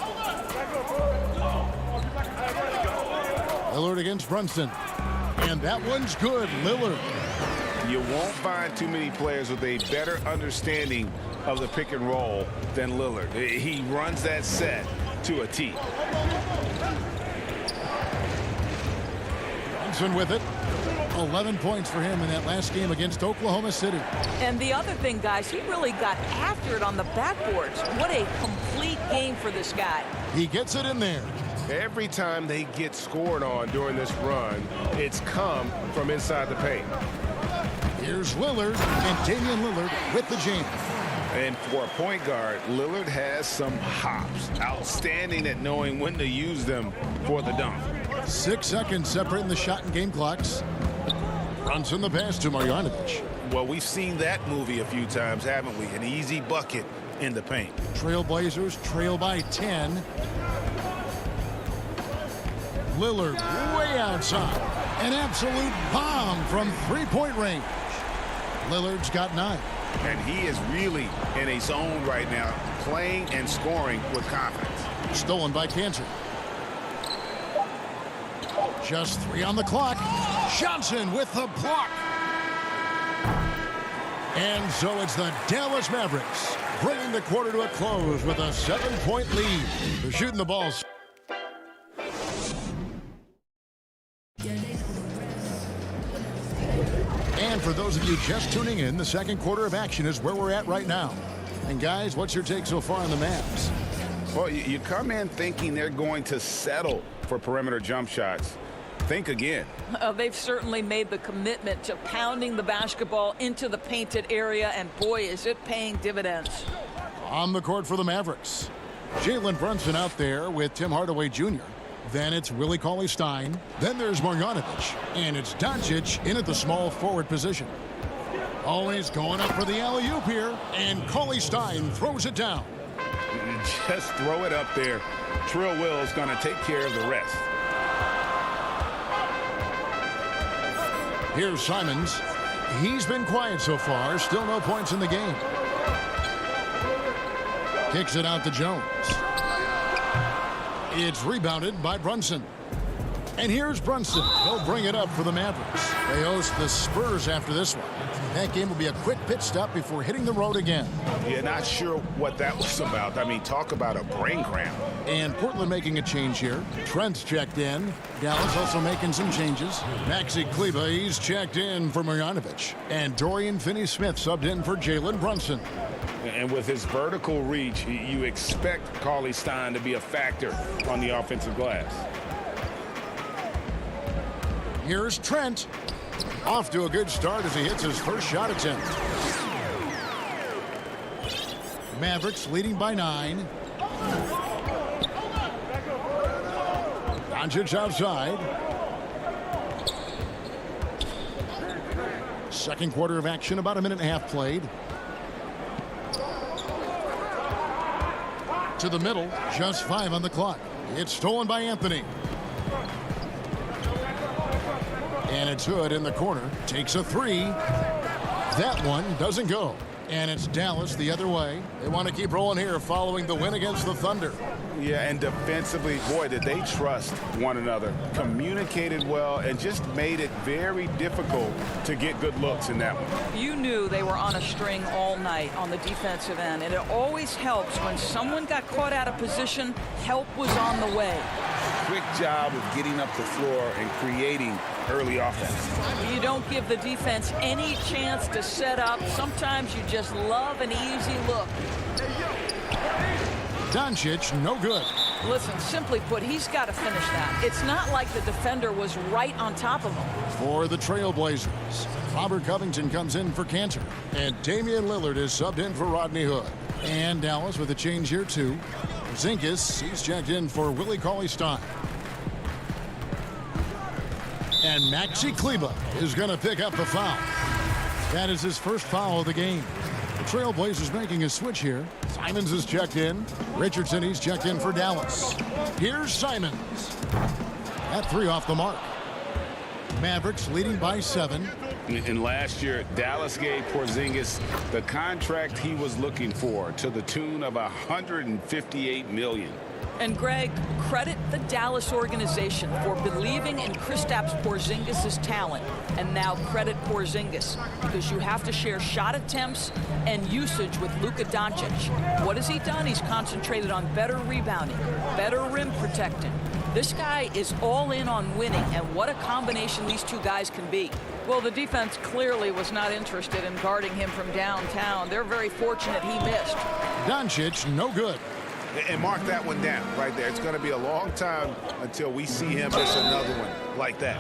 Lillard against Brunson. And that one's good. Lillard. You won't find too many players with a better understanding of the pick and roll than Lillard. He runs that set to a T. Brunson with it. 11 points for him in that last game against Oklahoma City. And the other thing, guys, he really got after it on the backboards. What a complete game for this guy. He gets it in there. Every time they get scored on during this run, it's come from inside the paint. Here's Lillard, and Damian Lillard with the jam. And for a point guard, Lillard has some hops. Outstanding at knowing when to use them for the dunk. 6 seconds separating the shot and game clocks. Brunson the pass to Marjanovic. Well, we've seen that movie a few times, haven't we? An easy bucket in the paint. Trailblazers trail by 10. Lillard way outside. An absolute bomb from three-point range. Lillard's got 9. And he is really in a zone right now, playing and scoring with confidence. Stolen by Cantor. Just 3 on the clock. Johnson with the block. And so it's the Dallas Mavericks bringing the quarter to a close with a 7-point lead. They're shooting the ball. And for those of you just tuning in, the second quarter of action is where we're at right now. And guys, what's your take so far on the Mavs? Well, you come in thinking they're going to settle for perimeter jump shots. Think again. They've certainly made the commitment to pounding the basketball into the painted area, and boy, is it paying dividends. On the court for the Mavericks, Jalen Brunson out there with Tim Hardaway Jr. Then it's Willie Cauley-Stein. Then there's Marjanovic. And it's Doncic in at the small forward position. Always going up for the alley-oop here. And Cauley-Stein throws it down. Just throw it up there. Trill Will's going to take care of the rest. Here's Simons. He's been quiet so far. Still no points in the game. Kicks it out to Jones. It's rebounded by Brunson. And here's Brunson. He'll bring it up for the Mavericks. They host the Spurs after this one. That game will be a quick pit stop before hitting the road again. Yeah, not sure what that was about. I mean, talk about a brain cramp. And Portland making a change here. Trent's checked in. Dallas also making some changes. Maxi Kleber, he's checked in for Marjanovic. And Dorian Finney-Smith subbed in for Jalen Brunson. And with his vertical reach, you expect Cauley-Stein to be a factor on the offensive glass. Here's Trent. Off to a good start as he hits his first shot attempt. Mavericks leading by 9. Doncic outside. Second quarter of action, about a minute and a half played. To the middle, just 5 on the clock. It's stolen by Anthony. And it's Hood in the corner. Takes a 3. That one doesn't go. And it's Dallas the other way. They want to keep rolling here following the win against the Thunder. Yeah, and defensively, boy, did they trust one another. Communicated well and just made it very difficult to get good looks in that one. You knew they were on a string all night on the defensive end, and it always helps when someone got caught out of position, help was on the way. Quick job of getting up the floor and creating early offense. You don't give the defense any chance to set up. Sometimes you just love an easy look. Doncic, no good. Listen, simply put, he's got to finish that. It's not like the defender was right on top of him. For the Trailblazers, Robert Covington comes in for Cantor. And Damian Lillard is subbed in for Rodney Hood. And Dallas with a change here, too. Zinkas, he's checked in for Willie Cauley-Stein. And Maxi Kleber is going to pick up the foul. That is his first foul of the game. The Trailblazers making a switch here. Simons is checked in. Richardson, he's checked in for Dallas. Here's Simons. That 3 off the mark. Mavericks leading by 7. And last year, Dallas gave Porzingis the contract he was looking for to the tune of $158 million. And Greg, credit the Dallas organization for believing in Kristaps Porzingis' talent. And now credit Porzingis, because you have to share shot attempts and usage with Luka Doncic. What has he done? He's concentrated on better rebounding, better rim protecting. This guy is all in on winning, and what a combination these two guys can be. Well, the defense clearly was not interested in guarding him from downtown. They're very fortunate he missed. Doncic, no good. And mark that one down right there. It's going to be a long time until we see him miss another one like that.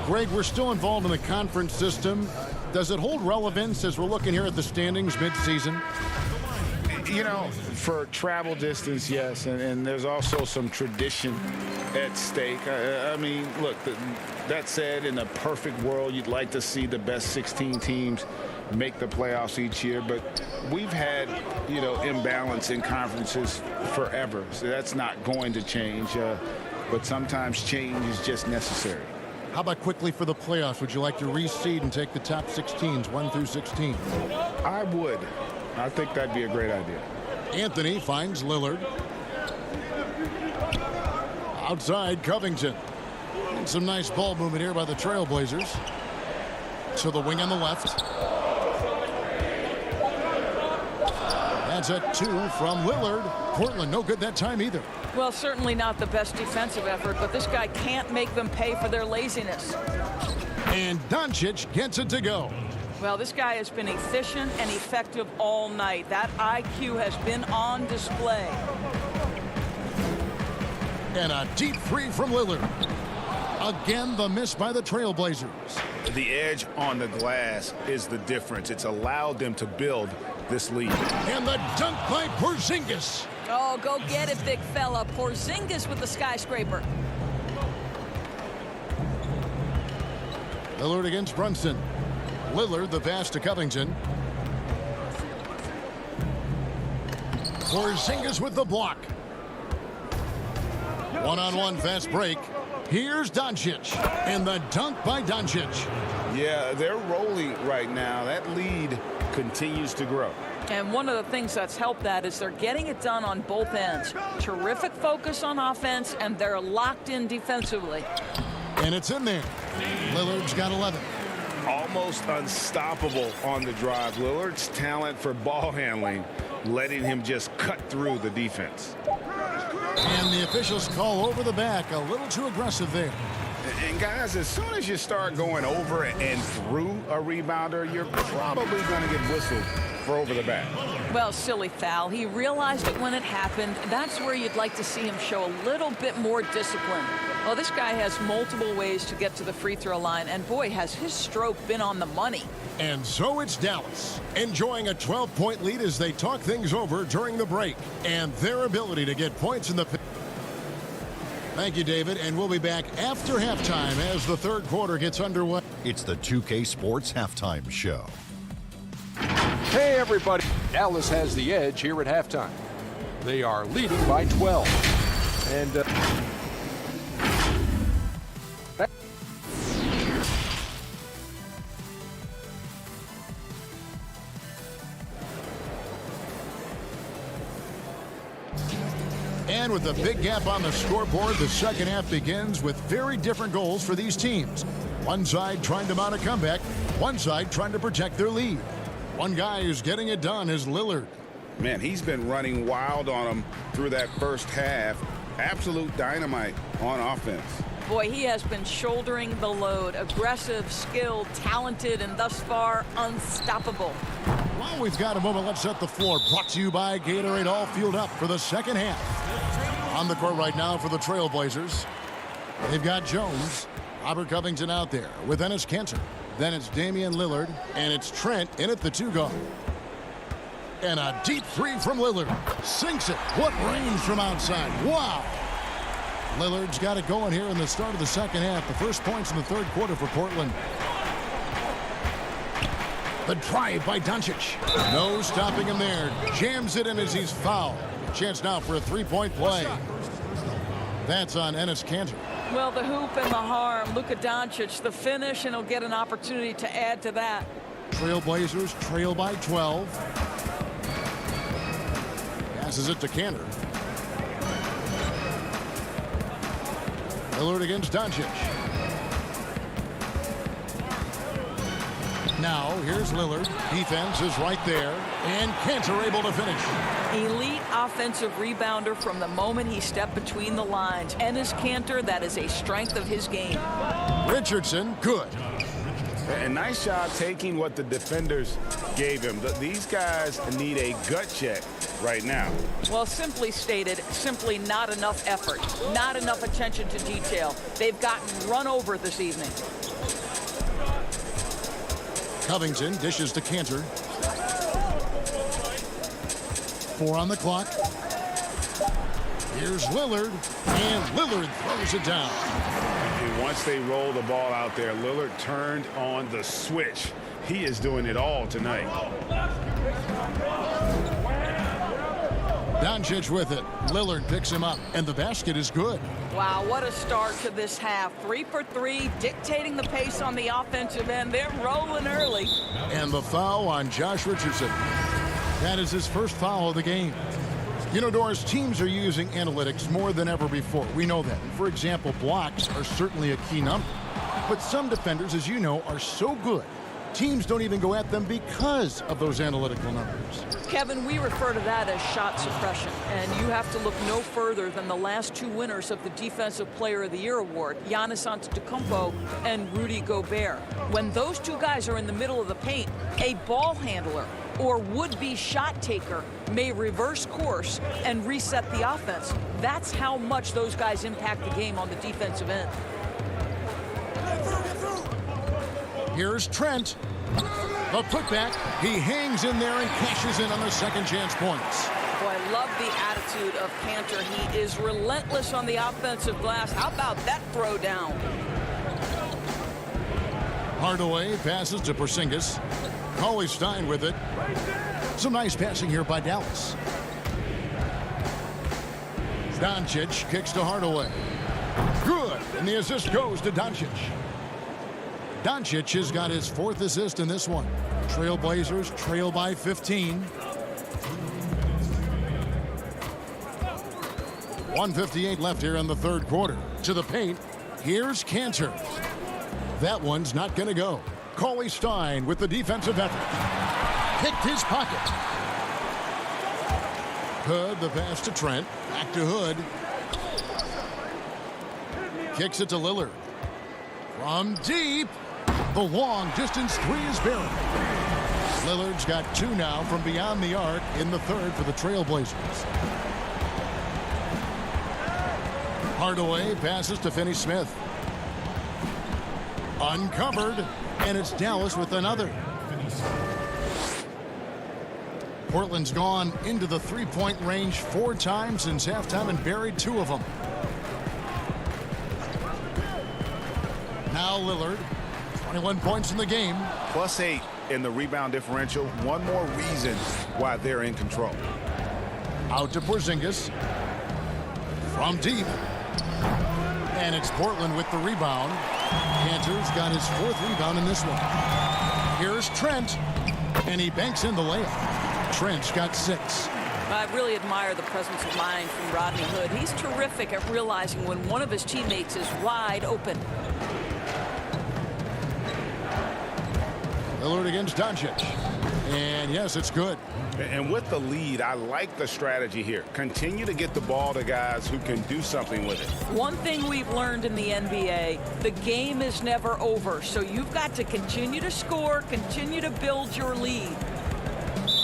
Greg, we're still involved in the conference system. Does it hold relevance as we're looking here at the standings mid-season? You know, for travel distance, yes, and there's also some tradition at stake. I mean, look, that said, in a perfect world, you'd like to see the best 16 teams make the playoffs each year, but we've had, you know, imbalance in conferences forever, so that's not going to change, but sometimes change is just necessary. How about quickly for the playoffs? Would you like to reseed and take the top 6 teams, 1 through 16? I would. I think that'd be a great idea. Anthony finds Lillard. Outside, Covington. And some nice ball movement here by the Trailblazers. To the wing on the left. That's a 2 from Lillard. Portland, no good that time either. Well, certainly not the best defensive effort, but this guy can't make them pay for their laziness. And Doncic gets it to go. Well, this guy has been efficient and effective all night. That IQ has been on display. And a deep 3 from Lillard. Again, the miss by the Trailblazers. The edge on the glass is the difference. It's allowed them to build this lead. And the dunk by Porzingis. Oh, go get it, big fella. Porzingis with the skyscraper. Lillard against Brunson. Lillard, the pass to Covington. Porzingis with the block. One-on-one fast break. Here's Doncic. And the dunk by Doncic. Yeah, they're rolling right now. That lead continues to grow. And one of the things that's helped that is they're getting it done on both ends. Terrific focus on offense, and they're locked in defensively. And it's in there. Lillard's got 11. Almost unstoppable on the drive. Lillard's talent for ball handling, letting him just cut through the defense. And the officials call over the back. A little too aggressive there. And guys, as soon as you start going over and through a rebounder, you're probably going to get whistled for over the back. Well, silly foul. He realized it when it happened. That's where you'd like to see him show a little bit more discipline. Well, this guy has multiple ways to get to the free throw line, and boy, has his stroke been on the money. And so it's Dallas, enjoying a 12-point lead as they talk things over during the break, and their ability to get points in the... Thank you, David, and we'll be back after halftime as the third quarter gets underway. It's the 2K Sports Halftime Show. Hey, everybody. Dallas has the edge here at halftime. They are leading by 12. And... And with a big gap on the scoreboard, the second half begins with very different goals for these teams. One side trying to mount a comeback, one side trying to protect their lead. One guy who's getting it done is Lillard. Man, he's been running wild on them through that first half. Absolute dynamite on offense. Boy, he has been shouldering the load. Aggressive, skilled, talented, and thus far unstoppable. While we've got a moment, let's set the floor. Brought to you by Gatorade, all fueled up for the second half. On the court right now for the Trailblazers, they've got Jones. Robert Covington out there with Enes Kanter. Then it's Damian Lillard, and it's Trent in at the 2-guard. And a deep 3 from Lillard. Sinks it. What range from outside. Wow. Lillard's got it going here in the start of the second half. The first points in the third quarter for Portland. The drive by Doncic. No stopping him there. Jams it in as he's fouled. Chance now for a three-point play. That's on Enes Kanter. Well, the hoop and the harm. Luka Doncic, the finish, and he'll get an opportunity to add to that. Trailblazers trail by 12. Passes it to Cantor. Lillard against Doncic. Now, here's Lillard. Defense is right there. And Cantor able to finish. Elite offensive rebounder from the moment he stepped between the lines. Enes Kanter, that is a strength of his game. Richardson, good. A nice job taking what the defenders gave him. These guys need a gut check right now. Well, simply stated, simply not enough effort, not enough attention to detail. They've gotten run over this evening. Covington dishes to Cantor. 4 on the clock. Here's Lillard, and Lillard throws it down. And once they roll the ball out there, Lillard turned on the switch. He is doing it all tonight. Doncic with it. Lillard picks him up, and the basket is good. Wow, what a start to this half. 3 for 3, dictating the pace on the offensive end. They're rolling early. And the foul on Josh Richardson. That is his first foul of the game. You know, Doris, teams are using analytics more than ever before. We know that. For example, blocks are certainly a key number. But some defenders, as you know, are so good, teams don't even go at them because of those analytical numbers. Kevin, we refer to that as shot suppression. And you have to look no further than the last 2 winners of the Defensive Player of the Year award, Giannis Antetokounmpo and Rudy Gobert. When those 2 guys are in the middle of the paint, a ball handler or would-be shot taker may reverse course and reset the offense. That's how much those guys impact the game on the defensive end. Here's Trent. The putback. He hangs in there and cashes in on the second chance points. Boy, I love the attitude of Cantor. He is relentless on the offensive glass. How about that throw down? Hardaway passes to Porzingis. Cauley Stein with it. Some nice passing here by Dallas. Doncic kicks to Hardaway. Good. And the assist goes to Doncic. Doncic has got his 4th assist in this one. Trailblazers trail by 15. 1:58 left here in the 3rd quarter. To the paint. Here's Cantor. That one's not going to go. Cauley Stein with the defensive effort. Picked his pocket. Hood, the pass to Trent. Back to Hood. Kicks it to Lillard. From deep. The long distance 3 is buried. Lillard's got 2 now from beyond the arc in the 3rd for the Trailblazers. Hardaway passes to Finney-Smith. Uncovered, and it's Dallas with another. Portland's gone into the 3-point range 4 times since halftime and buried 2 of them. Now Lillard, 21 points in the game. +8 in the rebound differential. One more reason why they're in control. Out to Porzingis. From deep. And it's Portland with the rebound. Cantor's got his 4th rebound in this one. Here's Trent. And he banks in the layup. Trent's got 6. I really admire the presence of mind from Rodney Hood. He's terrific at realizing when one of his teammates is wide open. Lillard against Doncic. And yes, it's good. And with the lead, I like the strategy here. Continue to get the ball to guys who can do something with it. One thing we've learned in the NBA, the game is never over. So you've got to continue to score, continue to build your lead.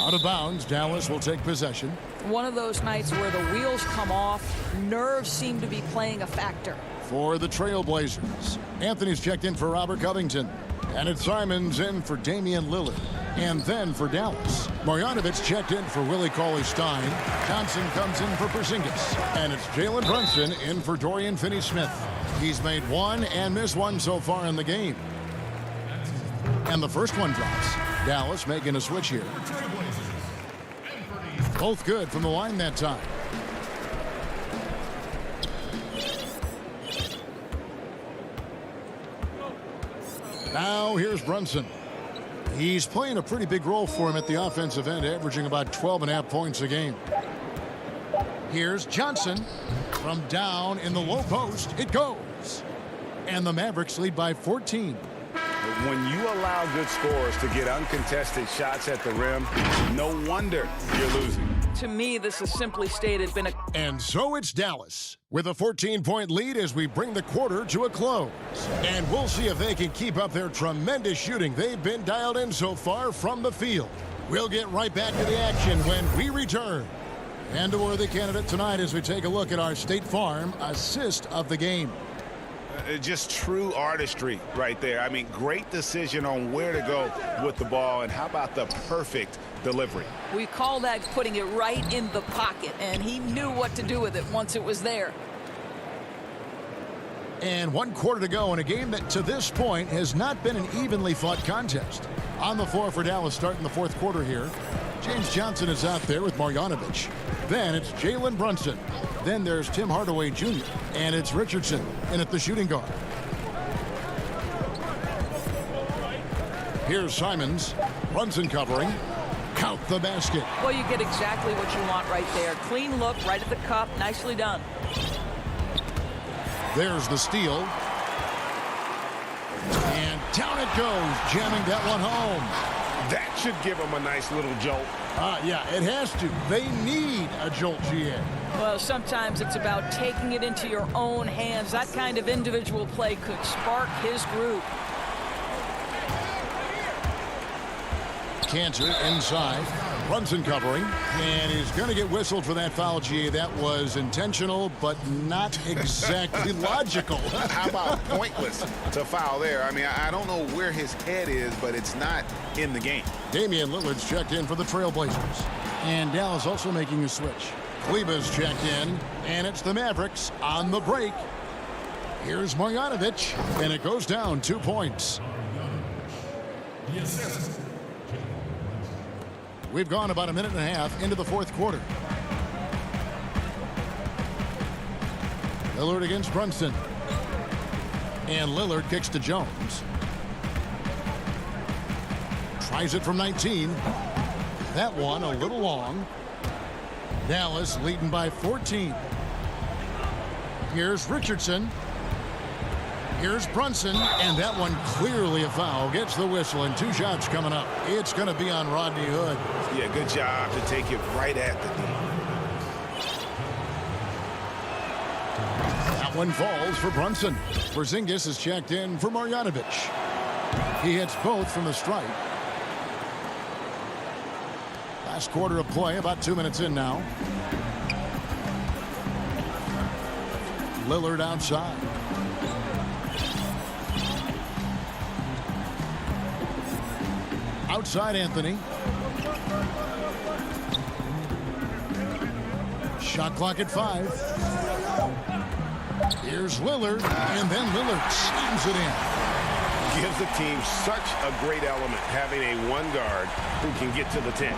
Out of bounds, Dallas will take possession. One of those nights where the wheels come off, nerves seem to be playing a factor. For the Trailblazers, Anthony's checked in for Robert Covington. And it's Simons in for Damian Lillard. And then for Dallas, Marjanovic checked in for Willie Cauley-Stein. Johnson comes in for Porzingis. And it's Jalen Brunson in for Dorian Finney-Smith. He's made 1 and missed 1 so far in the game. And the first one drops. Dallas making a switch here. Both good from the line that time. Now here's Brunson. He's playing a pretty big role for him at the offensive end, averaging about 12.5 points a game. Here's Johnson. From down in the low post, it goes. And the Mavericks lead by 14. When you allow good scorers to get uncontested shots at the rim, no wonder you're losing. To me, this has simply stated been a... And so it's Dallas with a 14-point lead as we bring the quarter to a close. And we'll see if they can keep up their tremendous shooting they've been dialed in so far from the field. We'll get right back to the action when we return. And a worthy candidate tonight as we take a look at our State Farm assist of the game. Just true artistry right there. I mean, great decision on where to go with the ball, and how about the perfect delivery? We call that putting it right in the pocket, and he knew what to do with it once it was there. And 1 quarter to go in a game that to this point has not been an evenly fought contest. On the floor for Dallas starting the 4th quarter here. James Johnson is out there with Marjanovic. Then it's Jalen Brunson. Then there's Tim Hardaway Jr. And it's Richardson in at the shooting guard. Here's Simons. Brunson covering. Count the basket. Well, you get exactly what you want right there. Clean look, right at the cup. Nicely done. There's the steal. And down it goes, jamming that one home. That should give them a nice little jolt. Yeah, it has to. They need a jolt, GA. Well, sometimes it's about taking it into your own hands. That kind of individual play could spark his group. Cantor inside. Brunson covering. And he's going to get whistled for that foul, GA. That was intentional, but not exactly logical. How about pointless to foul there? I mean, I don't know where his head is, but it's not in the game. Damian Lillard's checked in for the Trailblazers. And Dallas also making a switch. Kleba's checked in, and it's the Mavericks on the break. Here's Marjanovic, and it goes down 2 points. We've gone about a minute and a half into the 4th quarter. Lillard against Brunson. And Lillard kicks to Jones. Tries it from 19. That one a little long. Dallas leading by 14. Here's Richardson. Here's Brunson, and that one clearly a foul. Gets the whistle, and 2 shots coming up. It's going to be on Rodney Hood. Yeah, good job to take it right at the knee. That one falls for Brunson. Porzingis is checked in for Marjanovic. He hits both from the stripe. Last quarter of play, about 2 minutes in now. Lillard outside. Outside Anthony. Shot clock at 5. Here's Lillard, and then Lillard slams it in. Gives the team such a great element, having a one guard who can get to the 10.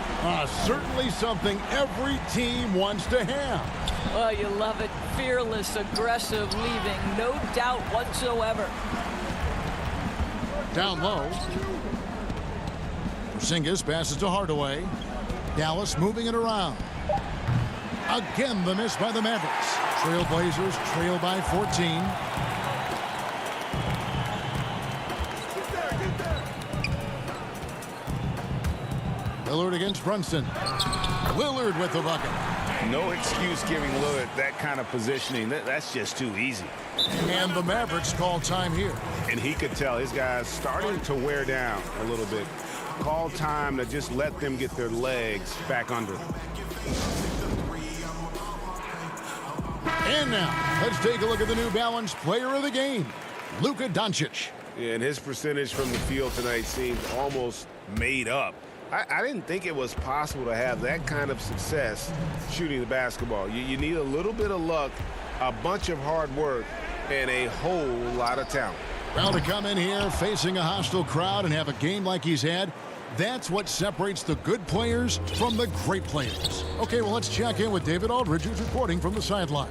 Certainly something every team wants to have. Well, you love it. Fearless, aggressive, leaving no doubt whatsoever. Down low. Porzingis passes to Hardaway. Dallas moving it around. Again, the miss by the Mavericks. Trailblazers trail by 14. Lillard against Brunson. Lillard with the bucket. No excuse giving Lillard that kind of positioning. That's just too easy. And the Mavericks call time here. And he could tell his guys starting to wear down a little bit. Call time to just let them get their legs back under them. And now, let's take a look at the New Balance player of the game, Luka Doncic. Yeah, and his percentage from the field tonight seems almost made up. I didn't think it was possible to have that kind of success shooting the basketball. You need a little bit of luck, a bunch of hard work, and a whole lot of talent. Well, to come in here facing a hostile crowd and have a game like he's had, that's what separates the good players from the great players. Okay, well, let's check in with David Aldridge, who's reporting from the sidelines.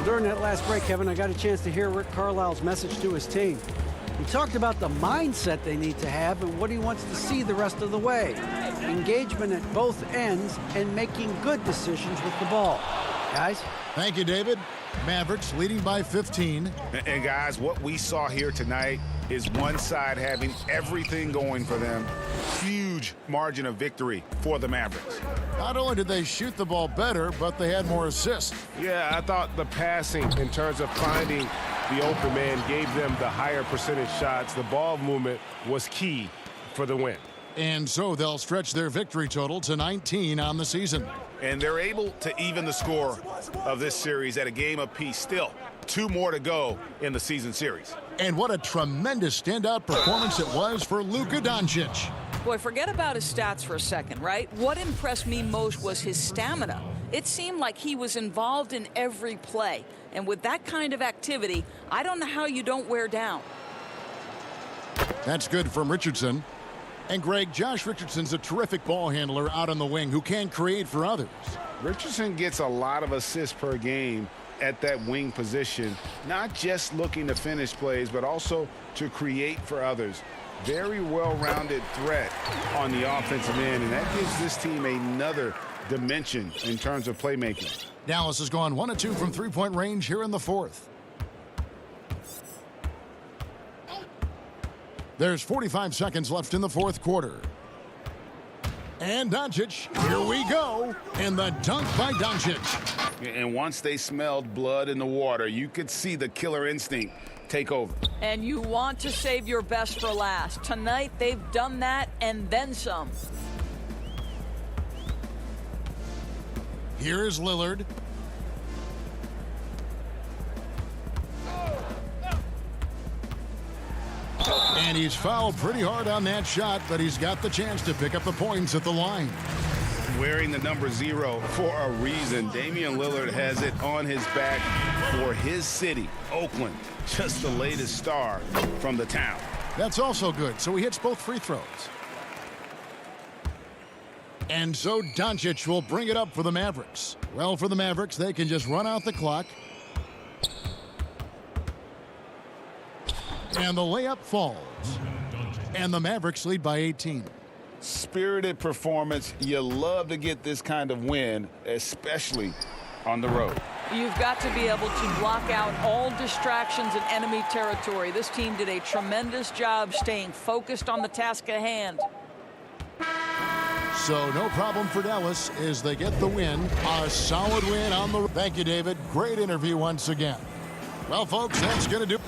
During that last break, Kevin, I got a chance to hear Rick Carlisle's message to his team. He talked about the mindset they need to have and what he wants to see the rest of the way. Engagement at both ends and making good decisions with the ball. Guys? Thank you, David. Mavericks leading by 15. And guys, what we saw here tonight is one side having everything going for them. Huge margin of victory for the Mavericks. Not only did they shoot the ball better, but they had more assists. Yeah, I thought the passing in terms of finding the open man gave them the higher percentage shots. The ball movement was key for the win. And so they'll stretch their victory total to 19 on the season. And they're able to even the score of this series at a game apiece. Still, 2 more to go in the season series. And what a tremendous standout performance it was for Luka Doncic. Boy, forget about his stats for a second, right? What impressed me most was his stamina. It seemed like he was involved in every play. And with that kind of activity, I don't know how you don't wear down. That's good from Richardson. And Greg, Josh Richardson's a terrific ball handler out on the wing who can create for others. Richardson gets a lot of assists per game at that wing position, not just looking to finish plays, but also to create for others. Very well-rounded threat on the offensive end, and that gives this team another dimension in terms of playmaking. Dallas has gone 1 of 2 from three-point range here in the fourth. There's 45 seconds left in the fourth quarter. And Doncic, here we go. And the dunk by Doncic. And once they smelled blood in the water, you could see the killer instinct take over. And you want to save your best for last. Tonight, they've done that and then some. Here is Lillard. And he's fouled pretty hard on that shot, but he's got the chance to pick up the points at the line. Wearing the number 0 for a reason. Damian Lillard has it on his back for his city, Oakland. Just the latest star from the town. That's also good, so he hits both free throws. And so Doncic will bring it up for the Mavericks. Well, for the Mavericks, they can just run out the clock. And the layup falls. And the Mavericks lead by 18. Spirited performance. You love to get this kind of win, especially on the road. You've got to be able to block out all distractions in enemy territory. This team did a tremendous job staying focused on the task at hand. So no problem for Dallas as they get the win. A solid win on the... Thank you, David. Great interview once again. Well, folks, that's going to do...